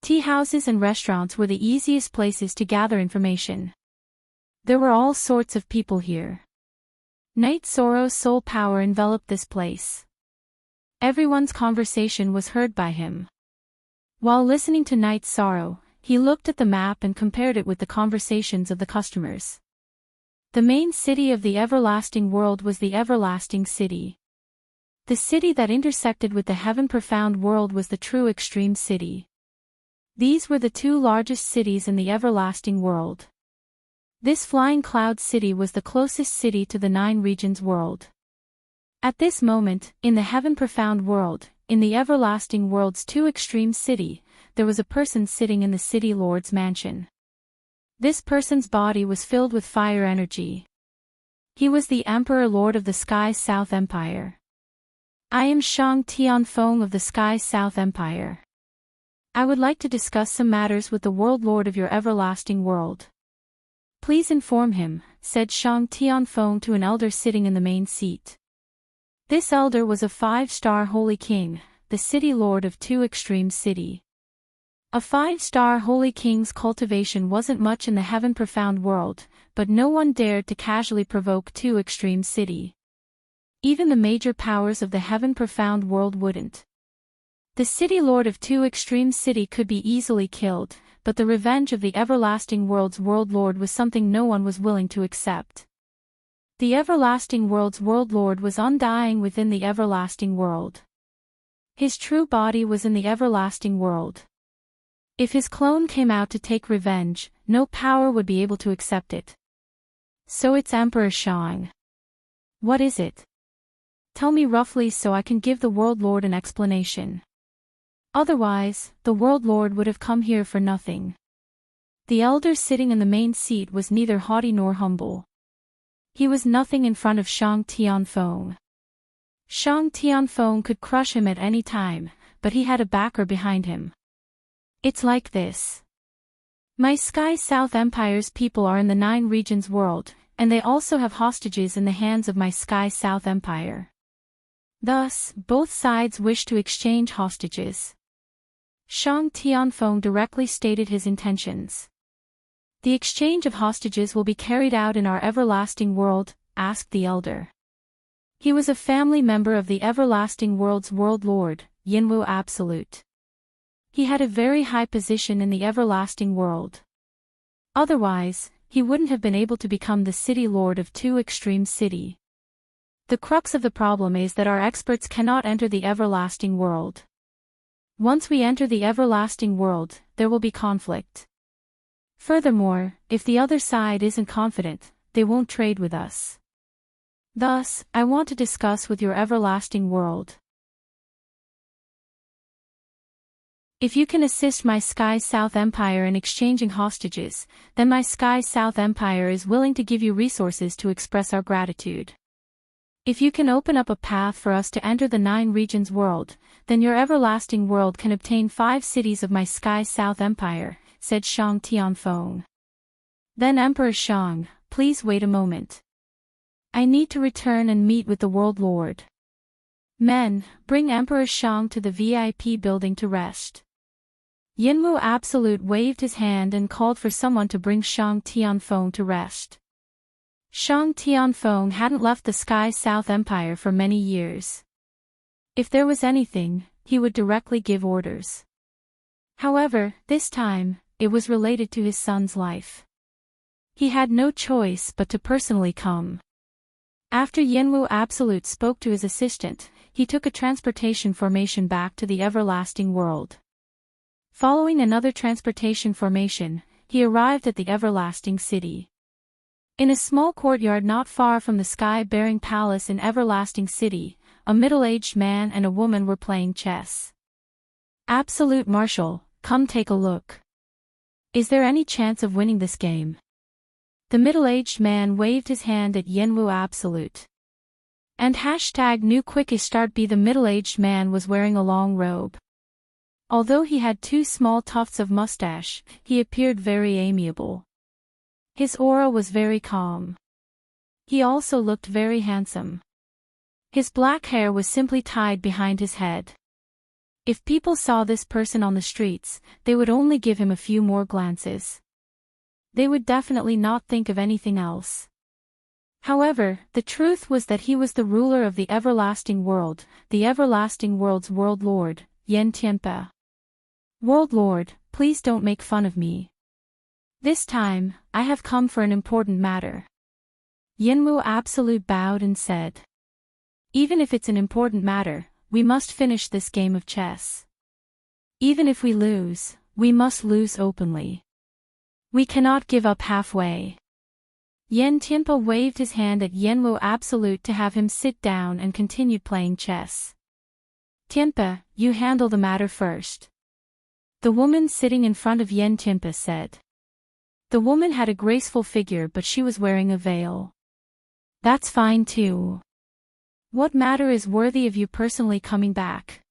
Tea houses and restaurants were the easiest places to gather information. There were all sorts of people here. Night Sorrow's soul power enveloped this place. Everyone's conversation was heard by him. While listening to Night Sorrow, he looked at the map and compared it with the conversations of the customers. The main city of the everlasting world was the Everlasting City. The city that intersected with the Heaven Profound world was the true Extreme City. These were the two largest cities in the everlasting world. This Flying Cloud City was the closest city to the Nine Regions world. At this moment, in the Heaven Profound world, in the everlasting world's two Extreme City, there was a person sitting in the City Lord's mansion. This person's body was filled with fire energy. He was the Emperor Lord of the Sky South Empire. I am Shang Tianfeng of the Sky South Empire. I would like to discuss some matters with the World Lord of your everlasting world. Please inform him, said Shang Tianfeng to an elder sitting in the main seat. This elder was a 5-star Holy King, the City Lord of Two Extreme City. A 5-star Holy King's cultivation wasn't much in the Heaven Profound world, but no one dared to casually provoke Two Extreme City. Even the major powers of the Heaven Profound world wouldn't. The City Lord of Two Extreme City could be easily killed, but the revenge of the everlasting world's World Lord was something no one was willing to accept. The everlasting world's World Lord was undying within the everlasting world. His true body was in the everlasting world. If his clone came out to take revenge, no power would be able to accept it. So it's Emperor Shang. What is it? Tell me roughly so I can give the World Lord an explanation. Otherwise, the World Lord would have come here for nothing. The elder sitting in the main seat was neither haughty nor humble. He was nothing in front of Shang Tianfeng. Shang Tianfeng could crush him at any time, but he had a backer behind him. It's like this. My Sky South Empire's people are in the Nine Regions world, and they also have hostages in the hands of my Sky South Empire. Thus, both sides wish to exchange hostages. Shang Tianfeng directly stated his intentions. The exchange of hostages will be carried out in our everlasting world, asked the elder. He was a family member of the everlasting world's world lord, Yinwu Absolute. He had a very high position in the everlasting world. Otherwise, he wouldn't have been able to become the city lord of Two Extreme City. The crux of the problem is that our experts cannot enter the everlasting world. Once we enter the everlasting world, there will be conflict. Furthermore, if the other side isn't confident, they won't trade with us. Thus, I want to discuss with your everlasting world. If you can assist my Sky South Empire in exchanging hostages, then my Sky South Empire is willing to give you resources to express our gratitude. If you can open up a path for us to enter the 9 regions world, then your everlasting world can obtain 5 cities of my Sky South Empire, said Shang Tianfeng. Then Emperor Shang, please wait a moment. I need to return and meet with the World Lord. Men, bring Emperor Shang to the VIP building to rest. Yinwu Absolute waved his hand and called for someone to bring Shang Tianfeng to rest. Shang Tianfeng hadn't left the Sky South Empire for many years. If there was anything, he would directly give orders. However, this time, it was related to his son's life. He had no choice but to personally come. After Yinwu Absolute spoke to his assistant, he took a transportation formation back to the everlasting world. Following another transportation formation, he arrived at the everlasting city. In a small courtyard not far from the sky-bearing palace in Everlasting City, a middle-aged man and a woman were playing chess. Absolute Marshal, come take a look. Is there any chance of winning this game? The middle-aged man waved his hand at Yinwu Absolute. And #new quickest start be the middle-aged man was wearing a long robe. Although he had 2 small tufts of mustache, he appeared very amiable. His aura was very calm. He also looked very handsome. His black hair was simply tied behind his head. If people saw this person on the streets, they would only give him a few more glances. They would definitely not think of anything else. However, the truth was that he was the ruler of the everlasting world, the everlasting world's world lord, Yan Tianpe. World Lord, please don't make fun of me. This time, I have come for an important matter. Yinwu Absolute bowed and said. Even if it's an important matter, we must finish this game of chess. Even if we lose, we must lose openly. We cannot give up halfway. Yan Tianpe waved his hand at Yinwu Absolute to have him sit down and continued playing chess. Tianpe, you handle the matter first. The woman sitting in front of Yan Tianpe said. The woman had a graceful figure but she was wearing a veil. That's fine too. What matter is worthy of you personally coming back?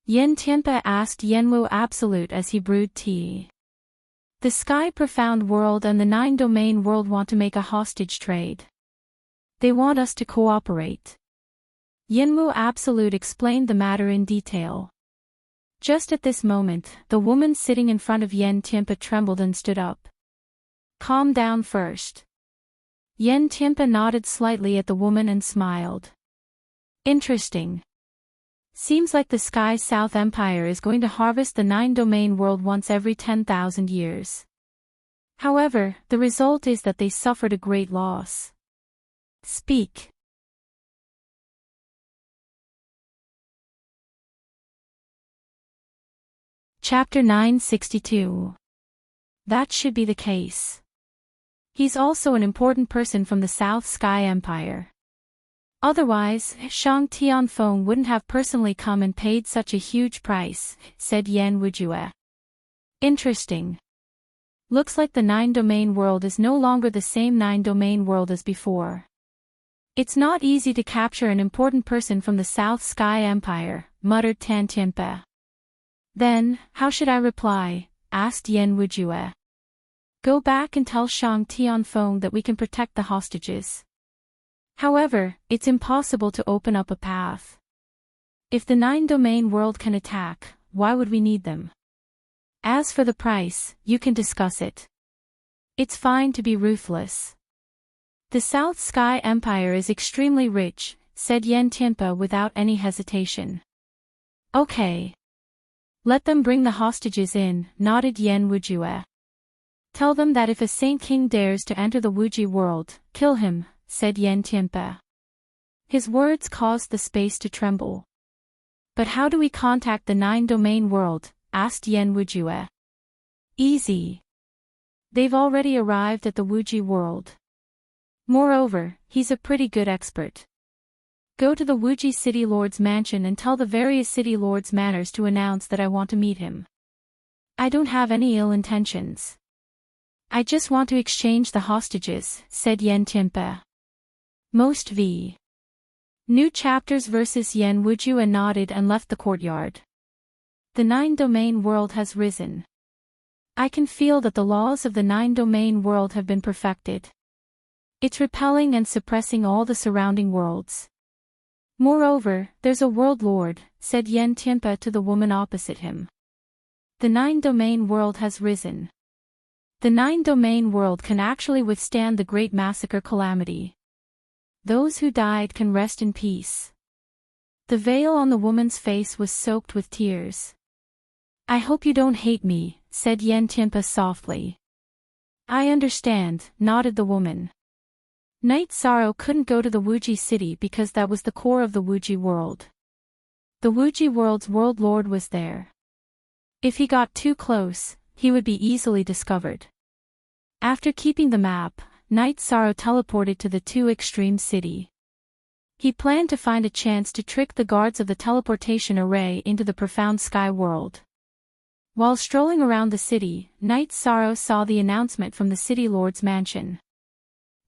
Yan Tianpe asked Yinwu Absolute as he brewed tea. The Sky Profound World and the 9 Domain World want to make a hostage trade. They want us to cooperate. Yinwu Absolute explained the matter in detail. Just at this moment, the woman sitting in front of Yan Tianpe trembled and stood up. Calm down first. Yan Tianpe nodded slightly at the woman and smiled. Interesting. Seems like the Sky South Empire is going to harvest the 9 Domain World once every 10,000 years. However, the result is that they suffered a great loss. Speak. Chapter 962. That should be the case. He's also an important person from the South Sky Empire. Otherwise, Shang Tianfeng wouldn't have personally come and paid such a huge price, said Yan Wujue. Interesting. Looks like the 9 Domain World is no longer the same 9 Domain World as before. It's not easy to capture an important person from the South Sky Empire, muttered Tan Tianpe. Then, how should I reply? Asked Yan Wujue. Go back and tell Shang Tianfeng that we can protect the hostages. However, it's impossible to open up a path. If the 9 Domain World can attack, why would we need them? As for the price, you can discuss it. It's fine to be ruthless. The South Sky Empire is extremely rich, said Yen Tianpe without any hesitation. Okay. Let them bring the hostages in, nodded Yen Wujue. Tell them that if a Saint King dares to enter the Wuji world, kill him, said Yen Tianpe. His words caused the space to tremble. But how do we contact the 9-domain world? Asked Yen Wujue. Easy. They've already arrived at the Wuji world. Moreover, he's a pretty good expert. Go to the Wuji City Lord's mansion and tell the various City Lord's manors to announce that I want to meet him. I don't have any ill intentions. I just want to exchange the hostages, said Yen Tianpe. Most v. New chapters versus Yen Wujue nodded and left the courtyard. The 9-domain world has risen. I can feel that the laws of the 9-domain world have been perfected. It's repelling and suppressing all the surrounding worlds. Moreover, there's a world lord, said Yen Tianpe to the woman opposite him. The 9-domain world has risen. The 9-domain world can actually withstand the great massacre calamity. Those who died can rest in peace. The veil on the woman's face was soaked with tears. I hope you don't hate me, said Yen Tianpe softly. I understand, nodded the woman. Night Sorrow couldn't go to the Wuji city because that was the core of the Wuji world. The Wuji world's world lord was there. If he got too close, he would be easily discovered. After keeping the map, Night Sorrow teleported to the 2 extreme city. He planned to find a chance to trick the guards of the teleportation array into the profound sky world. While strolling around the city, Night Sorrow saw the announcement from the City Lord's mansion.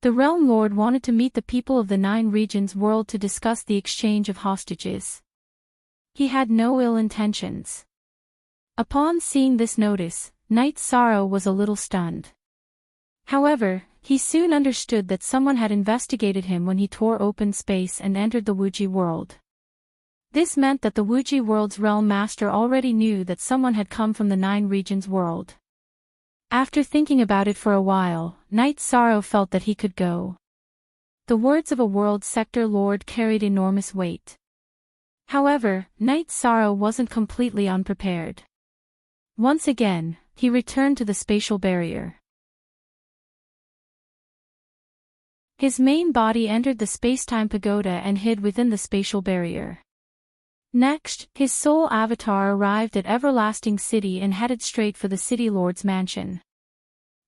The Realm Lord wanted to meet the people of the 9 regions world to discuss the exchange of hostages. He had no ill intentions. Upon seeing this notice, Night Sorrow was a little stunned. However, he soon understood that someone had investigated him when he tore open space and entered the Wuji world. This meant that the Wuji world's realm master already knew that someone had come from the 9 regions world. After thinking about it for a while, Night Sorrow felt that he could go. The words of a world sector lord carried enormous weight. However, Night Sorrow wasn't completely unprepared. Once again, he returned to the spatial barrier. His main body entered the spacetime pagoda and hid within the spatial barrier. Next, his soul avatar arrived at Everlasting City and headed straight for the City Lord's mansion.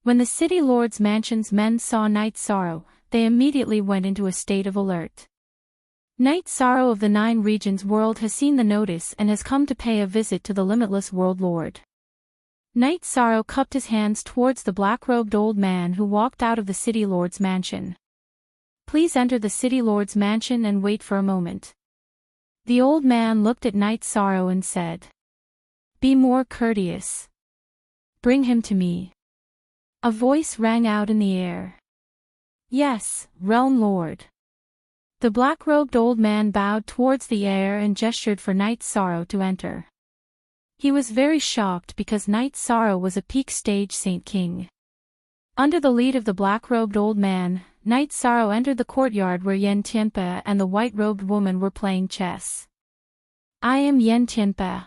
When the City Lord's mansion's men saw Night Sorrow, they immediately went into a state of alert. Night Sorrow of the 9 regions world has seen the notice and has come to pay a visit to the limitless world lord. Night Sorrow cupped his hands towards the black-robed old man who walked out of the City Lord's mansion. Please enter the City Lord's mansion and wait for a moment. The old man looked at Night Sorrow and said, Be more courteous. Bring him to me. A voice rang out in the air. Yes, Realm Lord. The black-robed old man bowed towards the air and gestured for Night Sorrow to enter. He was very shocked because Night Sorrow was a peak stage Saint King. Under the lead of the black-robed old man, Night Sorrow entered the courtyard where Yen Tianpe and the white-robed woman were playing chess. I am Yen Tianpe.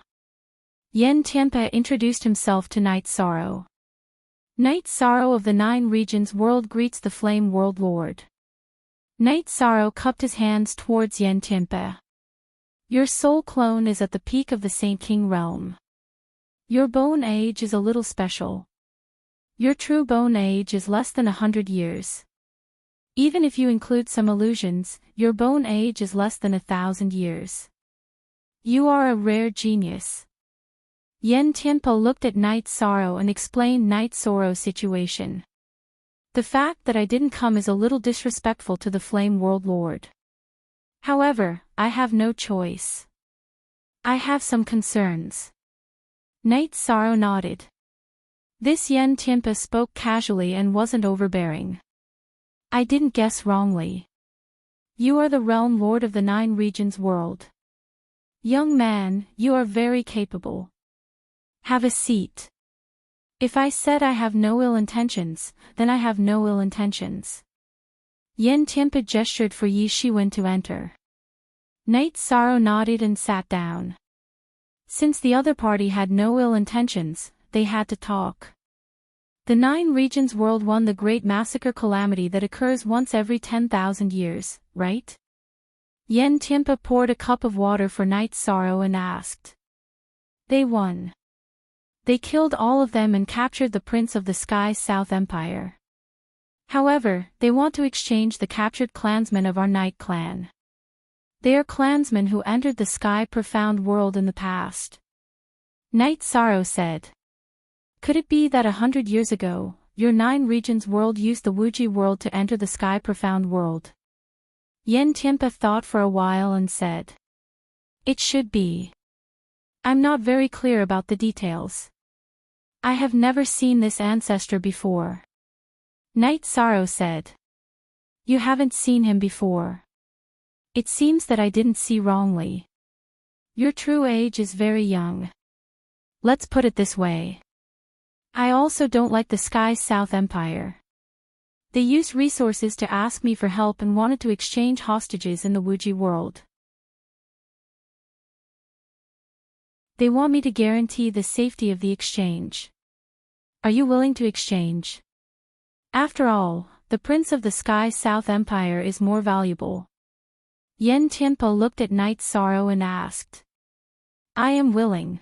Yen Tianpe introduced himself to Night Sorrow. Night Sorrow of the 9 regions world greets the Flame World Lord. Night Sorrow cupped his hands towards Yen Tianpe. Your soul clone is at the peak of the Saint King realm. Your bone age is a little special. Your true bone age is less than 100 years. Even if you include some illusions, your bone age is less than 1,000 years. You are a rare genius. Yen Tianpe looked at Night Sorrow and explained Night Sorrow's situation. The fact that I didn't come is a little disrespectful to the Flame World Lord. However, I have no choice. I have some concerns. Night Sorrow nodded. This Yen Tianpe spoke casually and wasn't overbearing. I didn't guess wrongly. You are the Realm Lord of the 9 regions world. Young man, you are very capable. Have a seat. If I said I have no ill intentions, then I have no ill intentions. Yen Tianpe gestured for Yi Shiwen to enter. Knight Sorrow nodded and sat down. Since the other party had no ill intentions, they had to talk. The 9 regions world won the great massacre calamity that occurs once every 10,000 years, right? Yen Tianpe poured a cup of water for Knight Sorrow and asked. They won. They killed all of them and captured the Prince of the Sky South Empire. However, they want to exchange the captured clansmen of our Night clan. They are clansmen who entered the Sky Profound world in the past. Knight Sorrow said. Could it be that 100 years ago, your 9 regions world used the Wuji world to enter the Sky Profound world? Yen Tianpe thought for a while and said. It should be. I'm not very clear about the details. I have never seen this ancestor before. Knight Sorrow said. You haven't seen him before. It seems that I didn't see wrongly. Your true age is very young. Let's put it this way. I also don't like the Sky South Empire. They used resources to ask me for help and wanted to exchange hostages in the Wuji world. They want me to guarantee the safety of the exchange. Are you willing to exchange? After all, the Prince of the Sky South Empire is more valuable. Yen Tianpe looked at Knight Sorrow and asked. I am willing.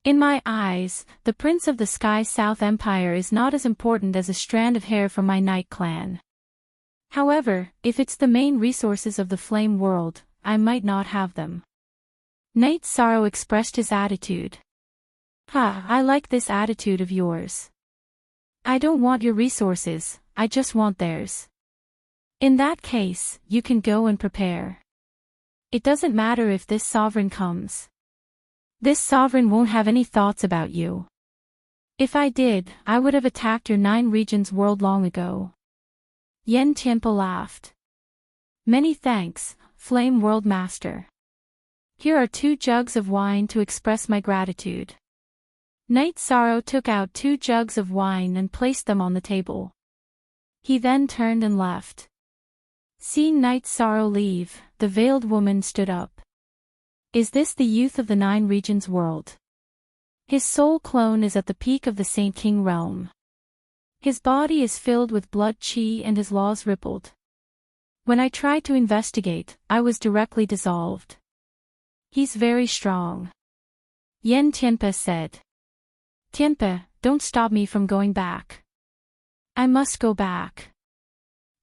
In my eyes, the Prince of the Sky South Empire is not as important as a strand of hair from my Night clan. However, if it's the main resources of the Flame world, I might not have them. Knight Sorrow expressed his attitude. I like this attitude of yours. I don't want your resources, I just want theirs. In that case, you can go and prepare. It doesn't matter if this sovereign comes. This sovereign won't have any thoughts about you. If I did, I would have attacked your 9 regions world long ago. Yen Tianpe laughed. Many thanks, Flame World Master. Here are 2 jugs of wine to express my gratitude. Knight Sorrow took out 2 jugs of wine and placed them on the table. He then turned and left. Seeing Knight Sorrow leave, the veiled woman stood up. Is this the youth of the 9 regions world? His soul clone is at the peak of the Saint King realm. His body is filled with blood chi and his laws rippled. When I tried to investigate, I was directly dissolved. He's very strong. Yen Tianpe said. Tianpe, don't stop me from going back. I must go back.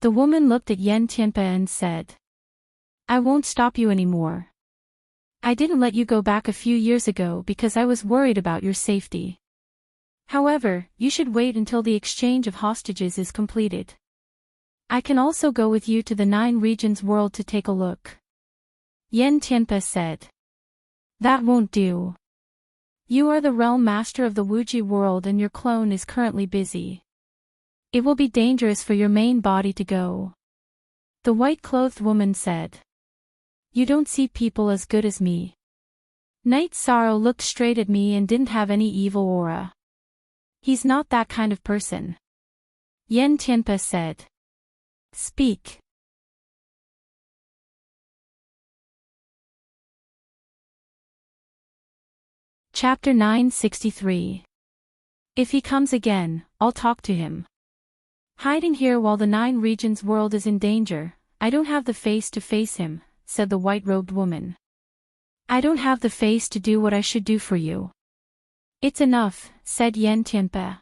The woman looked at Yen Tianpe and said. I won't stop you anymore. I didn't let you go back a few years ago because I was worried about your safety. However, you should wait until the exchange of hostages is completed. I can also go with you to the 9 regions world to take a look. Yen Tianpe said. That won't do. You are the realm master of the Wuji world and your clone is currently busy. It will be dangerous for your main body to go. The white-clothed woman said. You don't see people as good as me. Knight Sorrow looked straight at me and didn't have any evil aura. He's not that kind of person. Yen Tianpe said. Speak. Chapter 963. If he comes again, I'll talk to him. Hiding here while the 9 regions world is in danger, I don't have the face to face him, said the white-robed woman. I don't have the face to do what I should do for you. It's enough, said Yen Tianpe.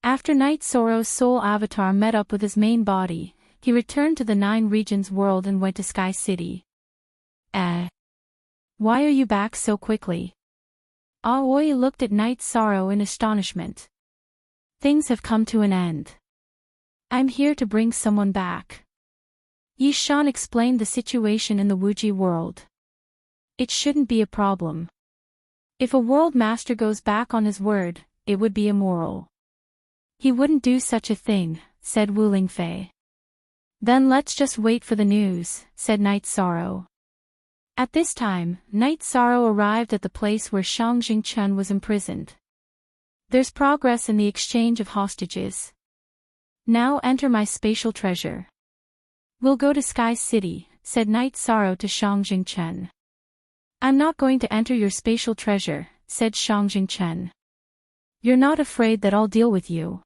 After Knight Sorrow's soul avatar met up with his main body, he returned to the 9 regions world and went to Sky City. Why are you back so quickly? Aoi looked at Knight Sorrow in astonishment. Things have come to an end. I'm here to bring someone back. Yi Shan explained the situation in the Wuji world. It shouldn't be a problem. If a world master goes back on his word, it would be immoral. He wouldn't do such a thing, said Wu Lingfei. Then let's just wait for the news, said Knight Sorrow. At this time, Knight Sorrow arrived at the place where Chen was imprisoned. There's progress in the exchange of hostages. Now enter my spatial treasure. We'll go to Sky City, said Knight Sorrow to Chen. I'm not going to enter your spatial treasure, said Chen. You're not afraid that I'll deal with you.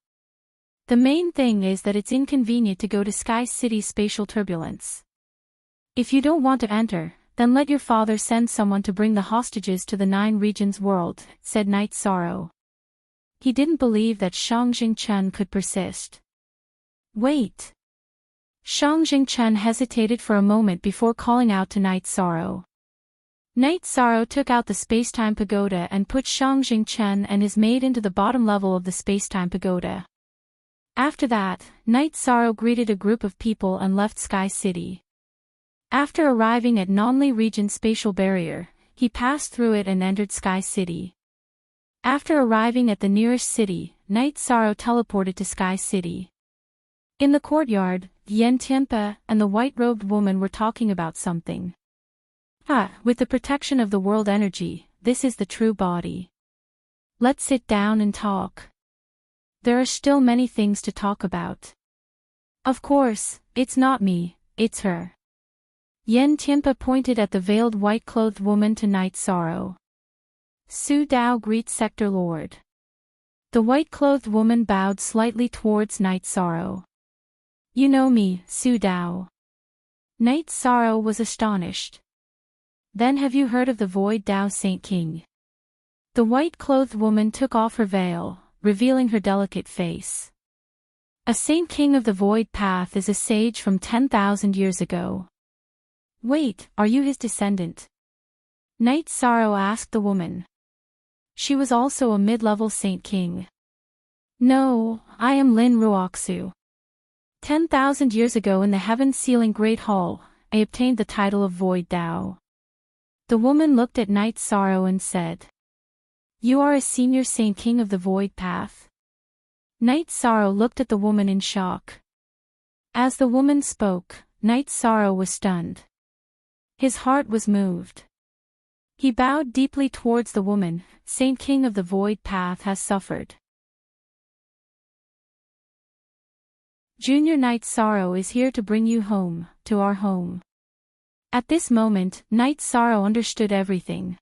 The main thing is that it's inconvenient to go to Sky City's spatial turbulence. If you don't want to enter, then let your father send someone to bring the hostages to the 9 regions world, said Knight Sorrow. He didn't believe that Chen could persist. Wait. Chen hesitated for a moment before calling out to Knight Sorrow. Knight Sorrow took out the spacetime pagoda and put Chen and his maid into the bottom level of the spacetime pagoda. After that, Knight Sorrow greeted a group of people and left Sky City. After arriving at Nonli region's spatial barrier, he passed through it and entered Sky City. After arriving at the nearest city, Knight Sorrow teleported to Sky City. In the courtyard, Yen Tianpe and the white-robed woman were talking about something. With the protection of the world energy, this is the true body. Let's sit down and talk. There are still many things to talk about. Of course, it's not me, it's her. Yen Tianpe pointed at the veiled white-clothed woman to Knight Sorrow. Su Dao greets Sector Lord. The white-clothed woman bowed slightly towards Knight Sorrow. You know me, Su Dao. Knight Sorrow was astonished. Then have you heard of the Void Dao Saint King? The white-clothed woman took off her veil, revealing her delicate face. A Saint King of the Void Path is a sage from 10,000 years ago. Wait, are you his descendant? Knight Sorrow asked the woman. She was also a mid-level Saint King. No, I am Lin Ruoxu. 10,000 years ago in the Heaven-Sealing Great Hall, I obtained the title of Void Dao. The woman looked at Knight Sorrow and said. You are a senior Saint King of the Void Path? Knight Sorrow looked at the woman in shock. As the woman spoke, Knight Sorrow was stunned. His heart was moved. He bowed deeply towards the woman. Saint King of the Void Path has suffered. Junior Knight Sorrow is here to bring you home, to our home. At this moment, Knight Sorrow understood everything.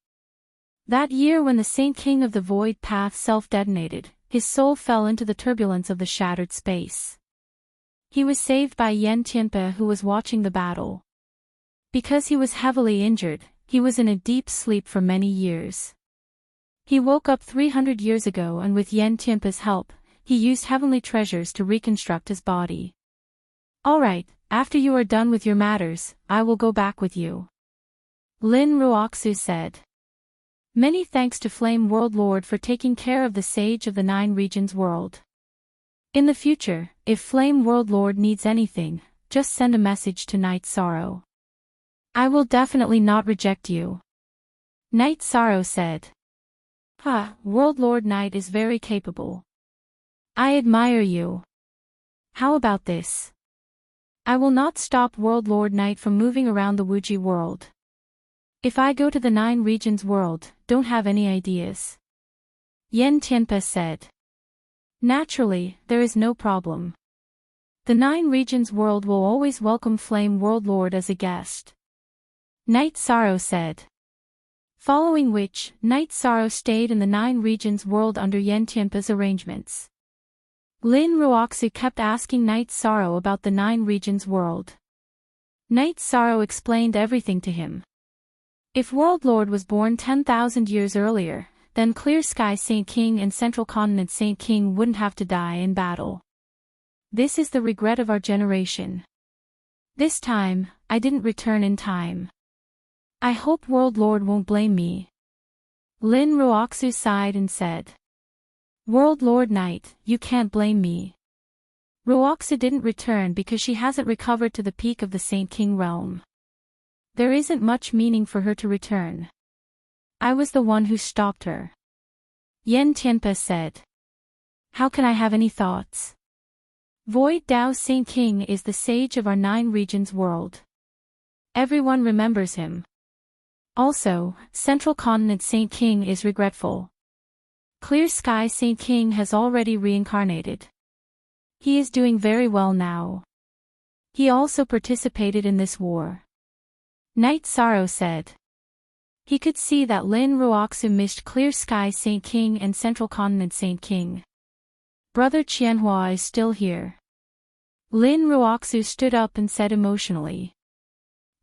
That year when the Saint King of the Void Path self-detonated, his soul fell into the turbulence of the shattered space. He was saved by Yen Tianpe, who was watching the battle. Because he was heavily injured, he was in a deep sleep for many years. He woke up 300 years ago and with Yen Tianpe's help, he used heavenly treasures to reconstruct his body. Alright, after you are done with your matters, I will go back with you. Lin Ruoxu said. Many thanks to Flame World Lord for taking care of the Sage of the 9 Regions world. In the future, if Flame World Lord needs anything, just send a message to Knight Sorrow. I will definitely not reject you. Knight Sorrow said. World Lord Knight is very capable. I admire you. How about this? I will not stop World Lord Knight from moving around the Wuji world. If I go to the 9 regions world, don't have any ideas. Yen Tianpe said. Naturally, there is no problem. The 9 regions world will always welcome Flame World Lord as a guest. Knight Sorrow said. Following which, Knight Sorrow stayed in the 9 regions world under Yen Tianpe's arrangements. Lin Ruoxu kept asking Knight Sorrow about the 9 regions world. Knight Sorrow explained everything to him. If World Lord was born 10,000 years earlier, then Clear Sky Saint King and Central Continent Saint King wouldn't have to die in battle. This is the regret of our generation. This time, I didn't return in time. I hope World Lord won't blame me. Lin Ruoxu sighed and said. World Lord Knight, you can't blame me. Ruoxu didn't return because she hasn't recovered to the peak of the Saint King realm. There isn't much meaning for her to return. I was the one who stopped her. Yen Tianpe said. How can I have any thoughts? Void Dao Saint King is the sage of our 9 regions world. Everyone remembers him. Also, Central Continent Saint King is regretful. Clear Sky Saint King has already reincarnated. He is doing very well now. He also participated in this war. Night Sorrow said. He could see that Lin Ruoxu missed Clear Sky Saint King and Central Continent Saint King. Brother Qianhua is still here. Lin Ruoxu stood up and said emotionally.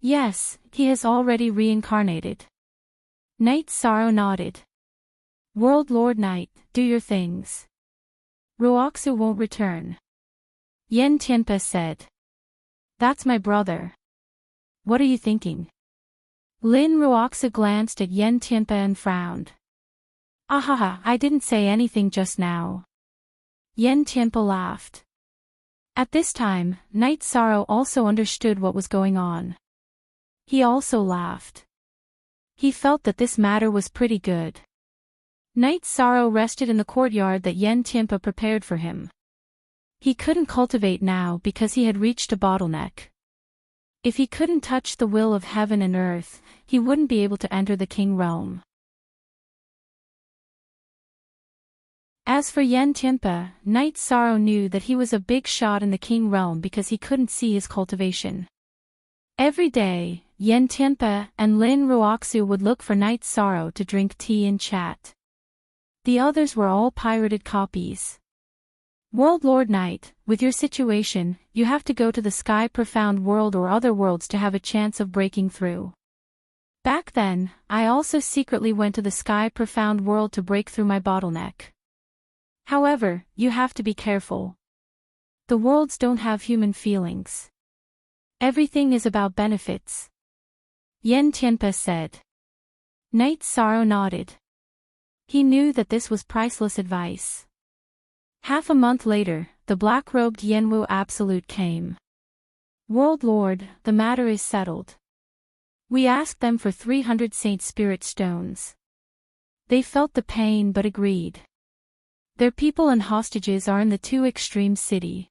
Yes, he has already reincarnated. Night Sorrow nodded. World Lord Night, do your things. Ruoxu won't return. Yen Tianpe said. That's my brother. What are you thinking? Lin Ruoxu glanced at Yen Tianpe and frowned. Ahaha, I didn't say anything just now. Yen Tianpe laughed. At this time, Night Sorrow also understood what was going on. He also laughed. He felt that this matter was pretty good. Night Sorrow rested in the courtyard that Yen Tianpe prepared for him. He couldn't cultivate now because he had reached a bottleneck. If he couldn't touch the will of heaven and earth, he wouldn't be able to enter the king realm. As for Yen Tianpe, Night Sorrow knew that he was a big shot in the king realm because he couldn't see his cultivation. Every day, Yen Tianpe and Lin Ruoxu would look for Night Sorrow to drink tea and chat. The others were all pirated copies. World Lord Night, with your situation, you have to go to the Sky Profound World or other worlds to have a chance of breaking through. Back then, I also secretly went to the Sky Profound World to break through my bottleneck. However, you have to be careful. The worlds don't have human feelings. Everything is about benefits. Yen Tianpe said. Night Sorrow nodded. He knew that this was priceless advice. Half a month later, the black-robed Yenwu Absolute came. World Lord, the matter is settled. We asked them for 300 Saint Spirit Stones. They felt the pain but agreed. Their people and hostages are in the Two Extreme City.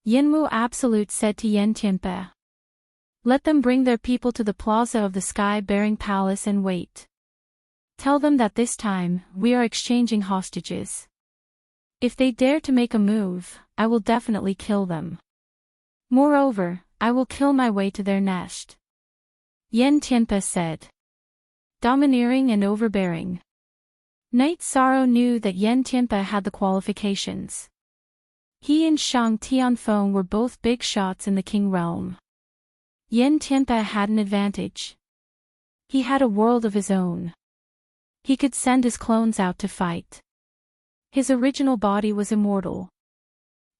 Yenwu Absolute said to Yen Tianpe. Let them bring their people to the plaza of the Sky-Bearing Palace and wait. Tell them that this time, we are exchanging hostages. If they dare to make a move, I will definitely kill them. Moreover, I will kill my way to their nest. Yen Tianpe said. Domineering and overbearing. Night Sorrow knew that Yen Tianpe had the qualifications. He and Shang Tianfeng were both big shots in the king realm. Yen Tianpe had an advantage. He had a world of his own. He could send his clones out to fight. His original body was immortal.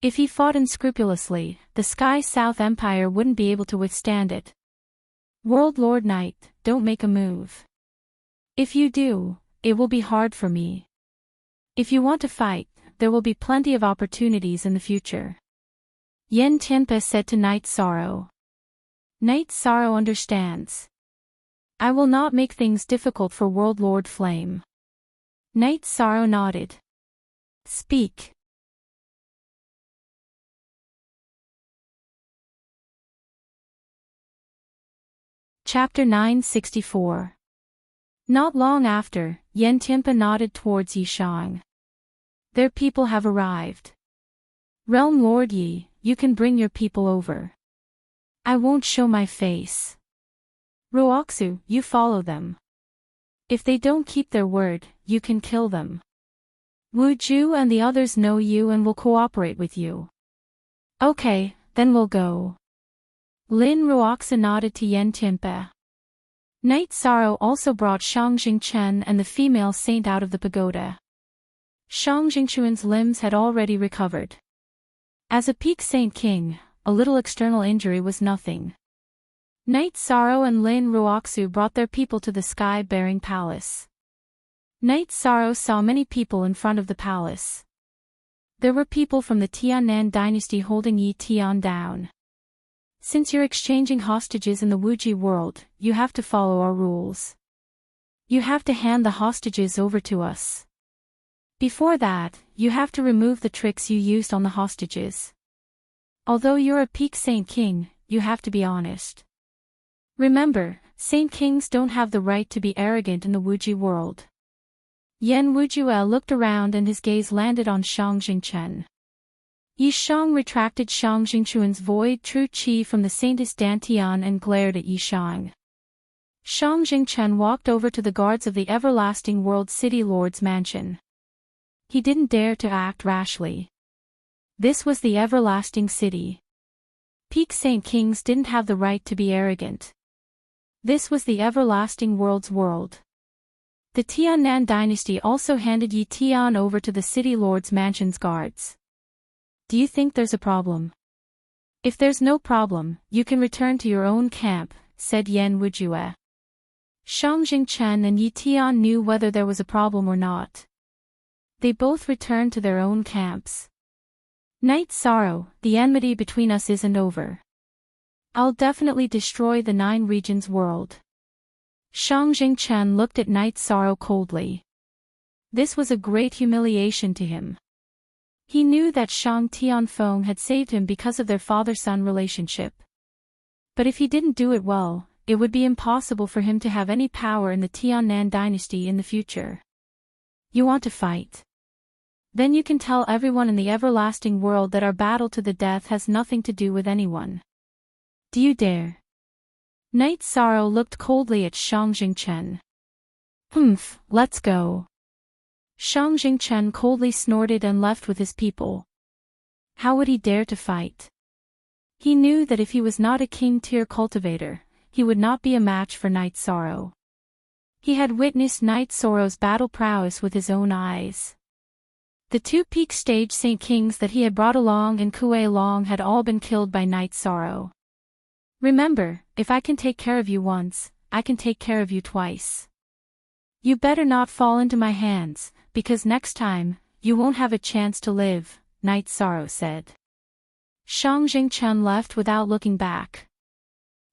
If he fought unscrupulously, the Sky South Empire wouldn't be able to withstand it. World Lord Night, don't make a move. If you do, it will be hard for me. If you want to fight, there will be plenty of opportunities in the future. Yen Tianpe said to Night Sorrow. Night Sorrow understands. I will not make things difficult for World Lord Flame. Night Sorrow nodded. Speak. Chapter 964. Not long after, Yen Tianpe nodded towards Yishang. Their people have arrived. Realm Lord Yi, you can bring your people over. I won't show my face. Ruoxu, you follow them. If they don't keep their word, you can kill them. Wu Ju and the others know you and will cooperate with you. Okay, then we'll go. Lin Ruoxu nodded to Yen Tianpe. Night Sorrow also brought Shang Jingchen and the female saint out of the pagoda. Shang Jingchuan's limbs had already recovered. As a peak saint king, a little external injury was nothing. Night Sorrow and Lin Ruoxu brought their people to the Sky-Bearing Palace. Night Sorrow saw many people in front of the palace. There were people from the Tiannan dynasty holding Yi Tian down. Since you're exchanging hostages in the Wuji world, you have to follow our rules. You have to hand the hostages over to us. Before that, you have to remove the tricks you used on the hostages. Although you're a peak saint king, you have to be honest. Remember, Saint Kings don't have the right to be arrogant in the Wuji world. Yan Wujue looked around and his gaze landed on Shang Jingchen. Yi Shang retracted Shang Jingchuan's void true qi from the Saintess Dantian and glared at Yi Shang. Shang Jingchen walked over to the guards of the Everlasting World City Lord's mansion. He didn't dare to act rashly. This was the Everlasting City. Peak Saint Kings didn't have the right to be arrogant. This was the Everlasting World's world. The Tiannan dynasty also handed Yi Tian over to the City Lord's mansion's guards. Do you think there's a problem? If there's no problem, you can return to your own camp, said Yan Wujue. Shang Jingchen and Yi Tian knew whether there was a problem or not. They both returned to their own camps. Night Sorrow, the enmity between us isn't over. I'll definitely destroy the 9 regions world. Shang Jingchen looked at Night Sorrow coldly. This was a great humiliation to him. He knew that Shang Tianfeng had saved him because of their father-son relationship. But if he didn't do it well, it would be impossible for him to have any power in the Tiannan dynasty in the future. You want to fight? Then you can tell everyone in the everlasting world that our battle to the death has nothing to do with anyone. Do you dare? Night Sorrow looked coldly at Shang Jingchen. Humph, let's go. Shang Jingchen coldly snorted and left with his people. How would he dare to fight? He knew that if he was not a king-tier cultivator, he would not be a match for Night Sorrow. He had witnessed Night Sorrow's battle prowess with his own eyes. The 2 peak stage Saint Kings that he had brought along in Kuei Long had all been killed by Night Sorrow. Remember, if I can take care of you once, I can take care of you twice. You better not fall into my hands, because next time, you won't have a chance to live, Night Sorrow said. Shang Jingchen left without looking back.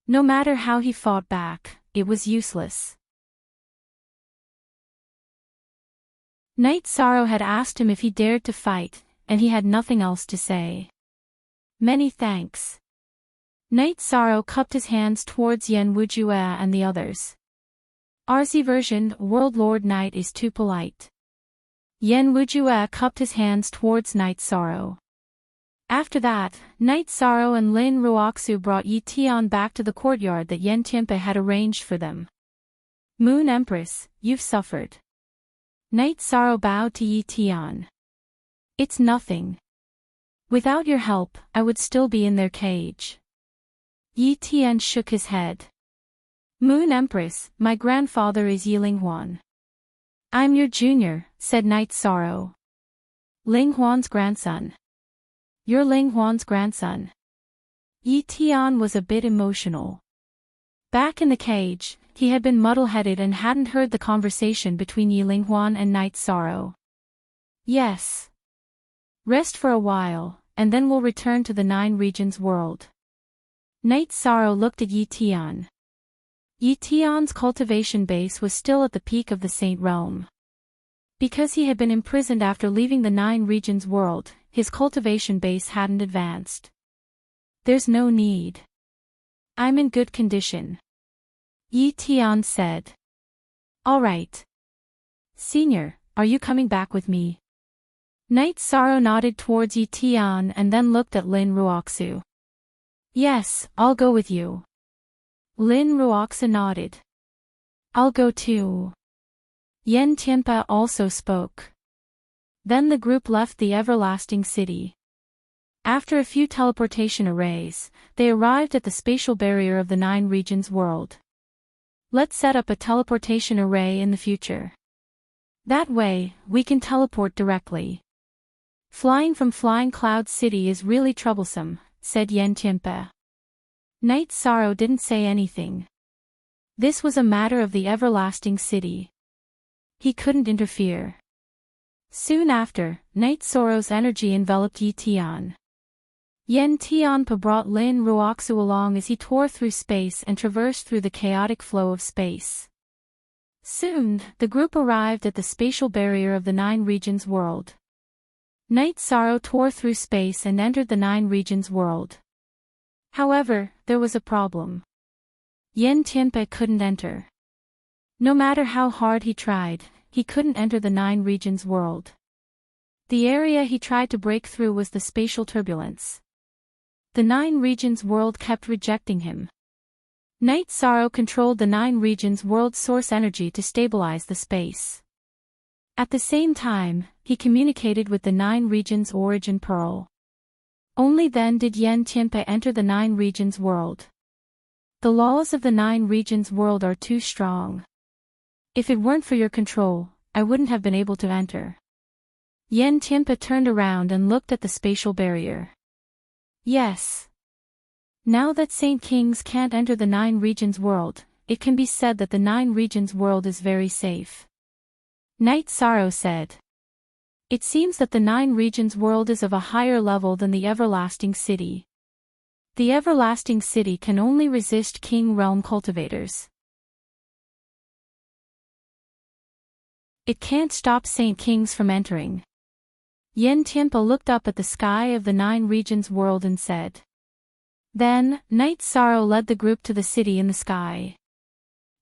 No matter how he fought back, it was useless. Night Sorrow had asked him if he dared to fight, and he had nothing else to say. Many thanks. Night Sorrow cupped his hands towards Yan Wujue and the others. RC version, World Lord Night is too polite. Yan Wujue cupped his hands towards Night Sorrow. After that, Night Sorrow and Lin Ruoxu brought Yi Tian back to the courtyard that Yan Tianpe had arranged for them. Moon Empress, you've suffered. Night Sorrow bowed to Yi Tian. It's nothing. Without your help, I would still be in their cage. Yi Tian shook his head. Moon Empress, my grandfather is Yi Linghuan. I'm your junior, said Night Sorrow. Linghuan's grandson. You're Linghuan's grandson. Yi Tian was a bit emotional. Back in the cage, he had been muddle-headed and hadn't heard the conversation between Yi Linghuan and Night Sorrow. Yes. Rest for a while, and then we'll return to the 9 regions world. Night Sorrow looked at Yi Tian. Yi Tian's cultivation base was still at the peak of the Saint Realm. Because he had been imprisoned after leaving the 9 regions world, his cultivation base hadn't advanced. There's no need. I'm in good condition. Yi Tian said. All right. Senior, are you coming back with me? Night Sorrow nodded towards Yi Tian and then looked at Lin Ruoxu. Yes, I'll go with you. Lin Ruoxu nodded. I'll go too. Yan Tianpe also spoke. Then the group left the everlasting city. After a few teleportation arrays, they arrived at the spatial barrier of the 9 regions world. Let's set up a teleportation array in the future. That way, we can teleport directly. Flying from Flying Cloud City is really troublesome, said Yan Tianpe. Night Sorrow didn't say anything. This was a matter of the everlasting city. He couldn't interfere. Soon after, Night Sorrow's energy enveloped Yi Tian. Yan Tianpe brought Lin Ruoxu along as he tore through space and traversed through the chaotic flow of space. Soon, the group arrived at the spatial barrier of the 9 regions world. Night Sorrow tore through space and entered the 9 regions world. However, there was a problem. Yen Tianpe couldn't enter. No matter how hard he tried, he couldn't enter the Nine Regions world. The area he tried to break through was the spatial turbulence. The Nine Regions world kept rejecting him. Night Sorrow controlled the Nine Regions world's source energy to stabilize the space. At the same time, he communicated with the Nine Regions origin pearl. Only then did Yen Tianpe enter the Nine Regions world. The laws of the Nine Regions world are too strong. If it weren't for your control, I wouldn't have been able to enter. Yen Tianpe turned around and looked at the spatial barrier. Yes. Now that Saint Kings can't enter the Nine Regions world, it can be said that the Nine Regions world is very safe. Night Sorrow said. It seems that the Nine Regions world is of a higher level than the Everlasting City. The Everlasting City can only resist King Realm cultivators. It can't stop Saint Kings from entering. Yen Tianpe looked up at the sky of the Nine Regions world and said. Then, Night Sorrow led the group to the city in the sky.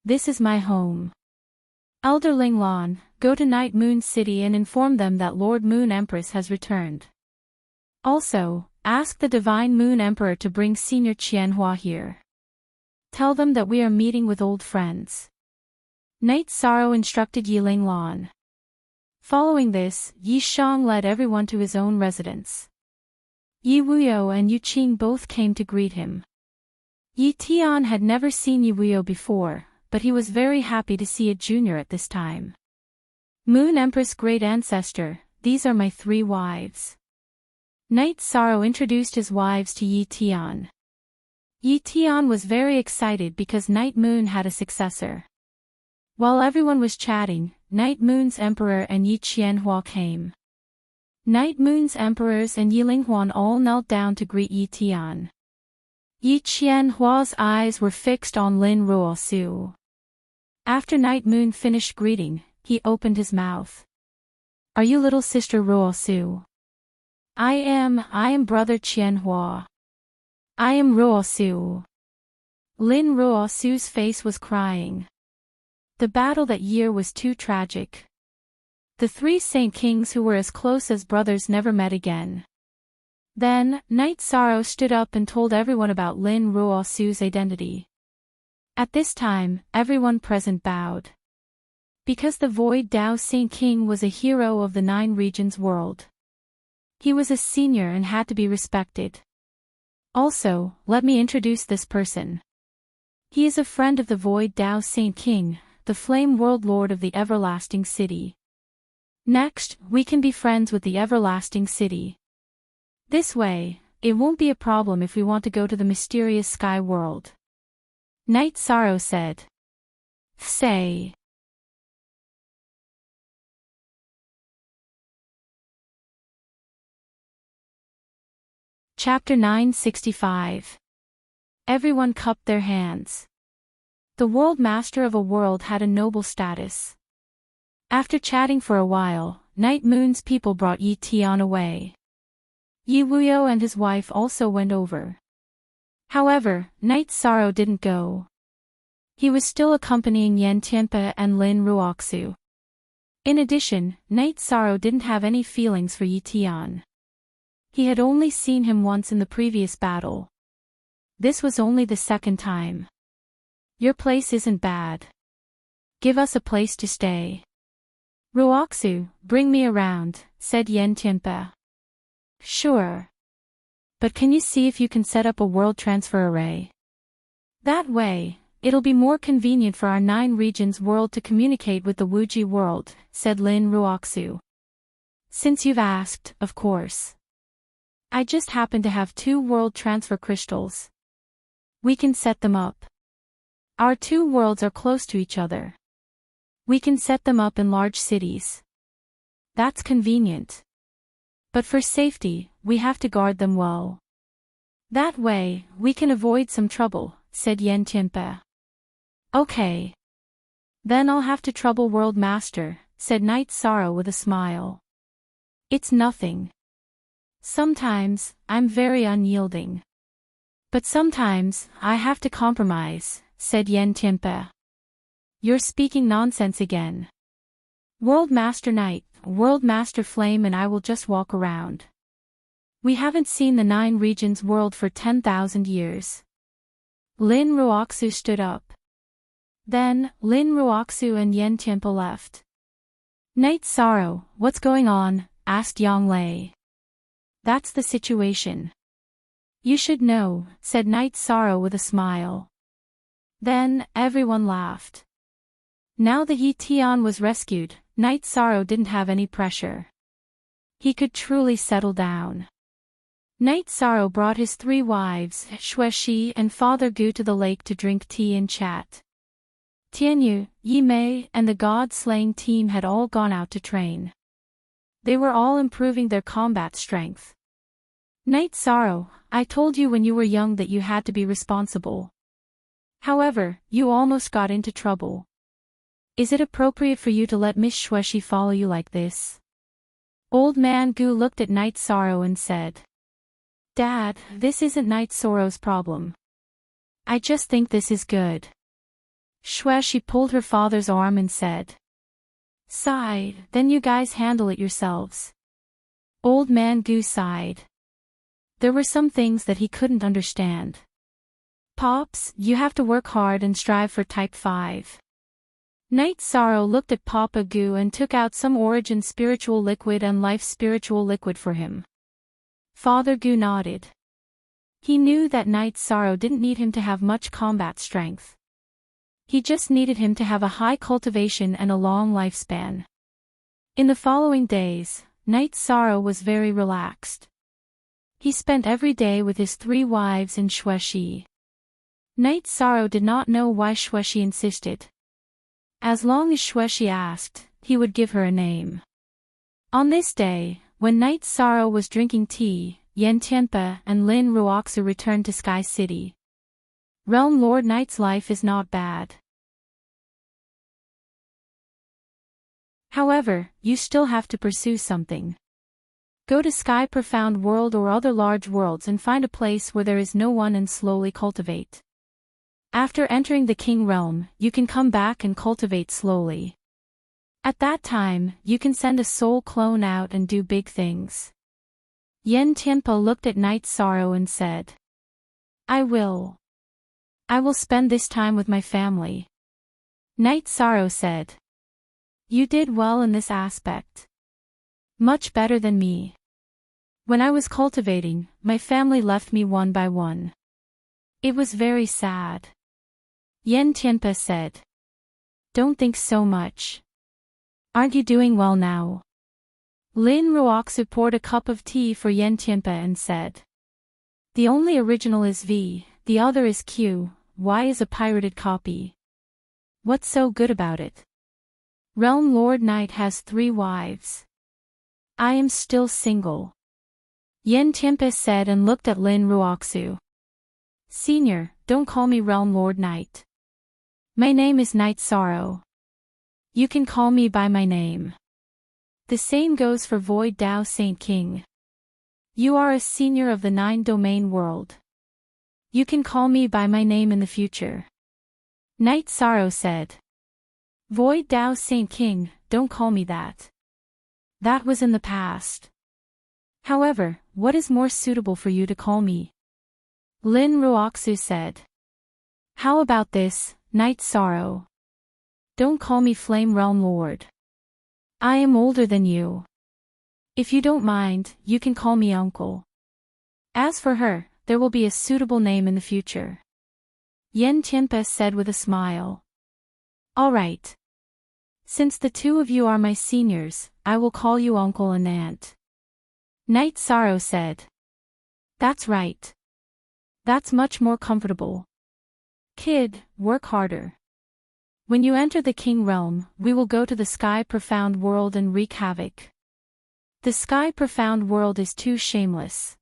This is my home. Elder Linglong, go to Night Moon City and inform them that Lord Moon Empress has returned. Also, ask the Divine Moon Emperor to bring Senior Qianhua here. Tell them that we are meeting with old friends. Night Sorrow instructed Yi Linglong. Following this, Yi Shang led everyone to his own residence. Yi Wuyo and Yu Qing both came to greet him. Yi Tian had never seen Yi Wuyo before, but he was very happy to see a junior at this time. Moon Empress Great Ancestor, these are my 3 wives. Night Sorrow introduced his wives to Yi Tian. Yi Tian was very excited because Night Moon had a successor. While everyone was chatting, Night Moon's Emperor and Yi Qianhua came. Night Moon's Emperors and Yi Linghuan all knelt down to greet Yi Tian. Yi Qianhua's eyes were fixed on Lin Ruosu. After Night Moon finished greeting, he opened his mouth. Are you little sister Ruosu? I am brother Qianhua. I am Ruosu. Lin Ruosu's face was crying. The battle that year was too tragic. The 3 Saint Kings who were as close as brothers never met again. Then, Night Sorrow stood up and told everyone about Lin Ruosu's identity. At this time, everyone present bowed. Because the Void Dao Saint King was a hero of the Nine Regions world. He was a senior and had to be respected. Also, let me introduce this person. He is a friend of the Void Dao Saint King, the Flame World Lord of the Everlasting City. Next, we can be friends with the Everlasting City. This way, it won't be a problem if we want to go to the mysterious sky world. Night Sorrow said. Say. Chapter 965. Everyone cupped their hands. The World Master of a world had a noble status. After chatting for a while, Night Moon's people brought Yi Tian away. Yi Wuyo and his wife also went over. However, Night Sorrow didn't go. He was still accompanying Yen Tianpe and Lin Ruoxu. In addition, Night Sorrow didn't have any feelings for Yi Tian. He had only seen him once in the previous battle. This was only the 2nd time. Your place isn't bad. Give us a place to stay. Ruoxu, bring me around, said Yen Tianpe. Sure. But can you see if you can set up a world transfer array? That way, it'll be more convenient for our Nine Regions world to communicate with the Wuji world, said Lin Ruoxu. Since you've asked, of course. I just happen to have 2 world transfer crystals. We can set them up. Our 2 worlds are close to each other. We can set them up in large cities. That's convenient. But for safety, we have to guard them well. That way, we can avoid some trouble, said Yen Tianpe. Okay. Then I'll have to trouble World Master, said Night Sorrow with a smile. It's nothing. Sometimes, I'm very unyielding. But sometimes, I have to compromise, said Yen Tianpe. You're speaking nonsense again. World Master Knight, World Master Flame and I will just walk around. We haven't seen the 9 regions world for 10,000 years. Lin Ruoxu stood up. Then, Lin Ruoxu and Yen Tianpe left. Knight Sorrow, what's going on? Asked Yang Lei. That's the situation. You should know, said Knight Sorrow with a smile. Then, everyone laughed. Now that Yi Tian was rescued, Knight Sorrow didn't have any pressure. He could truly settle down. Knight Sorrow brought his 3 wives, Xuexi and Father Gu to the lake to drink tea and chat. Tianyu, Yi Mei, and the god-slaying team had all gone out to train. They were all improving their combat strength. Knight Sorrow, I told you when you were young that you had to be responsible. However, you almost got into trouble. Is it appropriate for you to let Miss Xuexi follow you like this? Old man Gu looked at Knight Sorrow and said. Dad, this isn't Knight Sorrow's problem. I just think this is good. Xuexi pulled her father's arm and said. Sigh, then you guys handle it yourselves. Old man Gu sighed. There were some things that he couldn't understand. Pops, you have to work hard and strive for type 5. Knight Sorrow looked at Papa Gu and took out some Origin spiritual liquid and Life spiritual liquid for him. Father Gu nodded. He knew that Knight Sorrow didn't need him to have much combat strength. He just needed him to have a high cultivation and a long lifespan. In the following days, Knight Sorrow was very relaxed. He spent every day with his 3 wives and Xuexi. Knight Sorrow did not know why Xuexi insisted. As long as Xuexi asked, he would give her a name. On this day, when Knight Sorrow was drinking tea, Yen Tianpe and Lin Ruoxu returned to Sky City. Realm Lord Knight's life is not bad. However, you still have to pursue something. Go to Sky Profound World or other large worlds and find a place where there is no one and slowly cultivate. After entering the King Realm, you can come back and cultivate slowly. At that time, you can send a soul clone out and do big things. Yen Tianpe looked at Knight Sorrow and said. I will spend this time with my family. Knight Sorrow said. You did well in this aspect. Much better than me. When I was cultivating, my family left me one by one. It was very sad. Yen Tianpe said. Don't think so much. Aren't you doing well now? Lin Ruoxu poured a cup of tea for Yen Tianpe and said. The only original is V, the other is Q, Y is a pirated copy. What's so good about it? Realm Lord Knight has 3 wives. I am still single. Yen Tianpe said and looked at Lin Ruoxu. Senior, don't call me Realm Lord Knight. My name is Knight Sorrow. You can call me by my name. The same goes for Void Dao Saint King. You are a senior of the 9-domain world. You can call me by my name in the future. Knight Sorrow said. Void Dao Saint King, don't call me that. That was in the past. However, what is more suitable for you to call me? Lin Ruoxu said. How about this, Knight Sorrow? Don't call me Flame Realm Lord. I am older than you. If you don't mind, you can call me Uncle. As for her, there will be a suitable name in the future. Yen Tianpe said with a smile. All right. Since the 2 of you are my seniors, I will call you Uncle and Aunt. Knight Sorrow said. That's right. That's much more comfortable. Kid, work harder. When you enter the King Realm, we will go to the Sky Profound World and wreak havoc. The Sky Profound World is too shameless.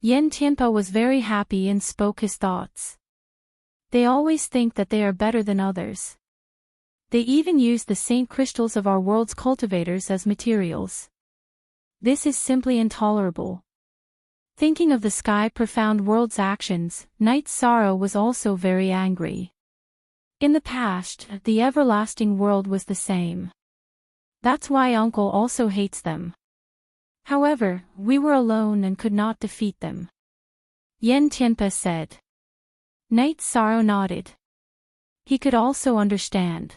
Yen Tianpe was very happy and spoke his thoughts. They always think that they are better than others. They even use the saint crystals of our world's cultivators as materials. This is simply intolerable. Thinking of the Sky Profound World's actions, Knight Sorrow was also very angry. In the past, the everlasting world was the same. That's why Uncle also hates them. However, we were alone and could not defeat them. Yen Tianpe said. Knight Sorrow nodded. He could also understand.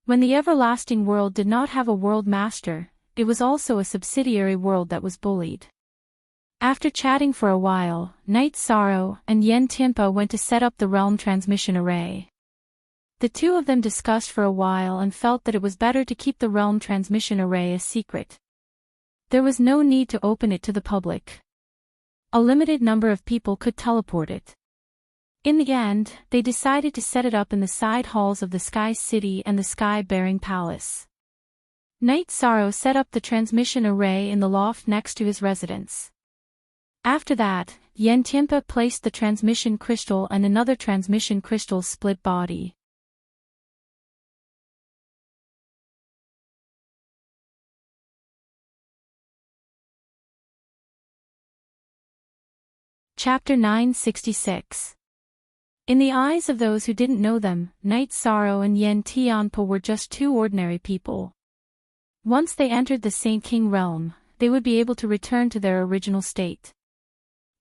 When the everlasting world did not have a world master, it was also a subsidiary world that was bullied. After chatting for a while, Knight Sorrow and Yen Tianpe went to set up the realm transmission array. The two of them discussed for a while and felt that it was better to keep the realm transmission array a secret. There was no need to open it to the public. A limited number of people could teleport it. In the end, they decided to set it up in the side halls of the Sky City and the Sky-Bearing Palace. Knight Sorrow set up the transmission array in the loft next to his residence. After that, Yen Tianpe placed the transmission crystal and another transmission crystal split body. Chapter 966. In the eyes of those who didn't know them, Knight Sorrow and Yen Tianpe were just two ordinary people. Once they entered the Saint King realm, they would be able to return to their original state.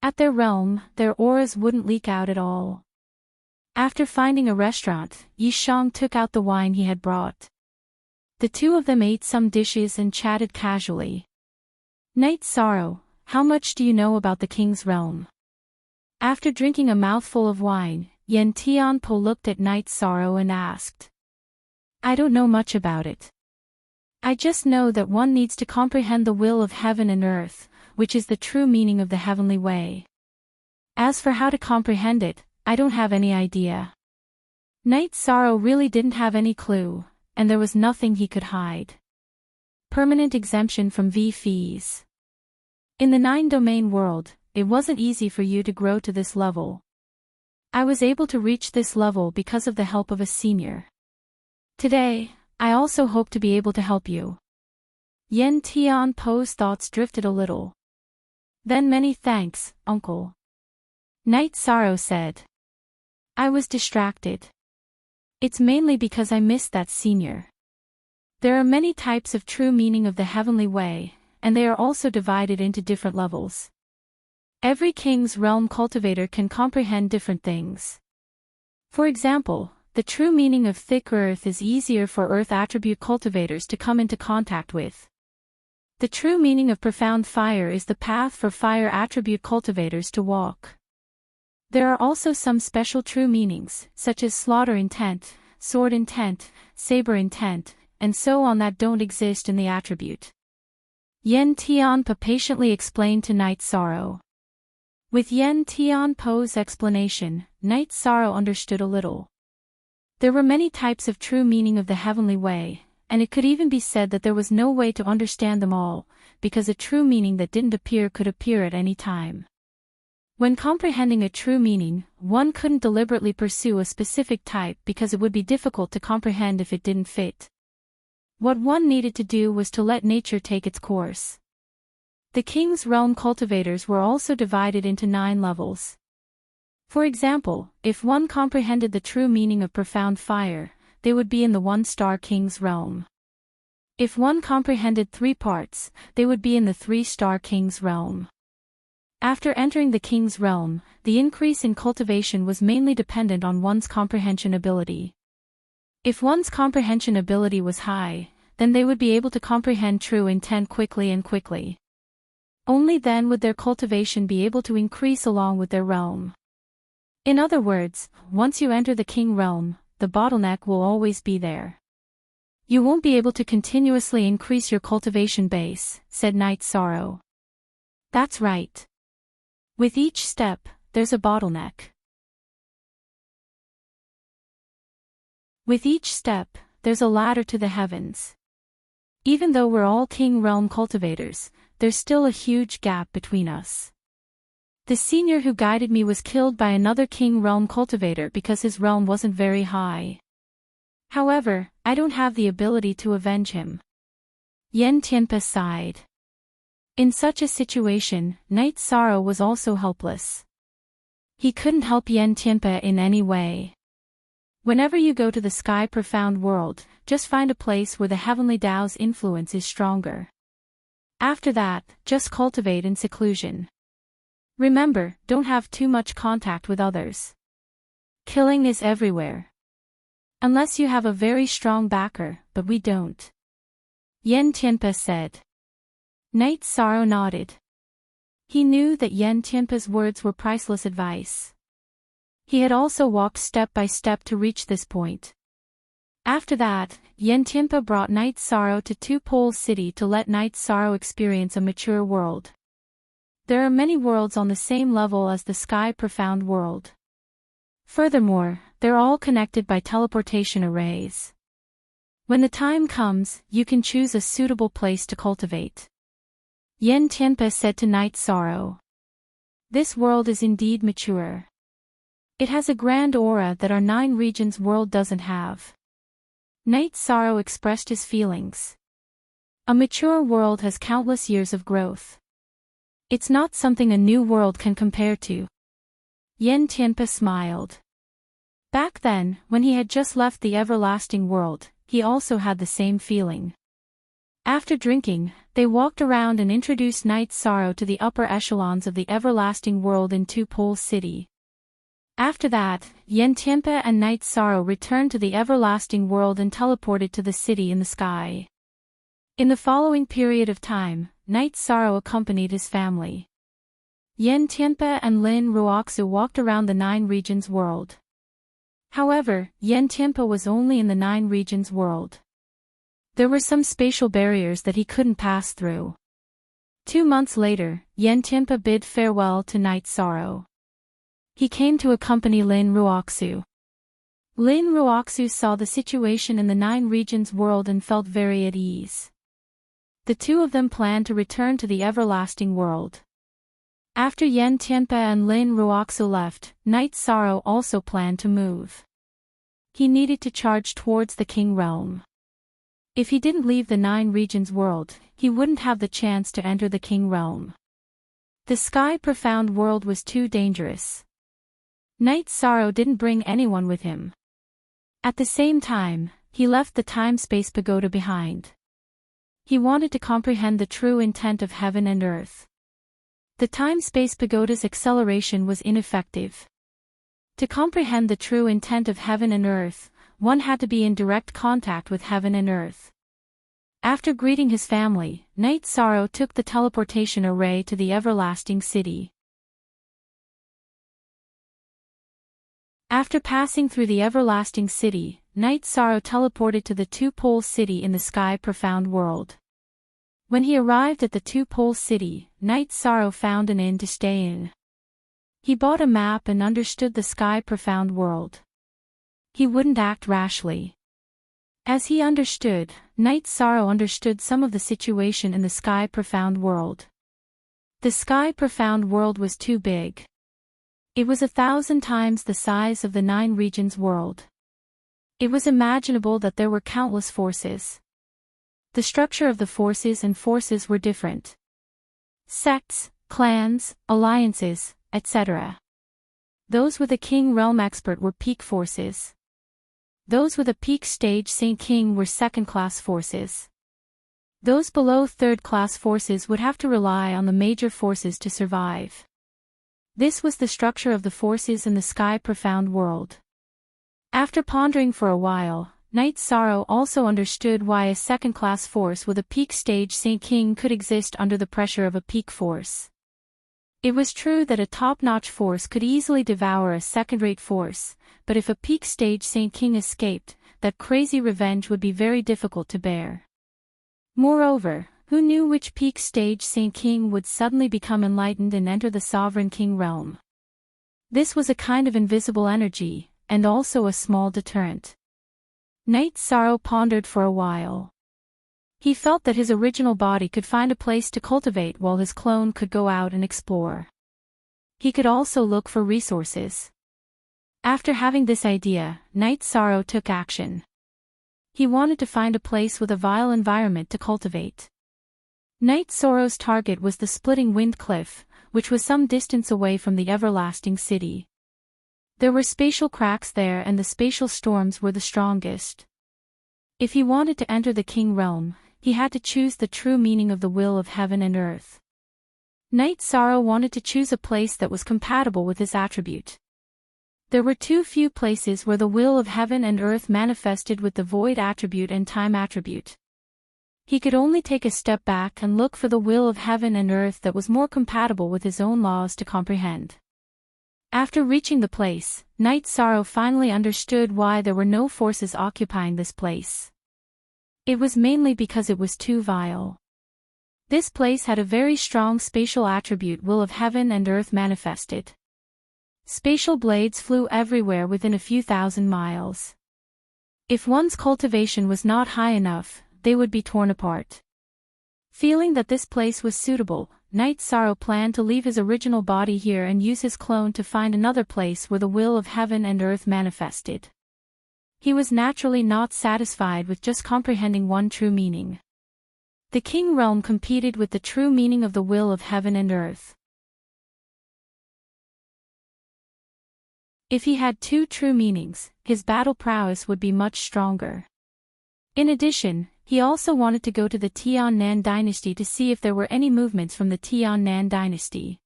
At their realm, their auras wouldn't leak out at all. After finding a restaurant, Yi Shang took out the wine he had brought. The two of them ate some dishes and chatted casually. Knight Sorrow, how much do you know about the king's realm? After drinking a mouthful of wine, Yen Tianpe looked at Knight Sorrow and asked. I don't know much about it. I just know that one needs to comprehend the will of heaven and earth, which is the true meaning of the heavenly way. As for how to comprehend it, I don't have any idea. Knight Sorrow really didn't have any clue, and there was nothing he could hide. Permanent exemption from fees. In the 9-domain world, it wasn't easy for you to grow to this level. I was able to reach this level because of the help of a senior. Today, I also hope to be able to help you. Yen Tianpe's thoughts drifted a little. Then many thanks, uncle. Knight Sorrow said. I was distracted. It's mainly because I missed that senior. There are many types of true meaning of the heavenly way, and they are also divided into different levels. Every king's realm cultivator can comprehend different things. For example, the true meaning of thick earth is easier for earth attribute cultivators to come into contact with. The true meaning of profound fire is the path for fire attribute cultivators to walk. There are also some special true meanings, such as slaughter intent, sword intent, saber intent, and so on that don't exist in the attribute. Yen Tianpe patiently explained to Knight Sorrow. With Yen Tianpe's explanation, Knight Sorrow understood a little. There were many types of true meaning of the heavenly way, and it could even be said that there was no way to understand them all, because a true meaning that didn't appear could appear at any time. When comprehending a true meaning, one couldn't deliberately pursue a specific type because it would be difficult to comprehend if it didn't fit. What one needed to do was to let nature take its course. The king's realm cultivators were also divided into 9 levels. For example, if one comprehended the true meaning of profound fire, they would be in the 1-star king's realm. If one comprehended 3 parts, they would be in the 3-star king's realm. After entering the king's realm, the increase in cultivation was mainly dependent on one's comprehension ability. If one's comprehension ability was high, then they would be able to comprehend true intent quickly. Only then would their cultivation be able to increase along with their realm. In other words, once you enter the king realm, the bottleneck will always be there. You won't be able to continuously increase your cultivation base, said Knight Sorrow. That's right. With each step, there's a bottleneck. With each step, there's a ladder to the heavens. Even though we're all king realm cultivators, there's still a huge gap between us. The senior who guided me was killed by another king realm cultivator because his realm wasn't very high. However, I don't have the ability to avenge him. Yen Tianpe sighed. In such a situation, Knight Sorrow was also helpless. He couldn't help Yen Tianpe in any way. Whenever you go to the sky profound world, just find a place where the heavenly Tao's influence is stronger. After that, just cultivate in seclusion. Remember, don't have too much contact with others. Killing is everywhere. Unless you have a very strong backer, but we don't. Yen Tianpe said. Knight Sorrow nodded. He knew that Yen Tianpe's words were priceless advice. He had also walked step by step to reach this point. After that, Yen Tianpe brought Knight Sorrow to Two Poles City to let Knight Sorrow experience a mature world. There are many worlds on the same level as the sky profound world. Furthermore, they're all connected by teleportation arrays. When the time comes, you can choose a suitable place to cultivate. Yen Tianpe said to Knight Sorrow. This world is indeed mature. It has a grand aura that our 9 regions world doesn't have. Knight Sorrow expressed his feelings. A mature world has countless years of growth. It's not something a new world can compare to. Yen Tianpe smiled. Back then, when he had just left the everlasting world, he also had the same feeling. After drinking, they walked around and introduced Knight Sorrow to the upper echelons of the everlasting world in Two Poles City. After that, Yen Tianpe and Knight Sorrow returned to the everlasting world and teleported to the city in the sky. In the following period of time, Knight Sorrow accompanied his family. Yen Tianpe and Lin Ruoxu walked around the 9 regions world. However, Yen Tianpe was only in the 9 regions world. There were some spatial barriers that he couldn't pass through. 2 months later, Yen Tianpe bid farewell to Knight Sorrow. He came to accompany Lin Ruoxu. Lin Ruoxu saw the situation in the 9 regions world and felt very at ease. The two of them planned to return to the everlasting world. After Yen Tianpe and Lin Ruoxu left, Knight Sorrow also planned to move. He needed to charge towards the King Realm. If he didn't leave the 9 regions world, he wouldn't have the chance to enter the King Realm. The sky profound world was too dangerous. Knight Sorrow didn't bring anyone with him. At the same time, he left the time-space pagoda behind. He wanted to comprehend the true intent of heaven and earth. The time-space pagoda's acceleration was ineffective. To comprehend the true intent of heaven and earth, one had to be in direct contact with heaven and earth. After greeting his family, Knight Sorrow took the teleportation array to the everlasting city. After passing through the everlasting city, Knight Sorrow teleported to the Two Poles City in the sky profound world. When he arrived at the Two Poles City, Knight Sorrow found an inn to stay in. He bought a map and understood the sky profound world. He wouldn't act rashly. As he understood, Knight Sorrow understood some of the situation in the sky profound world. The sky profound world was too big. It was 1,000 times the size of the 9 regions world. It was imaginable that there were countless forces. The structure of the forces were different. Sects, clans, alliances, etc. Those with a King Realm expert were peak forces. Those with a peak stage Saint King were second-class forces. Those below third-class forces would have to rely on the major forces to survive. This was the structure of the forces in the sky profound world. After pondering for a while, Knight Sorrow also understood why a second-class force with a peak stage Saint King could exist under the pressure of a peak force. It was true that a top-notch force could easily devour a second-rate force, but if a peak stage Saint King escaped, that crazy revenge would be very difficult to bear. Moreover, who knew which peak stage Saint King would suddenly become enlightened and enter the sovereign King realm? This was a kind of invisible energy, and also a small deterrent. Knight Sorrow pondered for a while. He felt that his original body could find a place to cultivate while his clone could go out and explore. He could also look for resources. After having this idea, Knight Sorrow took action. He wanted to find a place with a vile environment to cultivate. Knight Sorrow's target was the Splitting Wind Cliff, which was some distance away from the everlasting city. There were spatial cracks there and the spatial storms were the strongest. If he wanted to enter the king realm, he had to choose the true meaning of the will of heaven and earth. Knight Sorrow wanted to choose a place that was compatible with this attribute. There were too few places where the will of heaven and earth manifested with the void attribute and time attribute. He could only take a step back and look for the will of heaven and earth that was more compatible with his own laws to comprehend. After reaching the place, Knight Sorrow finally understood why there were no forces occupying this place. It was mainly because it was too vile. This place had a very strong spatial attribute will of heaven and earth manifested. Spatial blades flew everywhere within a few thousand miles. If one's cultivation was not high enough, they would be torn apart. Feeling that this place was suitable, Knight Sorrow planned to leave his original body here and use his clone to find another place where the will of heaven and earth manifested. He was naturally not satisfied with just comprehending one true meaning. The king realm competed with the true meaning of the will of heaven and earth. If he had two true meanings, his battle prowess would be much stronger. In addition, he also wanted to go to the Tian-Nan dynasty to see if there were any movements from the Tian-Nan dynasty.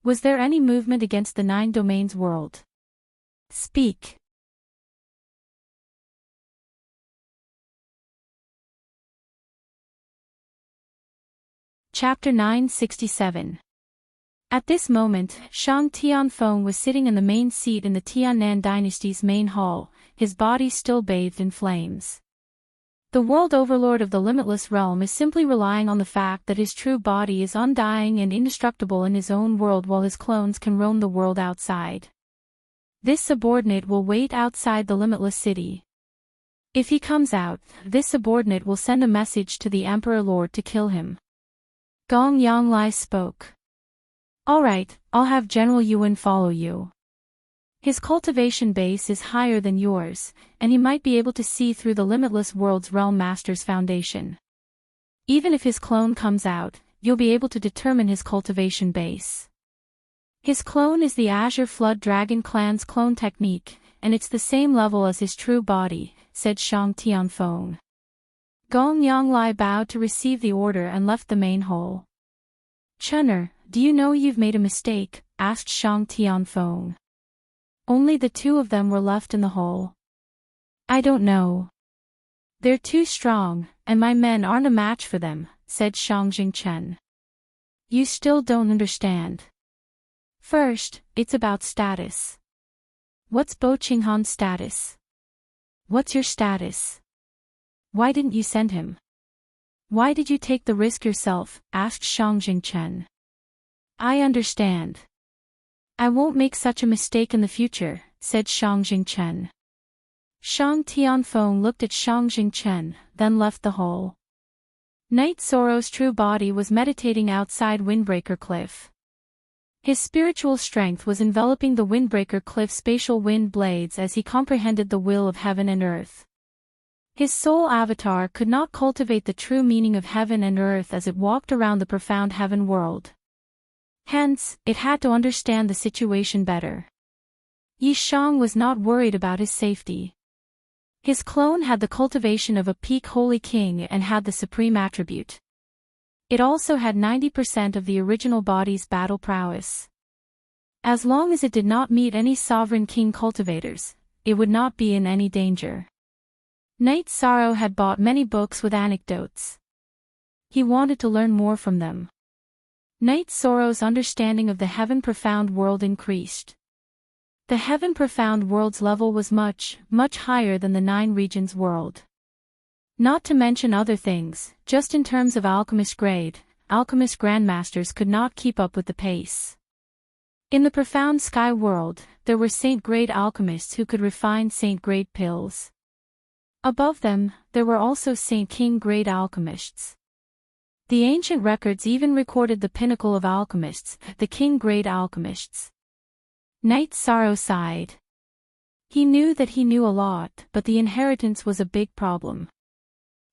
Was there any movement against the Nine Domains world? Speak. Chapter 967. At this moment, Shang Tianfeng was sitting in the main seat in the Tian-Nan dynasty's main hall, his body still bathed in flames. The world overlord of the limitless realm is simply relying on the fact that his true body is undying and indestructible in his own world while his clones can roam the world outside. This subordinate will wait outside the limitless city. If he comes out, this subordinate will send a message to the Emperor Lord to kill him. Gong Yanglai spoke. Alright, I'll have General Yuan follow you. His cultivation base is higher than yours, and he might be able to see through the limitless world's realm master's foundation. Even if his clone comes out, you'll be able to determine his cultivation base. His clone is the Azure Flood Dragon clan's clone technique, and it's the same level as his true body, said Shang Tianfeng. Gong Yanglai bowed to receive the order and left the main hall. Chunner, do you know you've made a mistake? Asked Shang Tianfeng. Only the two of them were left in the hall. I don't know. They're too strong, and my men aren't a match for them, said Shang Jingchen. You still don't understand. First, it's about status. What's Bo Qinghan's status? What's your status? Why didn't you send him? Why did you take the risk yourself? Asked Shang Jingchen. I understand. I won't make such a mistake in the future, said Shang Jingchen. Shang Tianfeng looked at Shang Jingchen, then left the hall. Knight Sorrow's true body was meditating outside Windbreaker Cliff. His spiritual strength was enveloping the Windbreaker Cliff's spatial wind blades as he comprehended the will of heaven and earth. His soul avatar could not cultivate the true meaning of heaven and earth as it walked around the profound heaven world. Hence, it had to understand the situation better. Yi Shang was not worried about his safety. His clone had the cultivation of a peak holy king and had the supreme attribute. It also had 90% of the original body's battle prowess. As long as it did not meet any sovereign king cultivators, it would not be in any danger. Knight Sorrow had bought many books with anecdotes. He wanted to learn more from them. Knight Sorrow's understanding of the Heaven Profound world increased. The Heaven Profound world's level was much, much higher than the Nine Regions world. Not to mention other things, just in terms of alchemist grade, alchemist grandmasters could not keep up with the pace. In the Profound Sky world, there were saint-grade alchemists who could refine saint-grade pills. Above them, there were also Saint King-grade alchemists. The ancient records even recorded the pinnacle of alchemists, the king-grade alchemists. Knight Sorrow sighed. He knew that he knew a lot, but the inheritance was a big problem.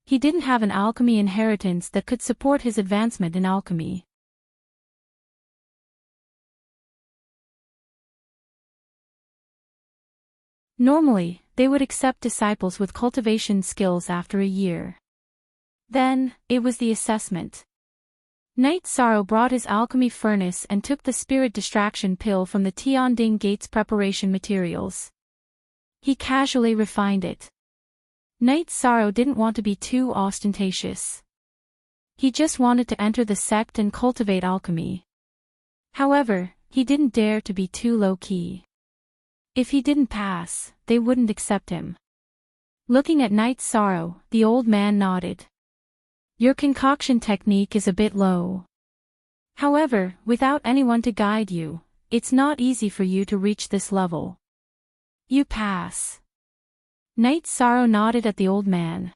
He didn't have an alchemy inheritance that could support his advancement in alchemy. Normally, they would accept disciples with cultivation skills after a year. Then, it was the assessment. Knight Sorrow brought his alchemy furnace and took the spirit distraction pill from the Tianding Gate's preparation materials. He casually refined it. Knight Sorrow didn't want to be too ostentatious. He just wanted to enter the sect and cultivate alchemy. However, he didn't dare to be too low-key. If he didn't pass, they wouldn't accept him. Looking at Knight Sorrow, the old man nodded. Your concoction technique is a bit low. However, without anyone to guide you, it's not easy for you to reach this level. You pass. Knight Sorrow nodded at the old man.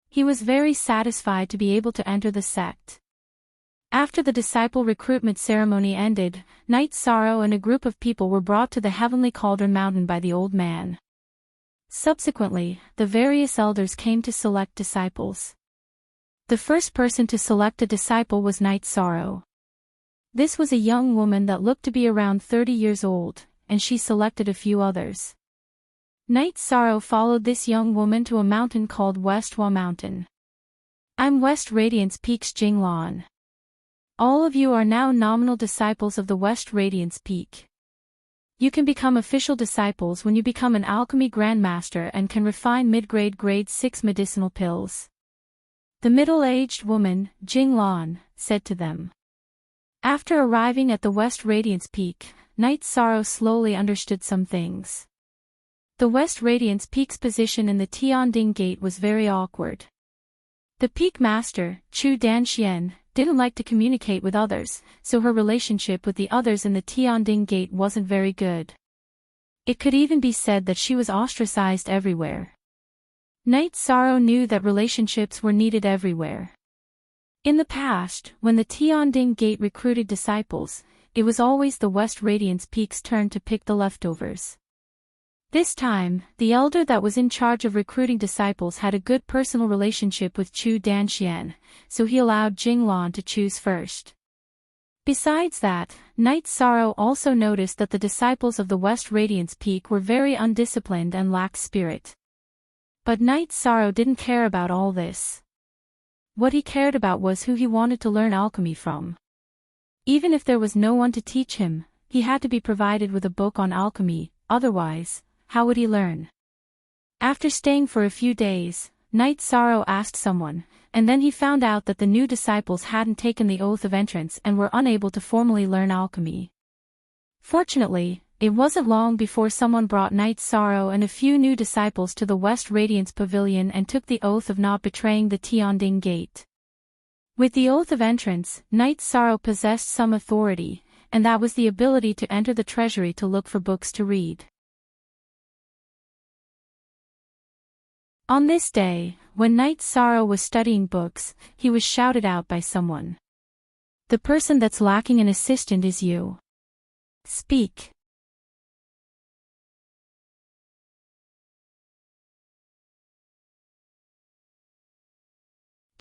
He was very satisfied to be able to enter the sect. After the disciple recruitment ceremony ended, Knight Sorrow and a group of people were brought to the Heavenly Cauldron Mountain by the old man. Subsequently, the various elders came to select disciples. The first person to select a disciple was Knight Sorrow. This was a young woman that looked to be around 30 years old, and she selected a few others. Knight Sorrow followed this young woman to a mountain called Westhua Mountain. I'm West Radiance Peak's Jinglan. All of you are now nominal disciples of the West Radiance Peak. You can become official disciples when you become an alchemy grandmaster and can refine mid-grade grade 6 medicinal pills. The middle-aged woman, Jinglan, said to them. After arriving at the West Radiance Peak, Knight Sorrow slowly understood some things. The West Radiance Peak's position in the Tianding Gate was very awkward. The Peak Master, Chu Danxian, didn't like to communicate with others, so her relationship with the others in the Tianding Gate wasn't very good. It could even be said that she was ostracized everywhere. Knight Sorrow knew that relationships were needed everywhere. In the past, when the Tianding Gate recruited disciples, it was always the West Radiance Peak's turn to pick the leftovers. This time, the elder that was in charge of recruiting disciples had a good personal relationship with Chu Danxian, so he allowed Jinglan to choose first. Besides that, Knight Sorrow also noticed that the disciples of the West Radiance Peak were very undisciplined and lacked spirit. But Knight Sorrow didn't care about all this. What he cared about was who he wanted to learn alchemy from. Even if there was no one to teach him, he had to be provided with a book on alchemy, otherwise, how would he learn? After staying for a few days, Knight Sorrow asked someone, and then he found out that the new disciples hadn't taken the oath of entrance and were unable to formally learn alchemy. Fortunately, it wasn't long before someone brought Knight Sorrow and a few new disciples to the West Radiance Pavilion and took the oath of not betraying the Tianding Gate. With the oath of entrance, Knight Sorrow possessed some authority, and that was the ability to enter the treasury to look for books to read. On this day, when Knight Sorrow was studying books, he was shouted out by someone. The person that's lacking an assistant is you. Speak.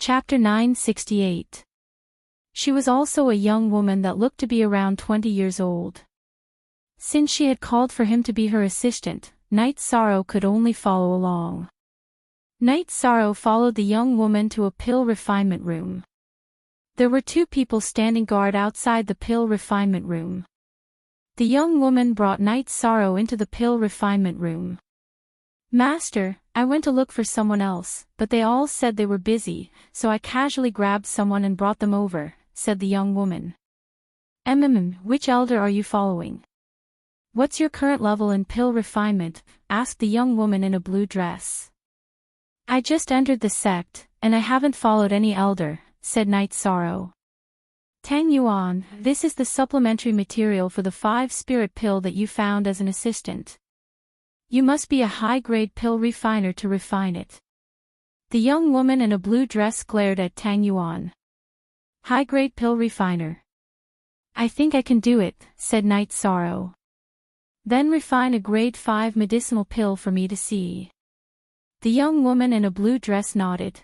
Chapter 968. She was also a young woman that looked to be around 20 years old. Since she had called for him to be her assistant, Knight Sorrow could only follow along. Knight Sorrow followed the young woman to a pill refinement room. There were two people standing guard outside the pill refinement room. The young woman brought Knight Sorrow into the pill refinement room. Master, I went to look for someone else, but they all said they were busy, so I casually grabbed someone and brought them over, said the young woman. Which elder are you following? What's your current level in pill refinement? Asked the young woman in a blue dress. I just entered the sect, and I haven't followed any elder, said Knight Sorrow. Tang Yuan, this is the supplementary material for the 5-spirit pill that you found as an assistant. You must be a high-grade pill refiner to refine it. The young woman in a blue dress glared at Tang Yuan. High-grade pill refiner. I think I can do it, said Knight Sorrow. Then refine a grade 5 medicinal pill for me to see. The young woman in a blue dress nodded.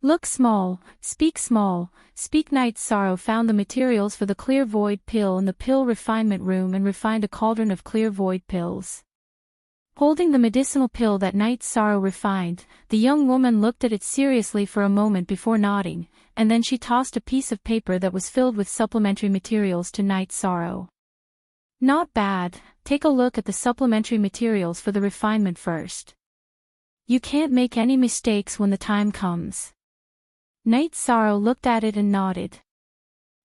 Look small, speak Knight Sorrow found the materials for the clear void pill in the pill refinement room and refined a cauldron of clear void pills. Holding the medicinal pill that Night Sorrow refined, the young woman looked at it seriously for a moment before nodding, and then she tossed a piece of paper that was filled with supplementary materials to Night Sorrow. Not bad, take a look at the supplementary materials for the refinement first. You can't make any mistakes when the time comes. Night Sorrow looked at it and nodded.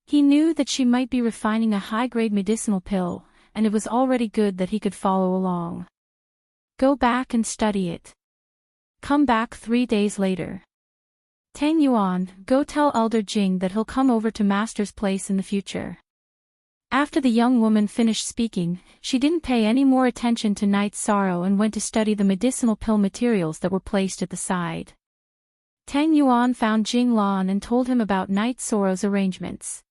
He knew that she might be refining a high-grade medicinal pill, and it was already good that he could follow along. Go back and study it. Come back 3 days later. Tang Yuan, go tell Elder Jing that he'll come over to Master's place in the future. After the young woman finished speaking, she didn't pay any more attention to Night Sorrow and went to study the medicinal pill materials that were placed at the side. Tang Yuan found Jing Lan and told him about Night Sorrow's arrangements.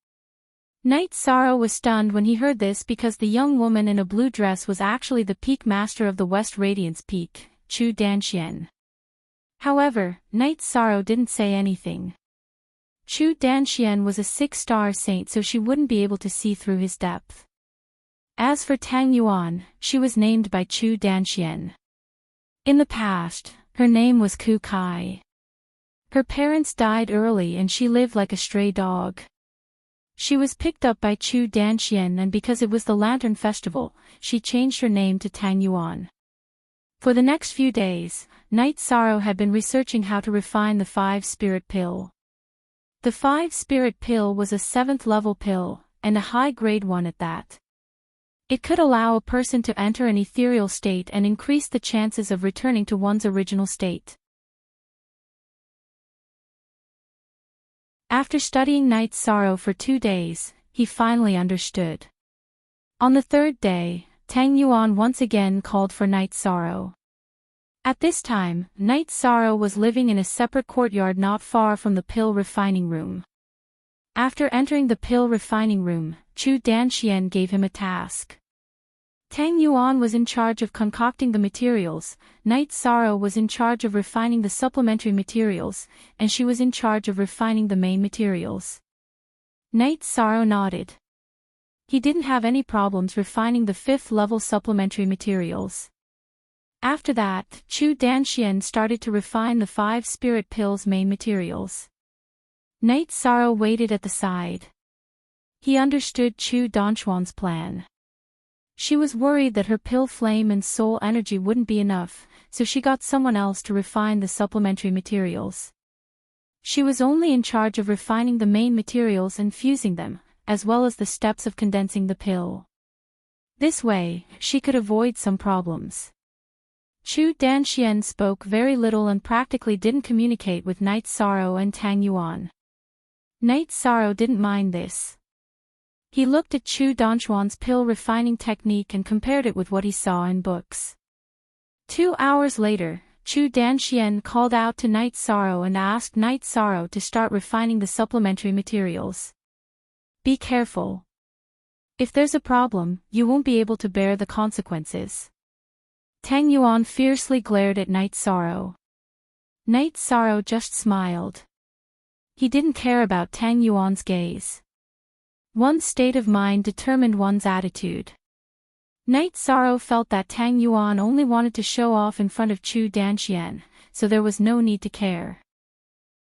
Night Sorrow was stunned when he heard this because the young woman in a blue dress was actually the peak master of the West Radiance Peak, Chu Danxian. However, Night Sorrow didn't say anything. Chu Danxian was a 6-star saint, so she wouldn't be able to see through his depth. As for Tang Yuan, she was named by Chu Danxian. In the past, her name was Ku Kai. Her parents died early and she lived like a stray dog. She was picked up by Chu Danxian, and because it was the Lantern Festival, she changed her name to Tang Yuan. For the next few days, Night Sorrow had been researching how to refine the 5-spirit pill. The 5-spirit pill was a 7th-level pill, and a high-grade one at that. It could allow a person to enter an ethereal state and increase the chances of returning to one's original state. After studying Night Sorrow for 2 days, he finally understood. On the 3rd day, Tang Yuan once again called for Night Sorrow. At this time, Night Sorrow was living in a separate courtyard not far from the pill refining room. After entering the pill refining room, Chu Danxian gave him a task. Tang Yuan was in charge of concocting the materials, Night Sorrow was in charge of refining the supplementary materials, and she was in charge of refining the main materials. Night Sorrow nodded. He didn't have any problems refining the 5th-level supplementary materials. After that, Chu Danxian started to refine the 5-spirit pill's main materials. Night Sorrow waited at the side. He understood Chu Danchuan's plan. She was worried that her pill flame and soul energy wouldn't be enough, so she got someone else to refine the supplementary materials. She was only in charge of refining the main materials and fusing them, as well as the steps of condensing the pill. This way, she could avoid some problems. Chu Danxian spoke very little and practically didn't communicate with Night Sorrow and Tang Yuan. Night Sorrow didn't mind this. He looked at Chu Danchuan's pill refining technique and compared it with what he saw in books. 2 hours later, Chu Danxian called out to Night Sorrow and asked Night Sorrow to start refining the supplementary materials. Be careful. If there's a problem, you won't be able to bear the consequences. Tang Yuan fiercely glared at Night Sorrow. Night Sorrow just smiled. He didn't care about Tang Yuan's gaze. One's state of mind determined one's attitude. Night Sorrow felt that Tang Yuan only wanted to show off in front of Chu Danxian, so there was no need to care.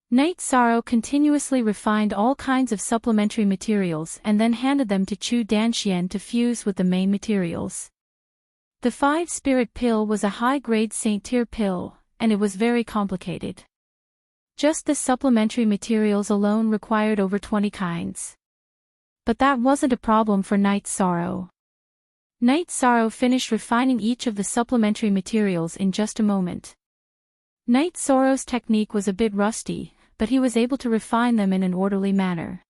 Night Sorrow continuously refined all kinds of supplementary materials and then handed them to Chu Danxian to fuse with the main materials. The 5-spirit pill was a high-grade Saint-tier pill, and it was very complicated. Just the supplementary materials alone required over 20 kinds. But that wasn't a problem for Night Sorrow. Night Sorrow finished refining each of the supplementary materials in just a moment. Night Sorrow's technique was a bit rusty, but he was able to refine them in an orderly manner.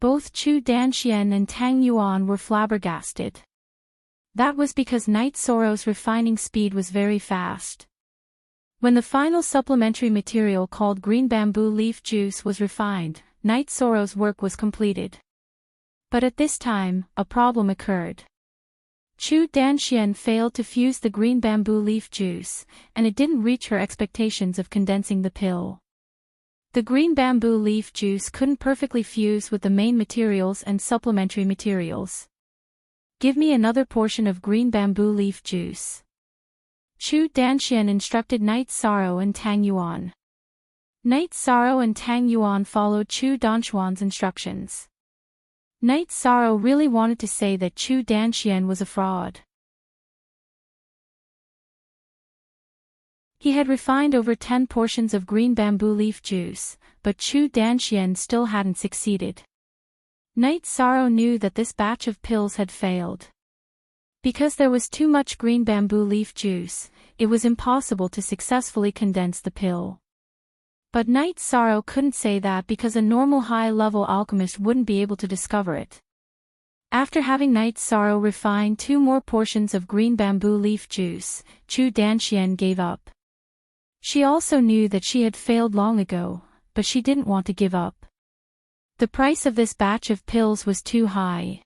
Both Chu Danxian and Tang Yuan were flabbergasted. That was because Night Sorrow's refining speed was very fast. When the final supplementary material called green bamboo leaf juice was refined, Night Sorrow's work was completed. But at this time, a problem occurred. Chu Danxian failed to fuse the green bamboo leaf juice, and it didn't reach her expectations of condensing the pill. The green bamboo leaf juice couldn't perfectly fuse with the main materials and supplementary materials. Give me another portion of green bamboo leaf juice. Chu Danxian instructed Knight Sorrow and Tang Yuan. Knight Sorrow and Tang Yuan followed Chu Danxuan's instructions. Knight Sorrow really wanted to say that Chu Danxian was a fraud. He had refined over 10 portions of green bamboo leaf juice, but Chu Danxian still hadn't succeeded. Knight Sorrow knew that this batch of pills had failed. Because there was too much green bamboo leaf juice, it was impossible to successfully condense the pill. But Knight Sorrow couldn't say that because a normal high-level alchemist wouldn't be able to discover it. After having Knight Sorrow refine 2 more portions of green bamboo leaf juice, Chu Danxian gave up. She also knew that she had failed long ago, but she didn't want to give up. The price of this batch of pills was too high.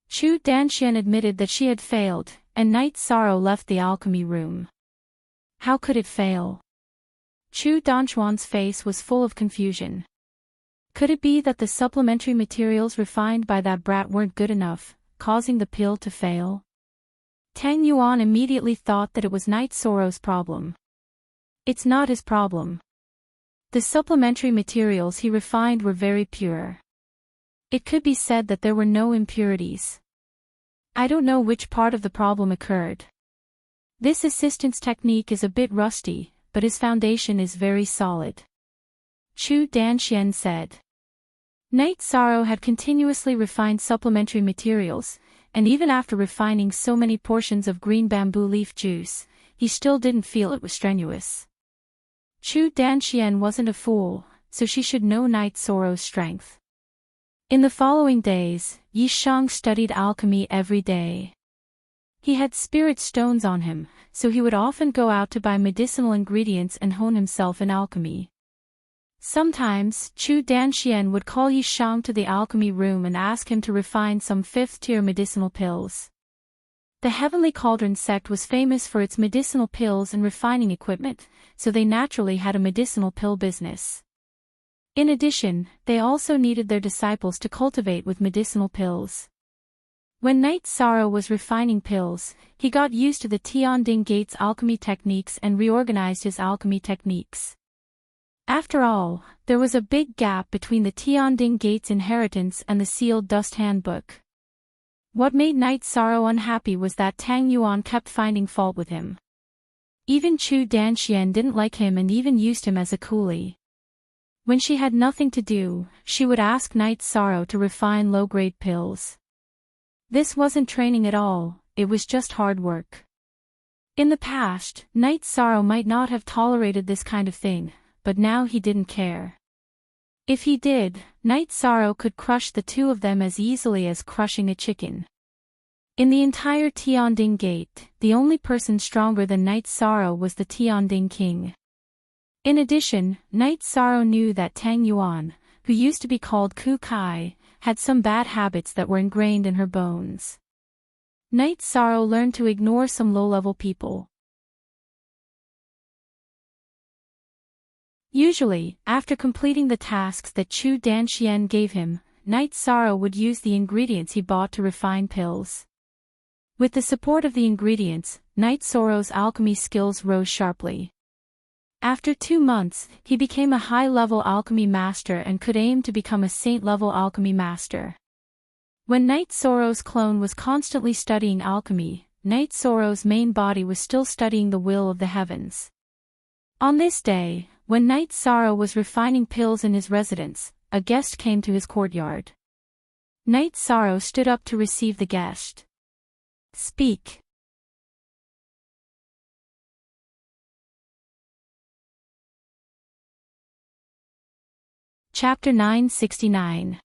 Chu Danxian admitted that she had failed, and Knight Sorrow left the alchemy room. How could it fail? Chu Danxuan's face was full of confusion. Could it be that the supplementary materials refined by that brat weren't good enough, causing the pill to fail? Tang Yuan immediately thought that it was Knight Sorrow's problem. It's not his problem. The supplementary materials he refined were very pure. It could be said that there were no impurities. I don't know which part of the problem occurred. This assistance technique is a bit rusty, but his foundation is very solid. Chu Danxian said. Knight Sorrow had continuously refined supplementary materials, and even after refining so many portions of green bamboo leaf juice, he still didn't feel it was strenuous. Chu Danxian wasn't a fool, so she should know Knight Sorrow's strength. In the following days, Yi Shang studied alchemy every day. He had spirit stones on him, so he would often go out to buy medicinal ingredients and hone himself in alchemy. Sometimes, Chu Danxian would call Yi Shang to the alchemy room and ask him to refine some 5th-tier medicinal pills. The Heavenly Cauldron sect was famous for its medicinal pills and refining equipment, so they naturally had a medicinal pill business. In addition, they also needed their disciples to cultivate with medicinal pills. When Knight Sorrow was refining pills, he got used to the Tianding Gate's alchemy techniques and reorganized his alchemy techniques. After all, there was a big gap between the Tianding Gate's inheritance and the sealed dust handbook. What made Knight Sorrow unhappy was that Tang Yuan kept finding fault with him. Even Chu Danxian didn't like him and even used him as a coolie. When she had nothing to do, she would ask Knight Sorrow to refine low-grade pills. This wasn't training at all, it was just hard work. In the past, Knight Sorrow might not have tolerated this kind of thing, but now he didn't care. If he did, Knight Sorrow could crush the 2 of them as easily as crushing a chicken. In the entire Tianding Gate, the only person stronger than Knight Sorrow was the Tianding King. In addition, Knight Sorrow knew that Tang Yuan, who used to be called Ku Kai, had some bad habits that were ingrained in her bones. Knight Sorrow learned to ignore some low-level people. Usually, after completing the tasks that Chu Danxian gave him, Knight Sorrow would use the ingredients he bought to refine pills. With the support of the ingredients, Knight Sorrow's alchemy skills rose sharply. After 2 months, he became a high-level alchemy master and could aim to become a saint-level alchemy master. When Knight Sorrow's clone was constantly studying alchemy, Knight Sorrow's main body was still studying the will of the heavens. On this day, when Knight Sorrow was refining pills in his residence, a guest came to his courtyard. Knight Sorrow stood up to receive the guest. Speak. Chapter 969.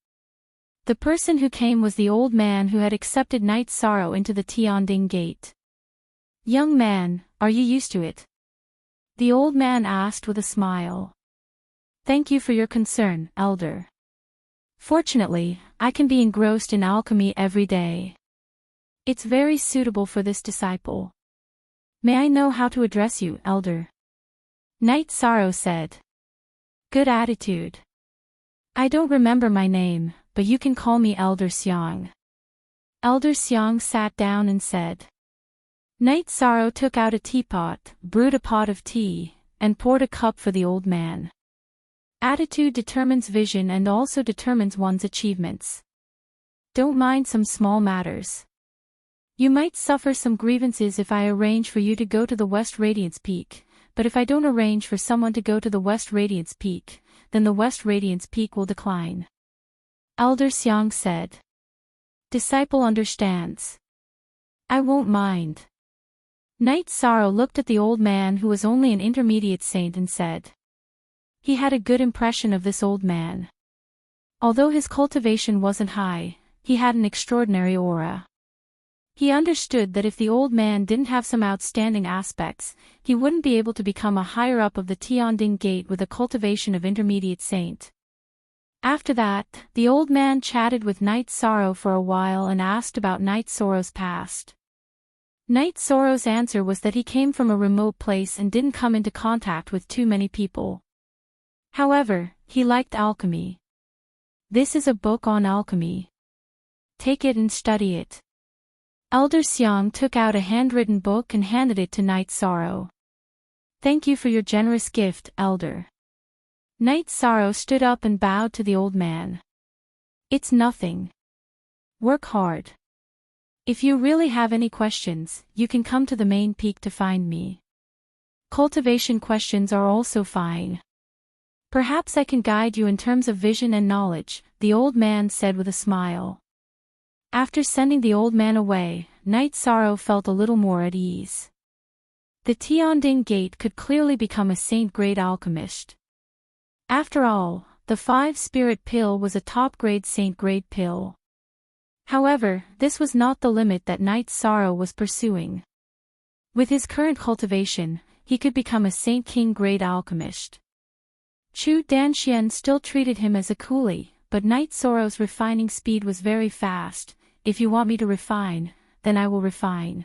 The person who came was the old man who had accepted Knight Sorrow into the Tianding Gate. Young man, are you used to it? The old man asked with a smile. Thank you for your concern, elder. Fortunately, I can be engrossed in alchemy every day. It's very suitable for this disciple. May I know how to address you, elder? Knight Sorrow said. Good attitude. I don't remember my name, but you can call me Elder Xiang. Elder Xiang sat down and said. Knight Sorrow took out a teapot, brewed a pot of tea, and poured a cup for the old man. Attitude determines vision and also determines one's achievements. Don't mind some small matters. You might suffer some grievances if I arrange for you to go to the West Radiance Peak, but if I don't arrange for someone to go to the West Radiance Peak, then the West Radiance Peak will decline. Elder Xiang said. Disciple understands. I won't mind. Knight Sorrow looked at the old man who was only an intermediate saint and said. He had a good impression of this old man. Although his cultivation wasn't high, he had an extraordinary aura. He understood that if the old man didn't have some outstanding aspects, he wouldn't be able to become a higher-up of the Tianding Gate with a cultivation of intermediate saint. After that, the old man chatted with Knight Sorrow for a while and asked about Knight Sorrow's past. Knight Sorrow's answer was that he came from a remote place and didn't come into contact with too many people. However, he liked alchemy. This is a book on alchemy. Take it and study it. Elder Xiang took out a handwritten book and handed it to Knight Sorrow. Thank you for your generous gift, Elder. Knight Sorrow stood up and bowed to the old man. It's nothing. Work hard. If you really have any questions, you can come to the main peak to find me. Cultivation questions are also fine. Perhaps I can guide you in terms of vision and knowledge, the old man said with a smile. After sending the old man away, Knight Sorrow felt a little more at ease. The Tianding Gate could clearly become a saint-grade alchemist. After all, the 5-spirit pill was a top-grade saint-grade pill. However, this was not the limit that Knight Sorrow was pursuing. With his current cultivation, he could become a saint-king-grade alchemist. Chu Danxian still treated him as a coolie, but Knight Sorrow's refining speed was very fast. If you want me to refine, then I will refine.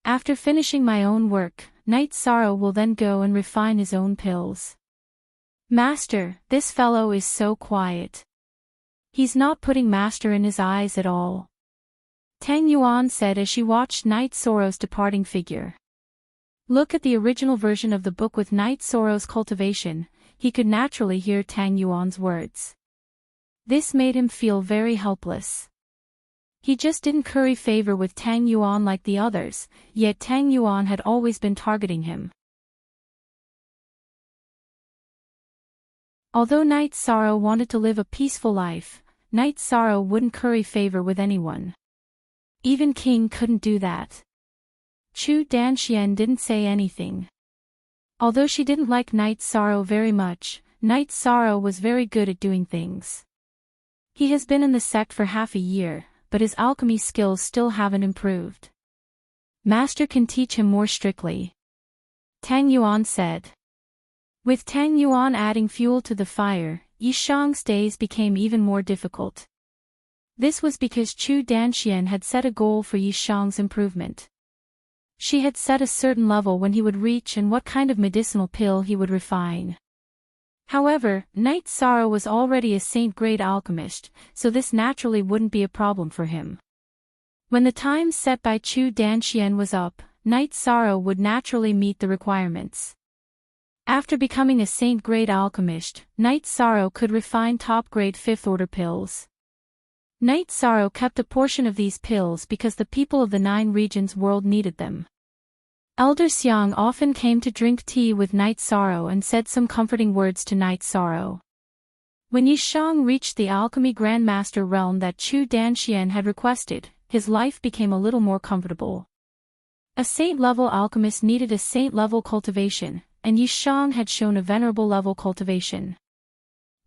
After finishing my own work, Knight Sorrow will then go and refine his own pills. Master, this fellow is so quiet. He's not putting master in his eyes at all. Tang Yuan said as she watched Knight Sorrow's departing figure. Look at the original version of the book with Knight Sorrow's cultivation. He could naturally hear Tang Yuan's words. This made him feel very helpless. He just didn't curry favor with Tang Yuan like the others, yet Tang Yuan had always been targeting him. Although Knight Sorrow wanted to live a peaceful life, Knight Sorrow wouldn't curry favor with anyone. Even King couldn't do that. Chu Danxian didn't say anything. Although she didn't like Knight Sorrow very much, Knight Sorrow was very good at doing things. He has been in the sect for half a year, but his alchemy skills still haven't improved. Master can teach him more strictly. Tang Yuan said. With Tang Yuan adding fuel to the fire, Yishang's days became even more difficult. This was because Chu Danxian had set a goal for Yishang's improvement. She had set a certain level when he would reach and what kind of medicinal pill he would refine. However, Knight Sorrow was already a saint-grade alchemist, so this naturally wouldn't be a problem for him. When the time set by Chu Danxian was up, Knight Sorrow would naturally meet the requirements. After becoming a saint-grade alchemist, Knight Sorrow could refine top-grade 5th-order pills. Knight Sorrow kept a portion of these pills because the people of the 9 regions world needed them. Elder Xiang often came to drink tea with Knight Sorrow and said some comforting words to Knight Sorrow. When Yishang reached the alchemy grandmaster realm that Chu Danxian had requested, his life became a little more comfortable. A saint-level alchemist needed a saint-level cultivation, and Yishang had shown a venerable level cultivation.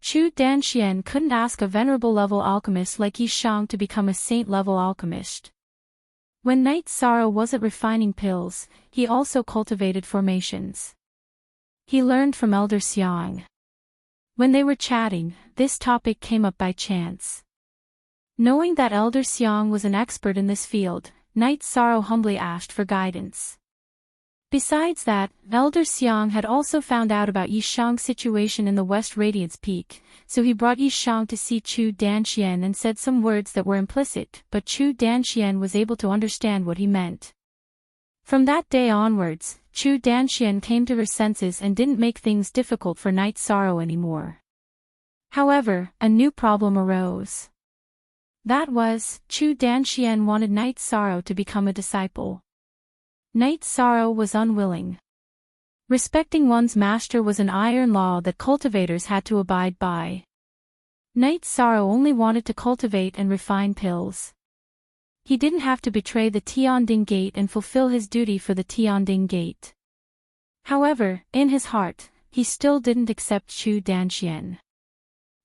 Chu Danxian couldn't ask a venerable level alchemist like Yishang to become a saint-level alchemist. When Knight Sorrow wasn't refining pills, he also cultivated formations. He learned from Elder Xiang. When they were chatting, this topic came up by chance. Knowing that Elder Xiang was an expert in this field, Knight Sorrow humbly asked for guidance. Besides that, Elder Xiang had also found out about Yishang's situation in the West Radiance Peak, so he brought Yishang to see Chu Danxian and said some words that were implicit, but Chu Danxian was able to understand what he meant. From that day onwards, Chu Danxian came to her senses and didn't make things difficult for Night Sorrow anymore. However, a new problem arose. That was, Chu Danxian wanted Night Sorrow to become a disciple. Night Sorrow was unwilling. Respecting one's master was an iron law that cultivators had to abide by. Night Sorrow only wanted to cultivate and refine pills. He didn't have to betray the Tianding Gate and fulfill his duty for the Tianding Gate. However, in his heart, he still didn't accept Chu Danxian.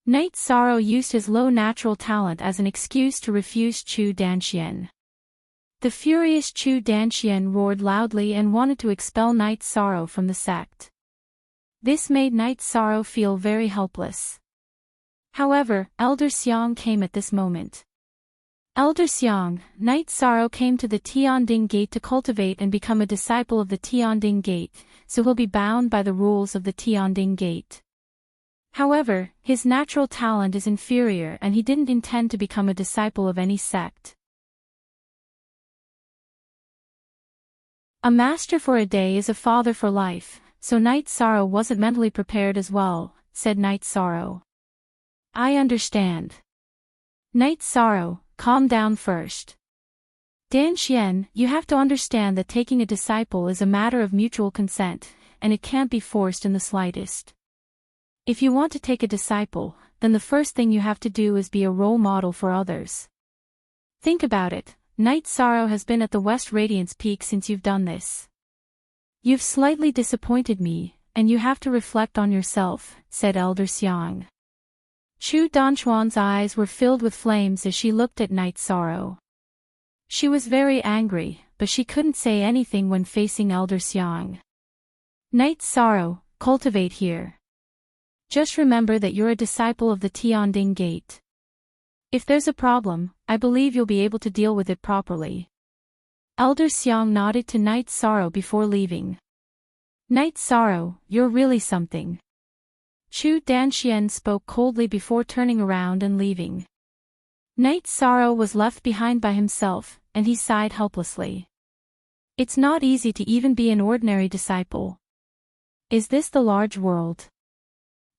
Night Sorrow used his low natural talent as an excuse to refuse Chu Danxian. The furious Chu Danxian roared loudly and wanted to expel Night Sorrow from the sect. This made Night Sorrow feel very helpless. However, Elder Xiang came at this moment. Elder Xiang, Night Sorrow came to the Tianding Gate to cultivate and become a disciple of the Tianding Gate, so he'll be bound by the rules of the Tianding Gate. However, his natural talent is inferior and he didn't intend to become a disciple of any sect. A master for a day is a father for life, so Night Sorrow wasn't mentally prepared as well, said Night Sorrow. I understand. Night Sorrow, calm down first. Danxian, you have to understand that taking a disciple is a matter of mutual consent, and it can't be forced in the slightest. If you want to take a disciple, then the first thing you have to do is be a role model for others. Think about it, Night Sorrow has been at the West Radiance Peak since you've done this. You've slightly disappointed me, and you have to reflect on yourself, said Elder Xiang. Chu Danchuan's eyes were filled with flames as she looked at Night Sorrow. She was very angry, but she couldn't say anything when facing Elder Xiang. Night Sorrow, cultivate here. Just remember that you're a disciple of the Tianding Gate. If there's a problem, I believe you'll be able to deal with it properly. Elder Xiang nodded to Night Sorrow before leaving. Night Sorrow, you're really something. Chu Danxian spoke coldly before turning around and leaving. Night Sorrow was left behind by himself, and he sighed helplessly. It's not easy to even be an ordinary disciple. Is this the large world?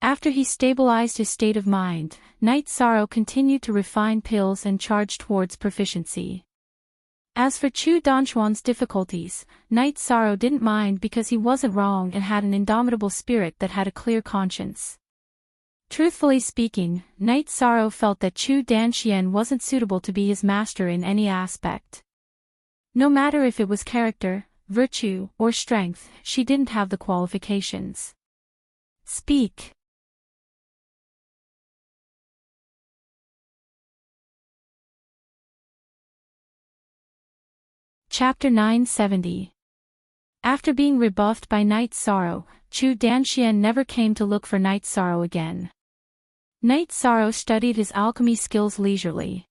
After he stabilized his state of mind, Night Sorrow continued to refine pills and charge towards proficiency. As for Chu Danchuan's difficulties, Night Sorrow didn't mind because he wasn't wrong and had an indomitable spirit that had a clear conscience. Truthfully speaking, Night Sorrow felt that Chu Danxian wasn't suitable to be his master in any aspect. No matter if it was character, virtue, or strength, she didn't have the qualifications. Speak. Chapter 970. After being rebuffed by Night Sorrow, Chu Danxian never came to look for Night Sorrow again. Night Sorrow studied his alchemy skills leisurely.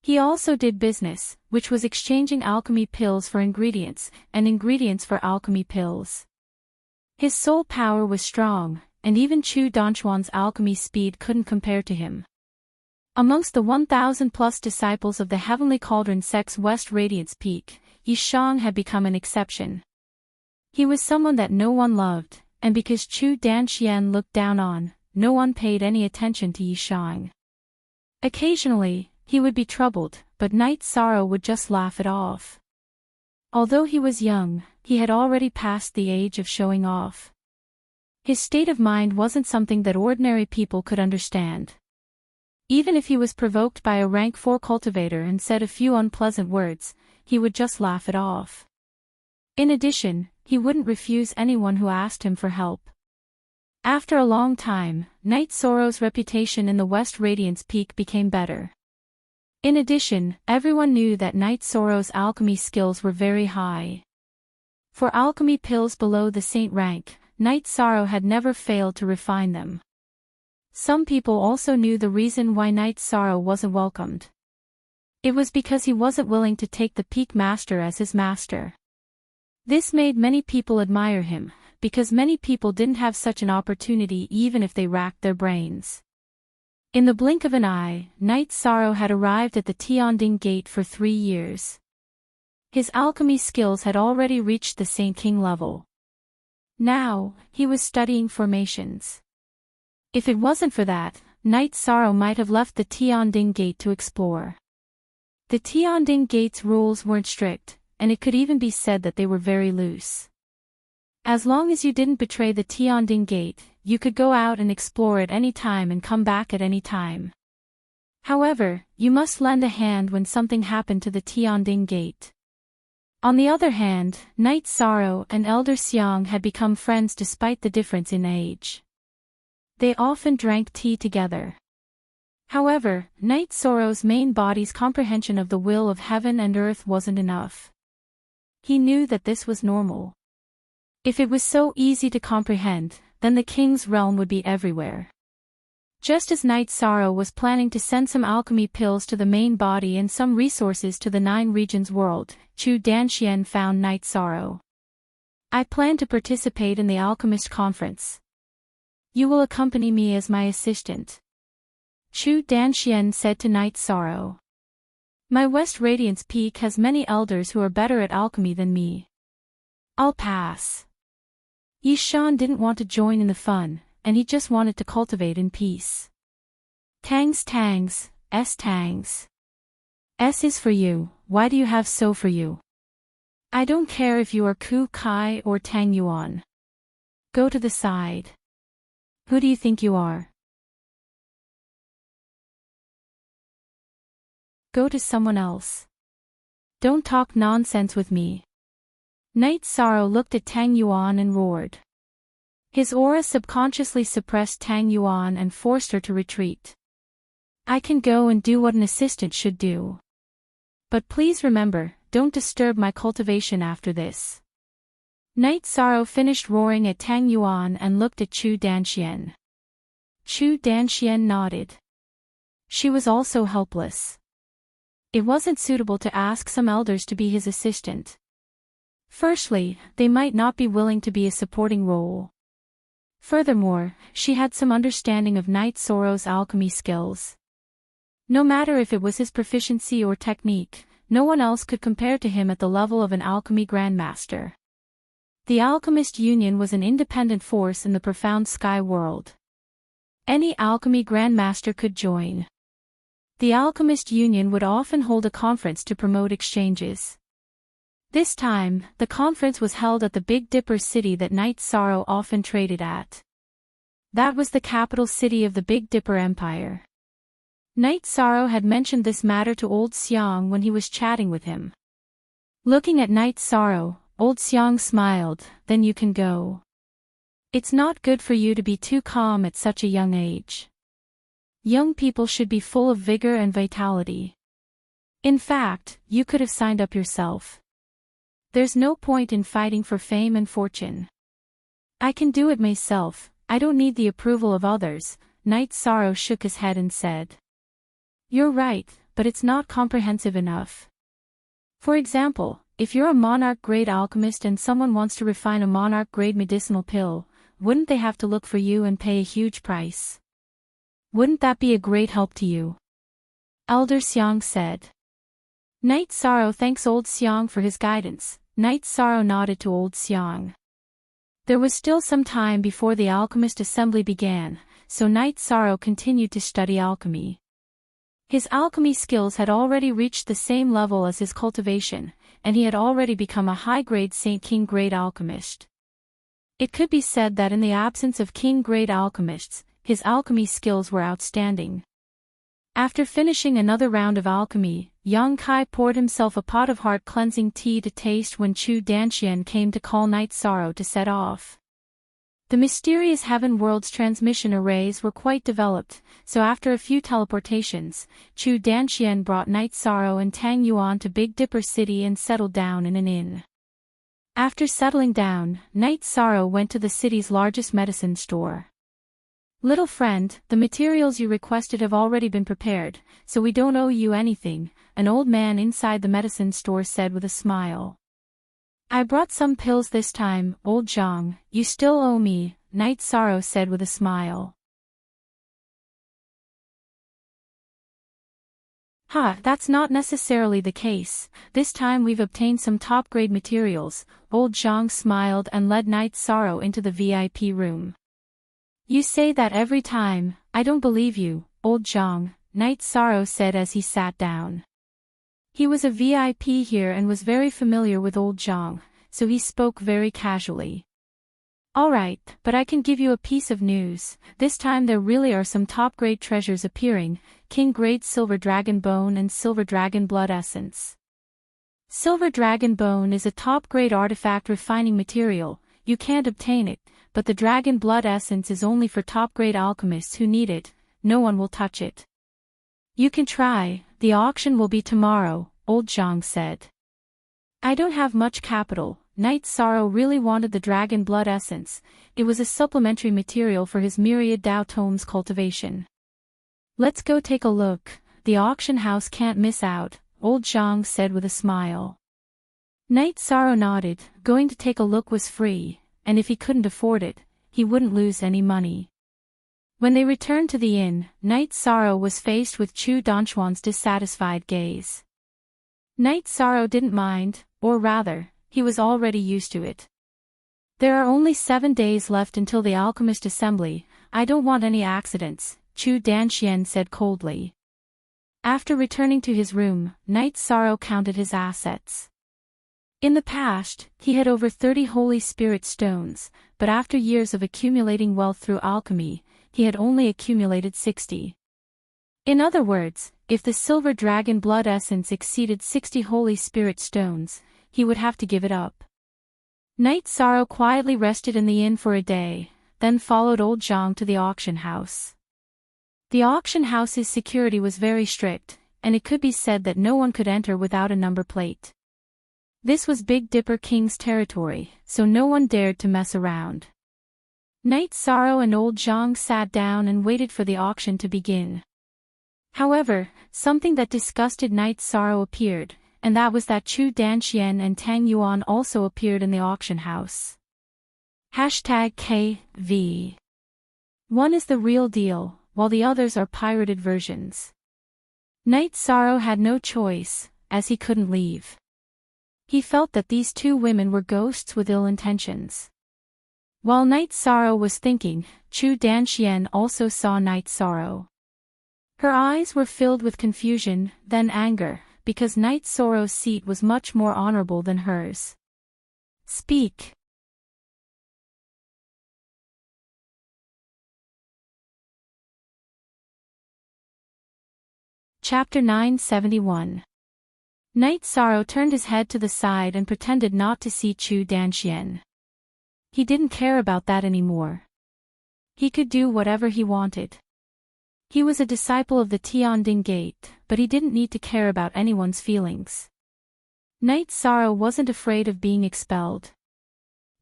He also did business, which was exchanging alchemy pills for ingredients, and ingredients for alchemy pills. His soul power was strong, and even Chu Danchuan's alchemy speed couldn't compare to him. Amongst the 1,000-plus disciples of the Heavenly Cauldron sect's West Radiance Peak, Yishang had become an exception. He was someone that no one loved, and because Chu Danxian looked down on, no one paid any attention to Yishang. Occasionally, he would be troubled, but Night Sorrow would just laugh it off. Although he was young, he had already passed the age of showing off. His state of mind wasn't something that ordinary people could understand. Even if he was provoked by a rank 4 cultivator and said a few unpleasant words, he would just laugh it off. In addition, he wouldn't refuse anyone who asked him for help. After a long time, Night Sorrow's reputation in the West Radiance Peak became better. In addition, everyone knew that Night Sorrow's alchemy skills were very high. For alchemy pills below the saint rank, Night Sorrow had never failed to refine them. Some people also knew the reason why Night Sorrow wasn't welcomed. It was because he wasn't willing to take the Peak Master as his master. This made many people admire him, because many people didn't have such an opportunity even if they racked their brains. In the blink of an eye, Night Sorrow had arrived at the Tianding Gate for 3 years. His alchemy skills had already reached the Saint King level. Now, he was studying formations. If it wasn't for that, Knight Sorrow might have left the Tianding Gate to explore. The Tianding Gate's rules weren't strict, and it could even be said that they were very loose. As long as you didn't betray the Tianding Gate, you could go out and explore at any time and come back at any time. However, you must lend a hand when something happened to the Tianding Gate. On the other hand, Knight Sorrow and Elder Xiang had become friends despite the difference in age. They often drank tea together. However, Knight Sorrow's main body's comprehension of the will of heaven and earth wasn't enough. He knew that this was normal. If it was so easy to comprehend, then the king's realm would be everywhere. Just as Knight Sorrow was planning to send some alchemy pills to the main body and some resources to the 9 regions world, Chu Danxian found Knight Sorrow. I plan to participate in the alchemist conference. You will accompany me as my assistant. Chu Danxian said to Knight Sorrow. My West Radiance Peak has many elders who are better at alchemy than me. I'll pass. Yishan didn't want to join in the fun, and he just wanted to cultivate in peace. Tangs. S is for you, why do you have so for you? I don't care if you are Ku Kai or Tang Yuan. Go to the side. Who do you think you are? Go to someone else. Don't talk nonsense with me. Knight Sorrow looked at Tang Yuan and roared. His aura subconsciously suppressed Tang Yuan and forced her to retreat. I can go and do what an assistant should do. But please remember, don't disturb my cultivation after this. Knight Sorrow finished roaring at Tang Yuan and looked at Chu Danxian. Chu Danxian nodded. She was also helpless. It wasn't suitable to ask some elders to be his assistant. Firstly, they might not be willing to be a supporting role. Furthermore, she had some understanding of Knight Sorrow's alchemy skills. No matter if it was his proficiency or technique, no one else could compare to him at the level of an alchemy grandmaster. The Alchemist Union was an independent force in the profound sky world. Any alchemy grandmaster could join. The Alchemist Union would often hold a conference to promote exchanges. This time, the conference was held at the Big Dipper city that Knight Sorrow often traded at. That was the capital city of the Big Dipper Empire. Knight Sorrow had mentioned this matter to Old Xiang when he was chatting with him. Looking at Knight Sorrow, Old Xiang smiled, then you can go. It's not good for you to be too calm at such a young age. Young people should be full of vigor and vitality. In fact, you could have signed up yourself. There's no point in fighting for fame and fortune. I can do it myself, I don't need the approval of others. Knight Sorrow shook his head and said. You're right, but it's not comprehensive enough. For example, if you're a monarch-grade alchemist and someone wants to refine a monarch-grade medicinal pill, wouldn't they have to look for you and pay a huge price? Wouldn't that be a great help to you? Elder Xiang said. Knight Sorrow thanks Old Xiang for his guidance. Knight Sorrow nodded to Old Xiang. There was still some time before the alchemist assembly began, so Knight Sorrow continued to study alchemy. His alchemy skills had already reached the same level as his cultivation, and he had already become a high-grade Saint King-grade alchemist. It could be said that in the absence of King-grade alchemists, his alchemy skills were outstanding. After finishing another round of alchemy, Yang Kai poured himself a pot of heart-cleansing tea to taste when Chu Danxian came to call Knight Sorrow to set off. The mysterious Heaven World's transmission arrays were quite developed, so after a few teleportations, Chu Danxian brought Knight Sorrow and Tang Yuan to Big Dipper City and settled down in an inn. After settling down, Knight Sorrow went to the city's largest medicine store. Little friend, the materials you requested have already been prepared, so we don't owe you anything, an old man inside the medicine store said with a smile. I brought some pills this time, old Zhang, you still owe me, Knight Sorrow said with a smile. That's not necessarily the case. This time we've obtained some top-grade materials. Old Zhang smiled and led Knight Sorrow into the VIP room. You say that every time. I don't believe you, Old Zhang, Knight Sorrow said as he sat down. He was a VIP here and was very familiar with Old Zhang, so he spoke very casually. Alright, but I can give you a piece of news. This time there really are some top-grade treasures appearing, King-grade Silver Dragon Bone and Silver Dragon Blood Essence. Silver Dragon Bone is a top-grade artifact refining material. You can't obtain it, but the Dragon Blood Essence is only for top-grade alchemists who need it. No one will touch it. You can try. The auction will be tomorrow, Old Zhang said. I don't have much capital. Knight Sorrow really wanted the Dragon Blood Essence. It was a supplementary material for his myriad Dao Tomes cultivation. Let's go take a look. The auction house can't miss out, Old Zhang said with a smile. Knight Sorrow nodded. Going to take a look was free, and if he couldn't afford it, he wouldn't lose any money. When they returned to the inn, Knight Sorrow was faced with Chu Donchuan's dissatisfied gaze. Knight Sorrow didn't mind, or rather, he was already used to it. There are only 7 days left until the alchemist assembly. I don't want any accidents, Chu Danxian said coldly. After returning to his room, Knight Sorrow counted his assets. In the past, he had over 30 Holy Spirit stones, but after years of accumulating wealth through alchemy, he had only accumulated 60. In other words, if the Silver Dragon Blood Essence exceeded 60 Holy Spirit stones, he would have to give it up. Knight Sorrow quietly rested in the inn for a day, then followed Old Zhang to the auction house. The auction house's security was very strict, and it could be said that no one could enter without a number plate. This was Big Dipper King's territory, so no one dared to mess around. Knight Sorrow and Old Zhang sat down and waited for the auction to begin. However, something that disgusted Knight Sorrow appeared, and that was that Chu Danxian and Tang Yuan also appeared in the auction house. #KV. One is the real deal, while the others are pirated versions. Knight Sorrow had no choice, as he couldn't leave. He felt that these two women were ghosts with ill intentions. While Knight Sorrow was thinking, Chu Danxian also saw Knight Sorrow. Her eyes were filled with confusion, then anger, because Knight Sorrow's seat was much more honorable than hers. Speak. Chapter 971. Knight Sorrow turned his head to the side and pretended not to see Chu Danxian. He didn't care about that anymore. He could do whatever he wanted. He was a disciple of the Tianding Gate, but he didn't need to care about anyone's feelings. Knight Sorrow wasn't afraid of being expelled.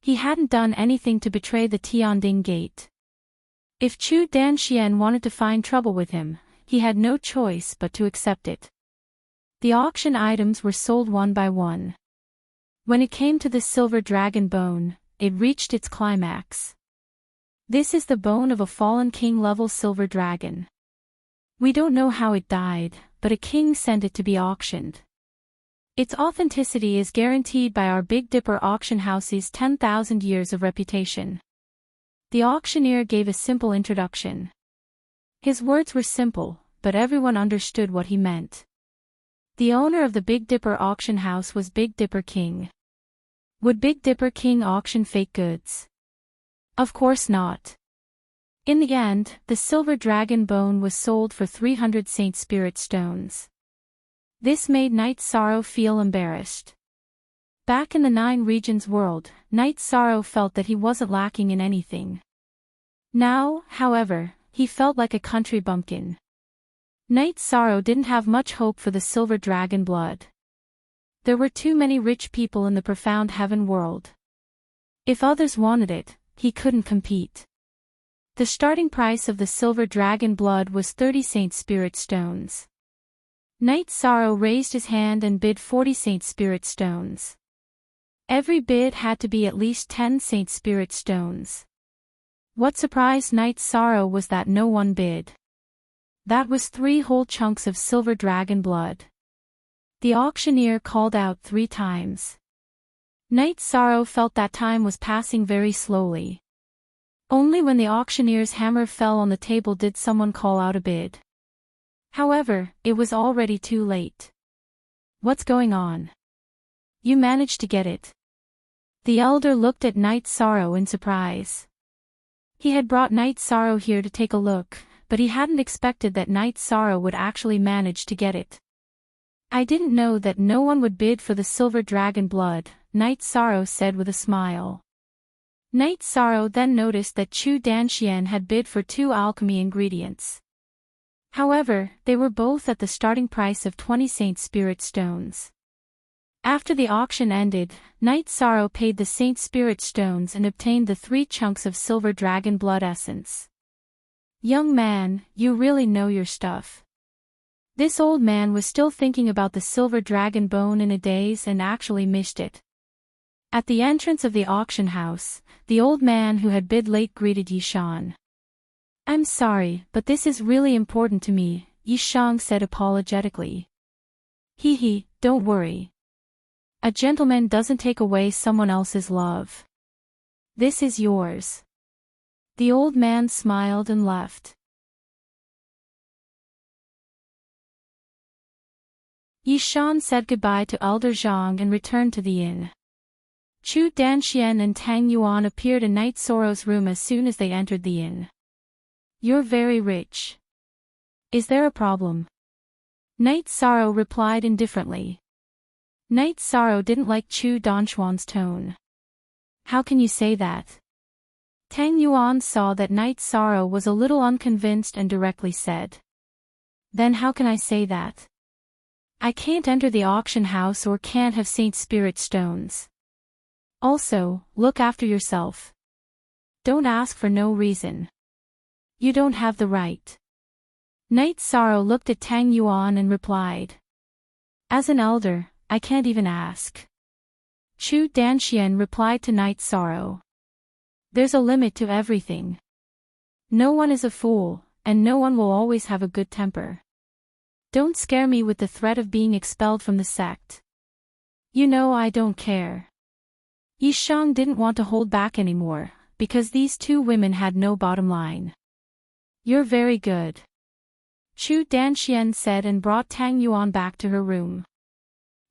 He hadn't done anything to betray the Tianding Gate. If Chu Danxian wanted to find trouble with him, he had no choice but to accept it. The auction items were sold one by one. When it came to the Silver Dragon Bone, it reached its climax. This is the bone of a fallen king-level silver dragon. We don't know how it died, but a king sent it to be auctioned. Its authenticity is guaranteed by our Big Dipper auction house's 10,000 years of reputation. The auctioneer gave a simple introduction. His words were simple, but everyone understood what he meant. The owner of the Big Dipper auction house was Big Dipper King. Would Big Dipper King auction fake goods? Of course not. In the end, the Silver Dragon Bone was sold for 300 Saint Spirit stones. This made Knight Sorrow feel embarrassed. Back in the Nine Regions world, Knight Sorrow felt that he wasn't lacking in anything. Now, however, he felt like a country bumpkin. Knight Sorrow didn't have much hope for the Silver Dragon blood. There were too many rich people in the profound heaven world. If others wanted it, he couldn't compete. The starting price of the Silver Dragon blood was 30 Saint Spirit stones. Knight Sorrow raised his hand and bid 40 Saint Spirit stones. Every bid had to be at least 10 Saint Spirit stones. What surprised Knight Sorrow was that no one bid. That was 3 whole chunks of silver dragon blood. The auctioneer called out 3 times. Knight Sorrow felt that time was passing very slowly. Only when the auctioneer's hammer fell on the table did someone call out a bid. However, it was already too late. What's going on? You managed to get it. The elder looked at Knight Sorrow in surprise. He had brought Knight Sorrow here to take a look, but he hadn't expected that Knight Sorrow would actually manage to get it. I didn't know that no one would bid for the silver dragon blood, Knight Sorrow said with a smile. Knight Sorrow then noticed that Chu Danxian had bid for 2 alchemy ingredients. However, they were both at the starting price of 20 Saint Spirit stones. After the auction ended, Knight Sorrow paid the Saint Spirit stones and obtained the 3 chunks of silver dragon blood essence. Young man, you really know your stuff. This old man was still thinking about the silver dragon bone in a daze and actually missed it. At the entrance of the auction house, the old man who had bid late greeted Yishan. I'm sorry, but this is really important to me, Yishang said apologetically. Hee, don't worry. A gentleman doesn't take away someone else's love. This is yours. The old man smiled and left. Yishan said goodbye to Elder Zhang and returned to the inn. Chu Danxian and Tang Yuan appeared in Knight Sorrow's room as soon as they entered the inn. You're very rich. Is there a problem? Knight Sorrow replied indifferently. Knight Sorrow didn't like Chu Danxuan's tone. How can you say that? Tang Yuan saw that Knight Sorrow was a little unconvinced and directly said. Then how can I say that? I can't enter the auction house or can't have Saint Spirit stones. Also, look after yourself. Don't ask for no reason. You don't have the right. Knight Sorrow looked at Tang Yuan and replied. As an elder, I can't even ask. Chu Danxian replied to Knight Sorrow. There's a limit to everything. No one is a fool, and no one will always have a good temper. Don't scare me with the threat of being expelled from the sect. You know I don't care. Yishang didn't want to hold back anymore, because these 2 women had no bottom line. You're very good. Chu Danxian said and brought Tang Yuan back to her room.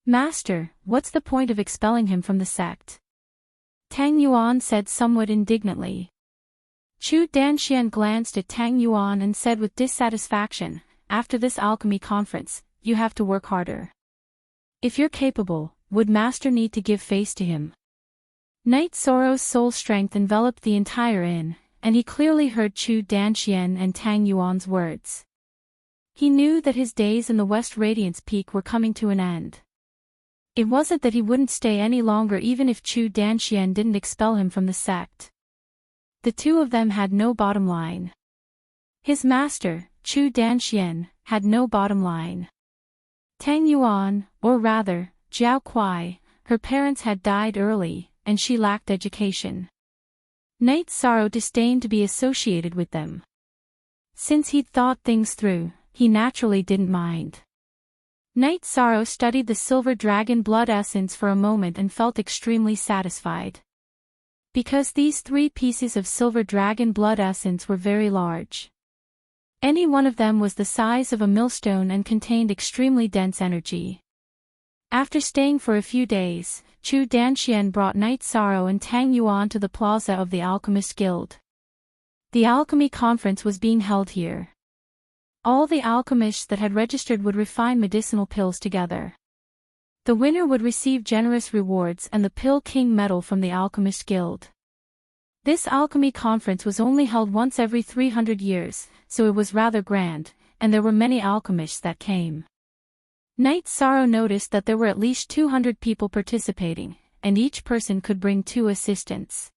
Master, what's the point of expelling him from the sect? Tang Yuan said somewhat indignantly. Chu Danxian glanced at Tang Yuan and said with dissatisfaction, after this alchemy conference, you have to work harder. If you're capable, would Master need to give face to him? Knight Sorrow's soul strength enveloped the entire inn, and he clearly heard Chu Danxian and Tang Yuan's words. He knew that his days in the West Radiance Peak were coming to an end. It wasn't that he wouldn't stay any longer even if Chu Danxian didn't expel him from the sect. The 2 of them had no bottom line. His master, Chu Danxian, had no bottom line. Tang Yuan, or rather, Jiao Kuai, her parents had died early, and she lacked education. Knight Sorrow disdained to be associated with them. Since he'd thought things through, he naturally didn't mind. Knight Sorrow studied the silver dragon blood essence for a moment and felt extremely satisfied. Because these 3 pieces of silver dragon blood essence were very large. Any one of them was the size of a millstone and contained extremely dense energy. After staying for a few days, Chu Danxian brought Knight Sorrow and Tang Yuan to the plaza of the Alchemist Guild. The alchemy conference was being held here. All the alchemists that had registered would refine medicinal pills together. The winner would receive generous rewards and the Pill King medal from the Alchemist Guild. This alchemy conference was only held once every 300 years, so it was rather grand, and there were many alchemists that came. Knight Sorrow noticed that there were at least 200 people participating, and each person could bring 2 assistants.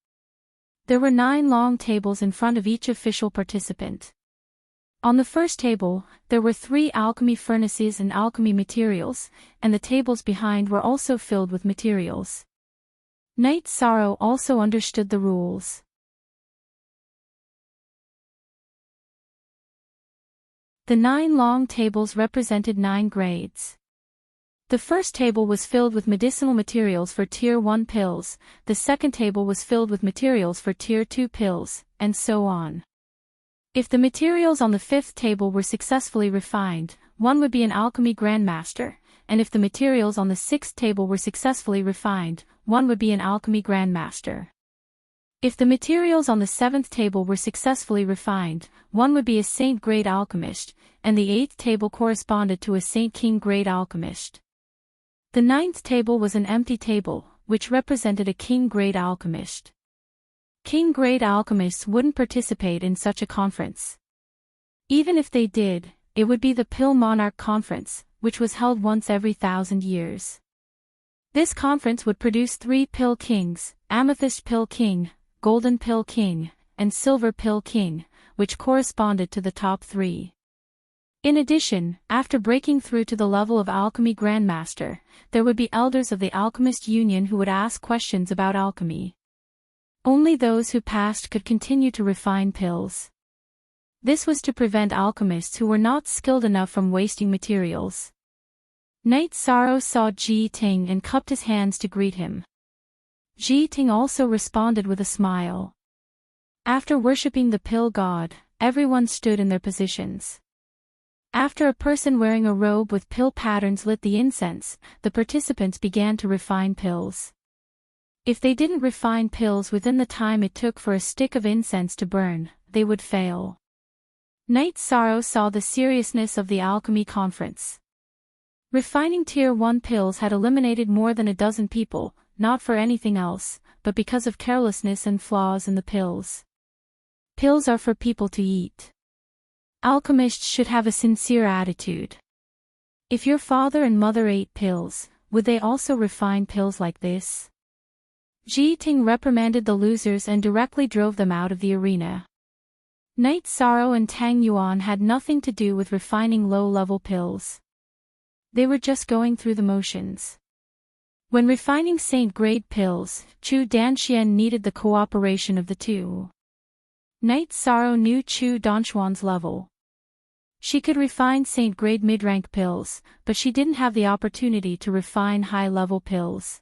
There were 9 long tables in front of each official participant. On the first table, there were 3 alchemy furnaces and alchemy materials, and the tables behind were also filled with materials. Knight Sorrow also understood the rules. The 9 long tables represented 9 grades. The first table was filled with medicinal materials for Tier 1 pills, the second table was filled with materials for Tier 2 pills, and so on. If the materials on the 5th table were successfully refined, one would be an alchemy grandmaster, and if the materials on the 6th table were successfully refined, one would be an alchemy grandmaster. If the materials on the 7th table were successfully refined, one would be a Saint grade alchemist, and the 8th table corresponded to a Saint King grade alchemist. The 9th table was an empty table, which represented a King grade alchemist. King grade alchemists wouldn't participate in such a conference. Even if they did, it would be the Pill Monarch Conference, which was held once every 1,000 years. This conference would produce 3 Pill Kings, Amethyst Pill King, Golden Pill King, and Silver Pill King, which corresponded to the top 3. In addition, after breaking through to the level of Alchemy Grandmaster, there would be elders of the Alchemist Union who would ask questions about alchemy. Only those who passed could continue to refine pills. This was to prevent alchemists who were not skilled enough from wasting materials. Knight Sorrow saw Ji Ting and cupped his hands to greet him. Ji Ting also responded with a smile. After worshipping the pill god, everyone stood in their positions. After a person wearing a robe with pill patterns lit the incense, the participants began to refine pills. If they didn't refine pills within the time it took for a stick of incense to burn, they would fail. Knight Sorrow saw the seriousness of the alchemy conference. Refining Tier 1 pills had eliminated more than a dozen people, not for anything else, but because of carelessness and flaws in the pills. Pills are for people to eat. Alchemists should have a sincere attitude. If your father and mother ate pills, would they also refine pills like this? Ji Ting reprimanded the losers and directly drove them out of the arena. Knight Sorrow and Tang Yuan had nothing to do with refining low-level pills. They were just going through the motions. When refining Saint-grade pills, Chu Danxian needed the cooperation of the two. Knight Sorrow knew Chu Danxuan's level. She could refine Saint-grade mid-rank pills, but she didn't have the opportunity to refine high-level pills.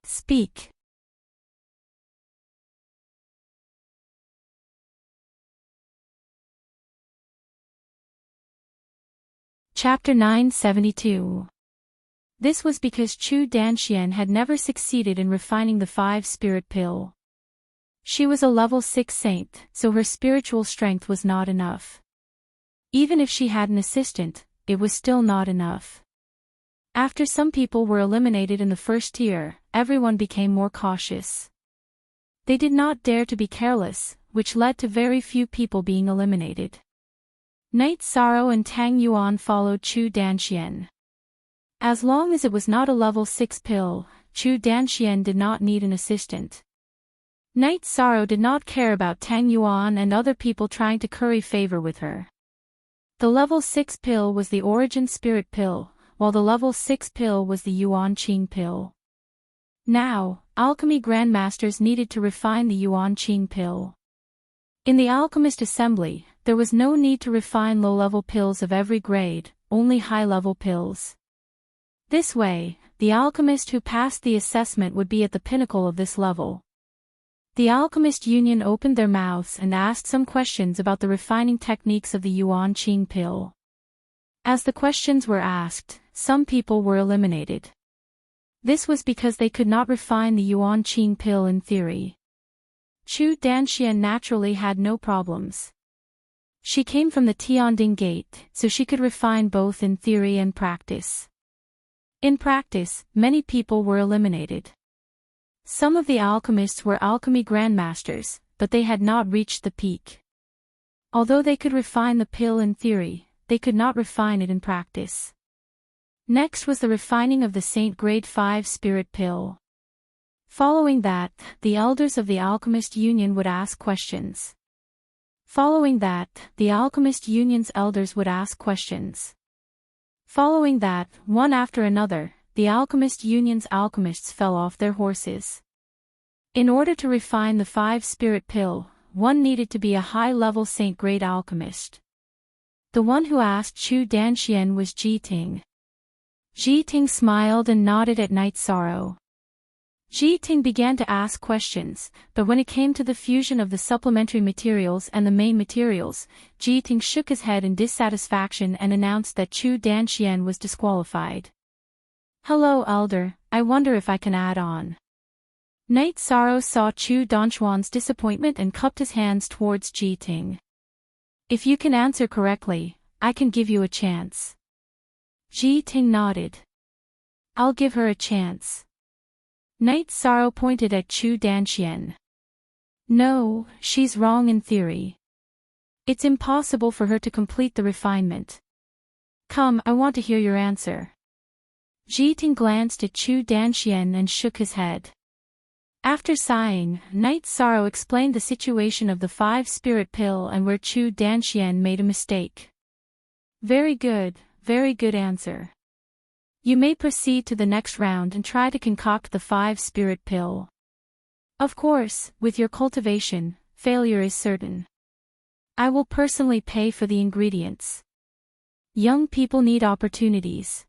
Speak. Chapter 972. This was because Chu Danxian had never succeeded in refining the 5-spirit pill. She was a level 6 saint, so her spiritual strength was not enough. Even if she had an assistant, it was still not enough. After some people were eliminated in the first tier, everyone became more cautious. They did not dare to be careless, which led to very few people being eliminated. Knight Sorrow and Tang Yuan followed Chu Danxian. As long as it was not a level 6 pill, Chu Danxian did not need an assistant. Knight Sorrow did not care about Tang Yuan and other people trying to curry favor with her. The level 6 pill was the Origin Spirit pill, while the level 6 pill was the Yuan Qing pill. Now, alchemy grandmasters needed to refine the Yuan Qing pill. In the alchemist assembly, there was no need to refine low-level pills of every grade, only high-level pills. This way, the alchemist who passed the assessment would be at the pinnacle of this level. The Alchemist Union opened their mouths and asked some questions about the refining techniques of the Yuan Qing pill. As the questions were asked, some people were eliminated. This was because they could not refine the Yuan Qing pill in theory. Chu Danxian naturally had no problems. She came from the Tianding Gate, so she could refine both in theory and practice. In practice, many people were eliminated. Some of the alchemists were alchemy grandmasters, but they had not reached the peak. Although they could refine the pill in theory, they could not refine it in practice. Next was the refining of the Saint Grade 5 Spirit pill. Following that, the elders of the Alchemist Union would ask questions. Following that, the Alchemist Union's elders would ask questions. Following that, one after another, the Alchemist Union's alchemists fell off their horses. In order to refine the 5-spirit pill, one needed to be a high-level Saint-grade alchemist. The one who asked Chu Danxian was Jiting. Jiting smiled and nodded at Night Sorrow. Jiting began to ask questions, but when it came to the fusion of the supplementary materials and the main materials, Jiting shook his head in dissatisfaction and announced that Chu Danxian was disqualified. "Hello, Elder, I wonder if I can add on." Night Sorrow saw Chu Danxian's disappointment and cupped his hands towards Jiting. "If you can answer correctly, I can give you a chance." Jiting nodded. "I'll give her a chance." Night Sorrow pointed at Chu Danxian. "No, she's wrong in theory. It's impossible for her to complete the refinement. Come, I want to hear your answer." Jiting glanced at Chu Danxian and shook his head. After sighing, Night Sorrow explained the situation of the 5-spirit pill and where Chu Danxian made a mistake. Very good answer. You may proceed to the next round and try to concoct the 5-spirit pill. Of course, with your cultivation, failure is certain. I will personally pay for the ingredients. Young people need opportunities.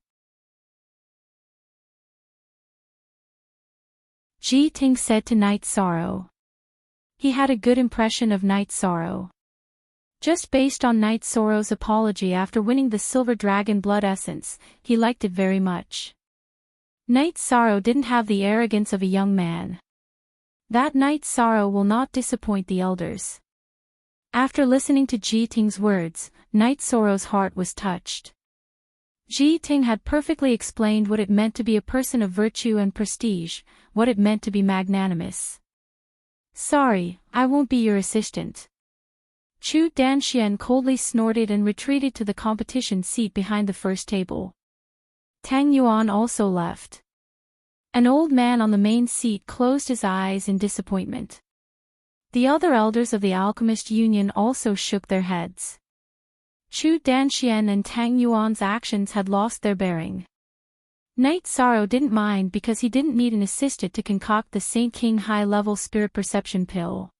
Jiting said to Night Sorrow. He had a good impression of Night Sorrow. Just based on Night Sorrow's apology after winning the Silver Dragon Blood Essence, he liked it very much. Night Sorrow didn't have the arrogance of a young man. That Night Sorrow will not disappoint the elders. After listening to Jiting's words, Night Sorrow's heart was touched. Jiting had perfectly explained what it meant to be a person of virtue and prestige, what it meant to be magnanimous. "Sorry, I won't be your assistant." Chu Danxian coldly snorted and retreated to the competition seat behind the first table. Tang Yuan also left. An old man on the main seat closed his eyes in disappointment. The other elders of the Alchemist Union also shook their heads. Chu Danxian and Tang Yuan's actions had lost their bearing. Night Sorrow didn't mind because he didn't need an assistant to concoct the Saint King high-level spirit perception pill.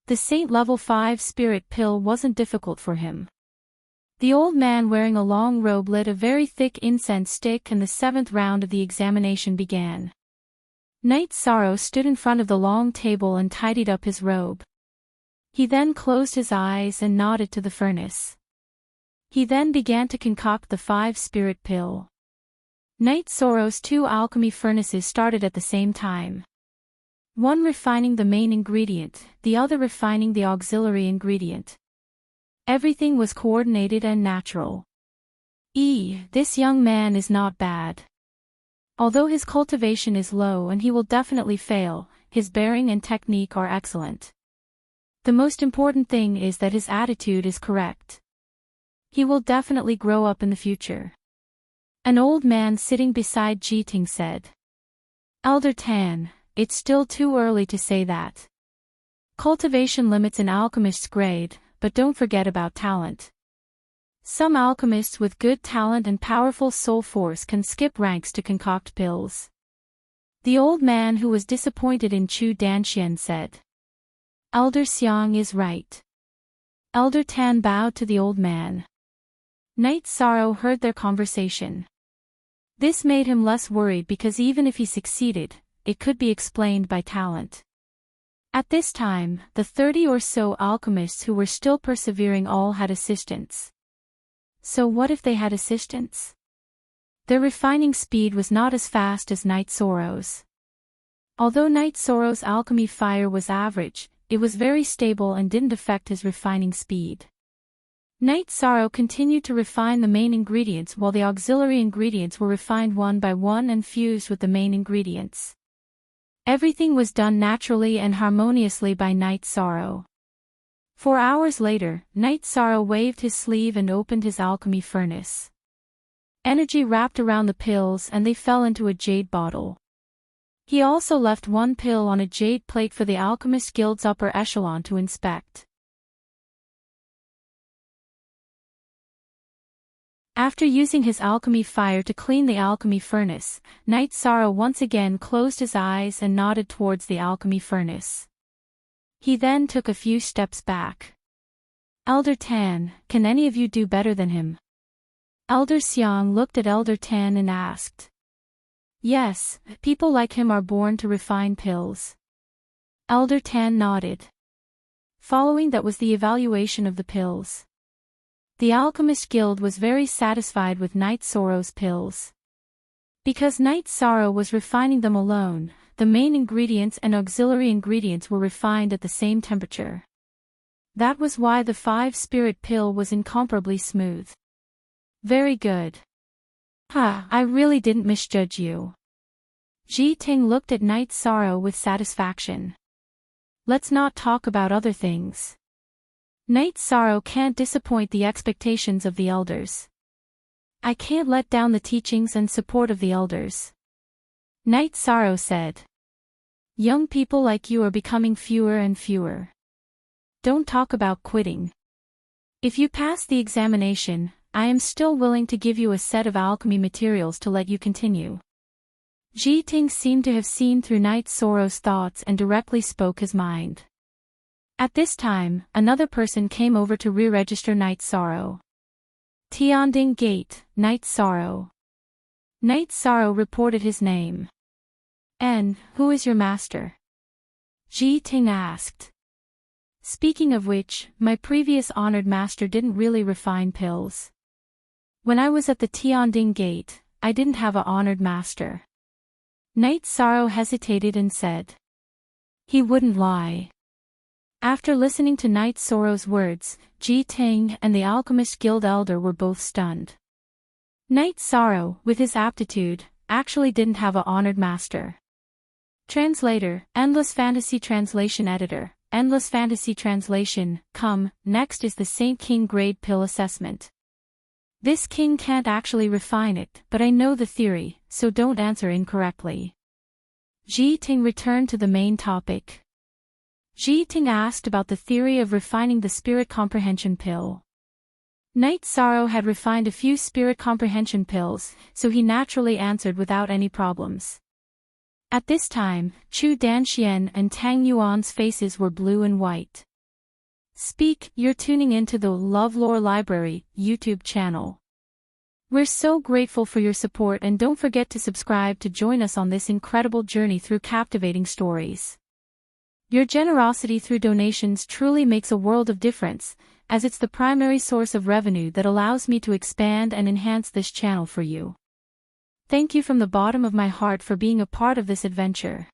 The Saint level 5 spirit pill wasn't difficult for him. The old man wearing a long robe lit a very thick incense stick and the 7th round of the examination began. Night Sorrow stood in front of the long table and tidied up his robe. He then closed his eyes and nodded to the furnace. He then began to concoct the 5-spirit pill. Night Sorrow's 2 alchemy furnaces started at the same time. One refining the main ingredient, the other refining the auxiliary ingredient. Everything was coordinated and natural. This young man is not bad. Although his cultivation is low and he will definitely fail, his bearing and technique are excellent. The most important thing is that his attitude is correct. He will definitely grow up in the future. An old man sitting beside Jiting said. Elder Tan, it's still too early to say that. Cultivation limits an alchemist's grade, but don't forget about talent. Some alchemists with good talent and powerful soul force can skip ranks to concoct pills. The old man who was disappointed in Chu Danxian said. Elder Xiang is right. Elder Tan bowed to the old man. Night Sorrow heard their conversation. This made him less worried because even if he succeeded, it could be explained by talent. At this time, the 30 or so alchemists who were still persevering all had assistants. So what if they had assistants? Their refining speed was not as fast as Night Sorrow's. Although Night Sorrow's alchemy fire was average, it was very stable and didn't affect his refining speed. Night Sorrow continued to refine the main ingredients while the auxiliary ingredients were refined one by one and fused with the main ingredients. Everything was done naturally and harmoniously by Night Sorrow. 4 hours later, Night Sorrow waved his sleeve and opened his alchemy furnace. Energy wrapped around the pills and they fell into a jade bottle. He also left 1 pill on a jade plate for the Alchemist Guild's upper echelon to inspect. After using his alchemy fire to clean the alchemy furnace, Night Sorrow once again closed his eyes and nodded towards the alchemy furnace. He then took a few steps back. Elder Tan, can any of you do better than him? Elder Xiang looked at Elder Tan and asked. Yes, people like him are born to refine pills. Elder Tan nodded. Following that was the evaluation of the pills. The Alchemist Guild was very satisfied with Night Sorrow's pills. Because Night Sorrow was refining them alone, the main ingredients and auxiliary ingredients were refined at the same temperature. That was why the 5-spirit pill was incomparably smooth. Very good. I really didn't misjudge you. Ji Ting looked at Night Sorrow with satisfaction. Let's not talk about other things. Night Sorrow can't disappoint the expectations of the elders. I can't let down the teachings and support of the elders. Night Sorrow said. Young people like you are becoming fewer and fewer. Don't talk about quitting. If you pass the examination, I am still willing to give you a set of alchemy materials to let you continue. Ji Ting seemed to have seen through Night Sorrow's thoughts and directly spoke his mind. At this time, another person came over to re-register Night Sorrow. Tianding Gate, Night Sorrow. Night Sorrow reported his name. And, who is your master? Ji Ting asked. Speaking of which, my previous honored master didn't really refine pills. When I was at the Tianding Gate, I didn't have a honored master. Night Sorrow hesitated and said. He wouldn't lie. After listening to Night Sorrow's words, Ji Ting and the Alchemist Guild Elder were both stunned. Night Sorrow, with his aptitude, actually didn't have a honored master. Translator, Endless Fantasy Translation Editor, Endless Fantasy Translation, come, next is the Saint King Grade Pill Assessment. This king can't actually refine it, but I know the theory, so don't answer incorrectly. Ji Ting returned to the main topic. Ji Ting asked about the theory of refining the spirit comprehension pill. Night Sorrow had refined a few spirit comprehension pills, so he naturally answered without any problems. At this time, Chu Danxian and Tang Yuan's faces were blue and white. Speak, you're tuning into the LoveLore Library YouTube channel. We're so grateful for your support and don't forget to subscribe to join us on this incredible journey through captivating stories. Your generosity through donations truly makes a world of difference, as it's the primary source of revenue that allows me to expand and enhance this channel for you. Thank you from the bottom of my heart for being a part of this adventure.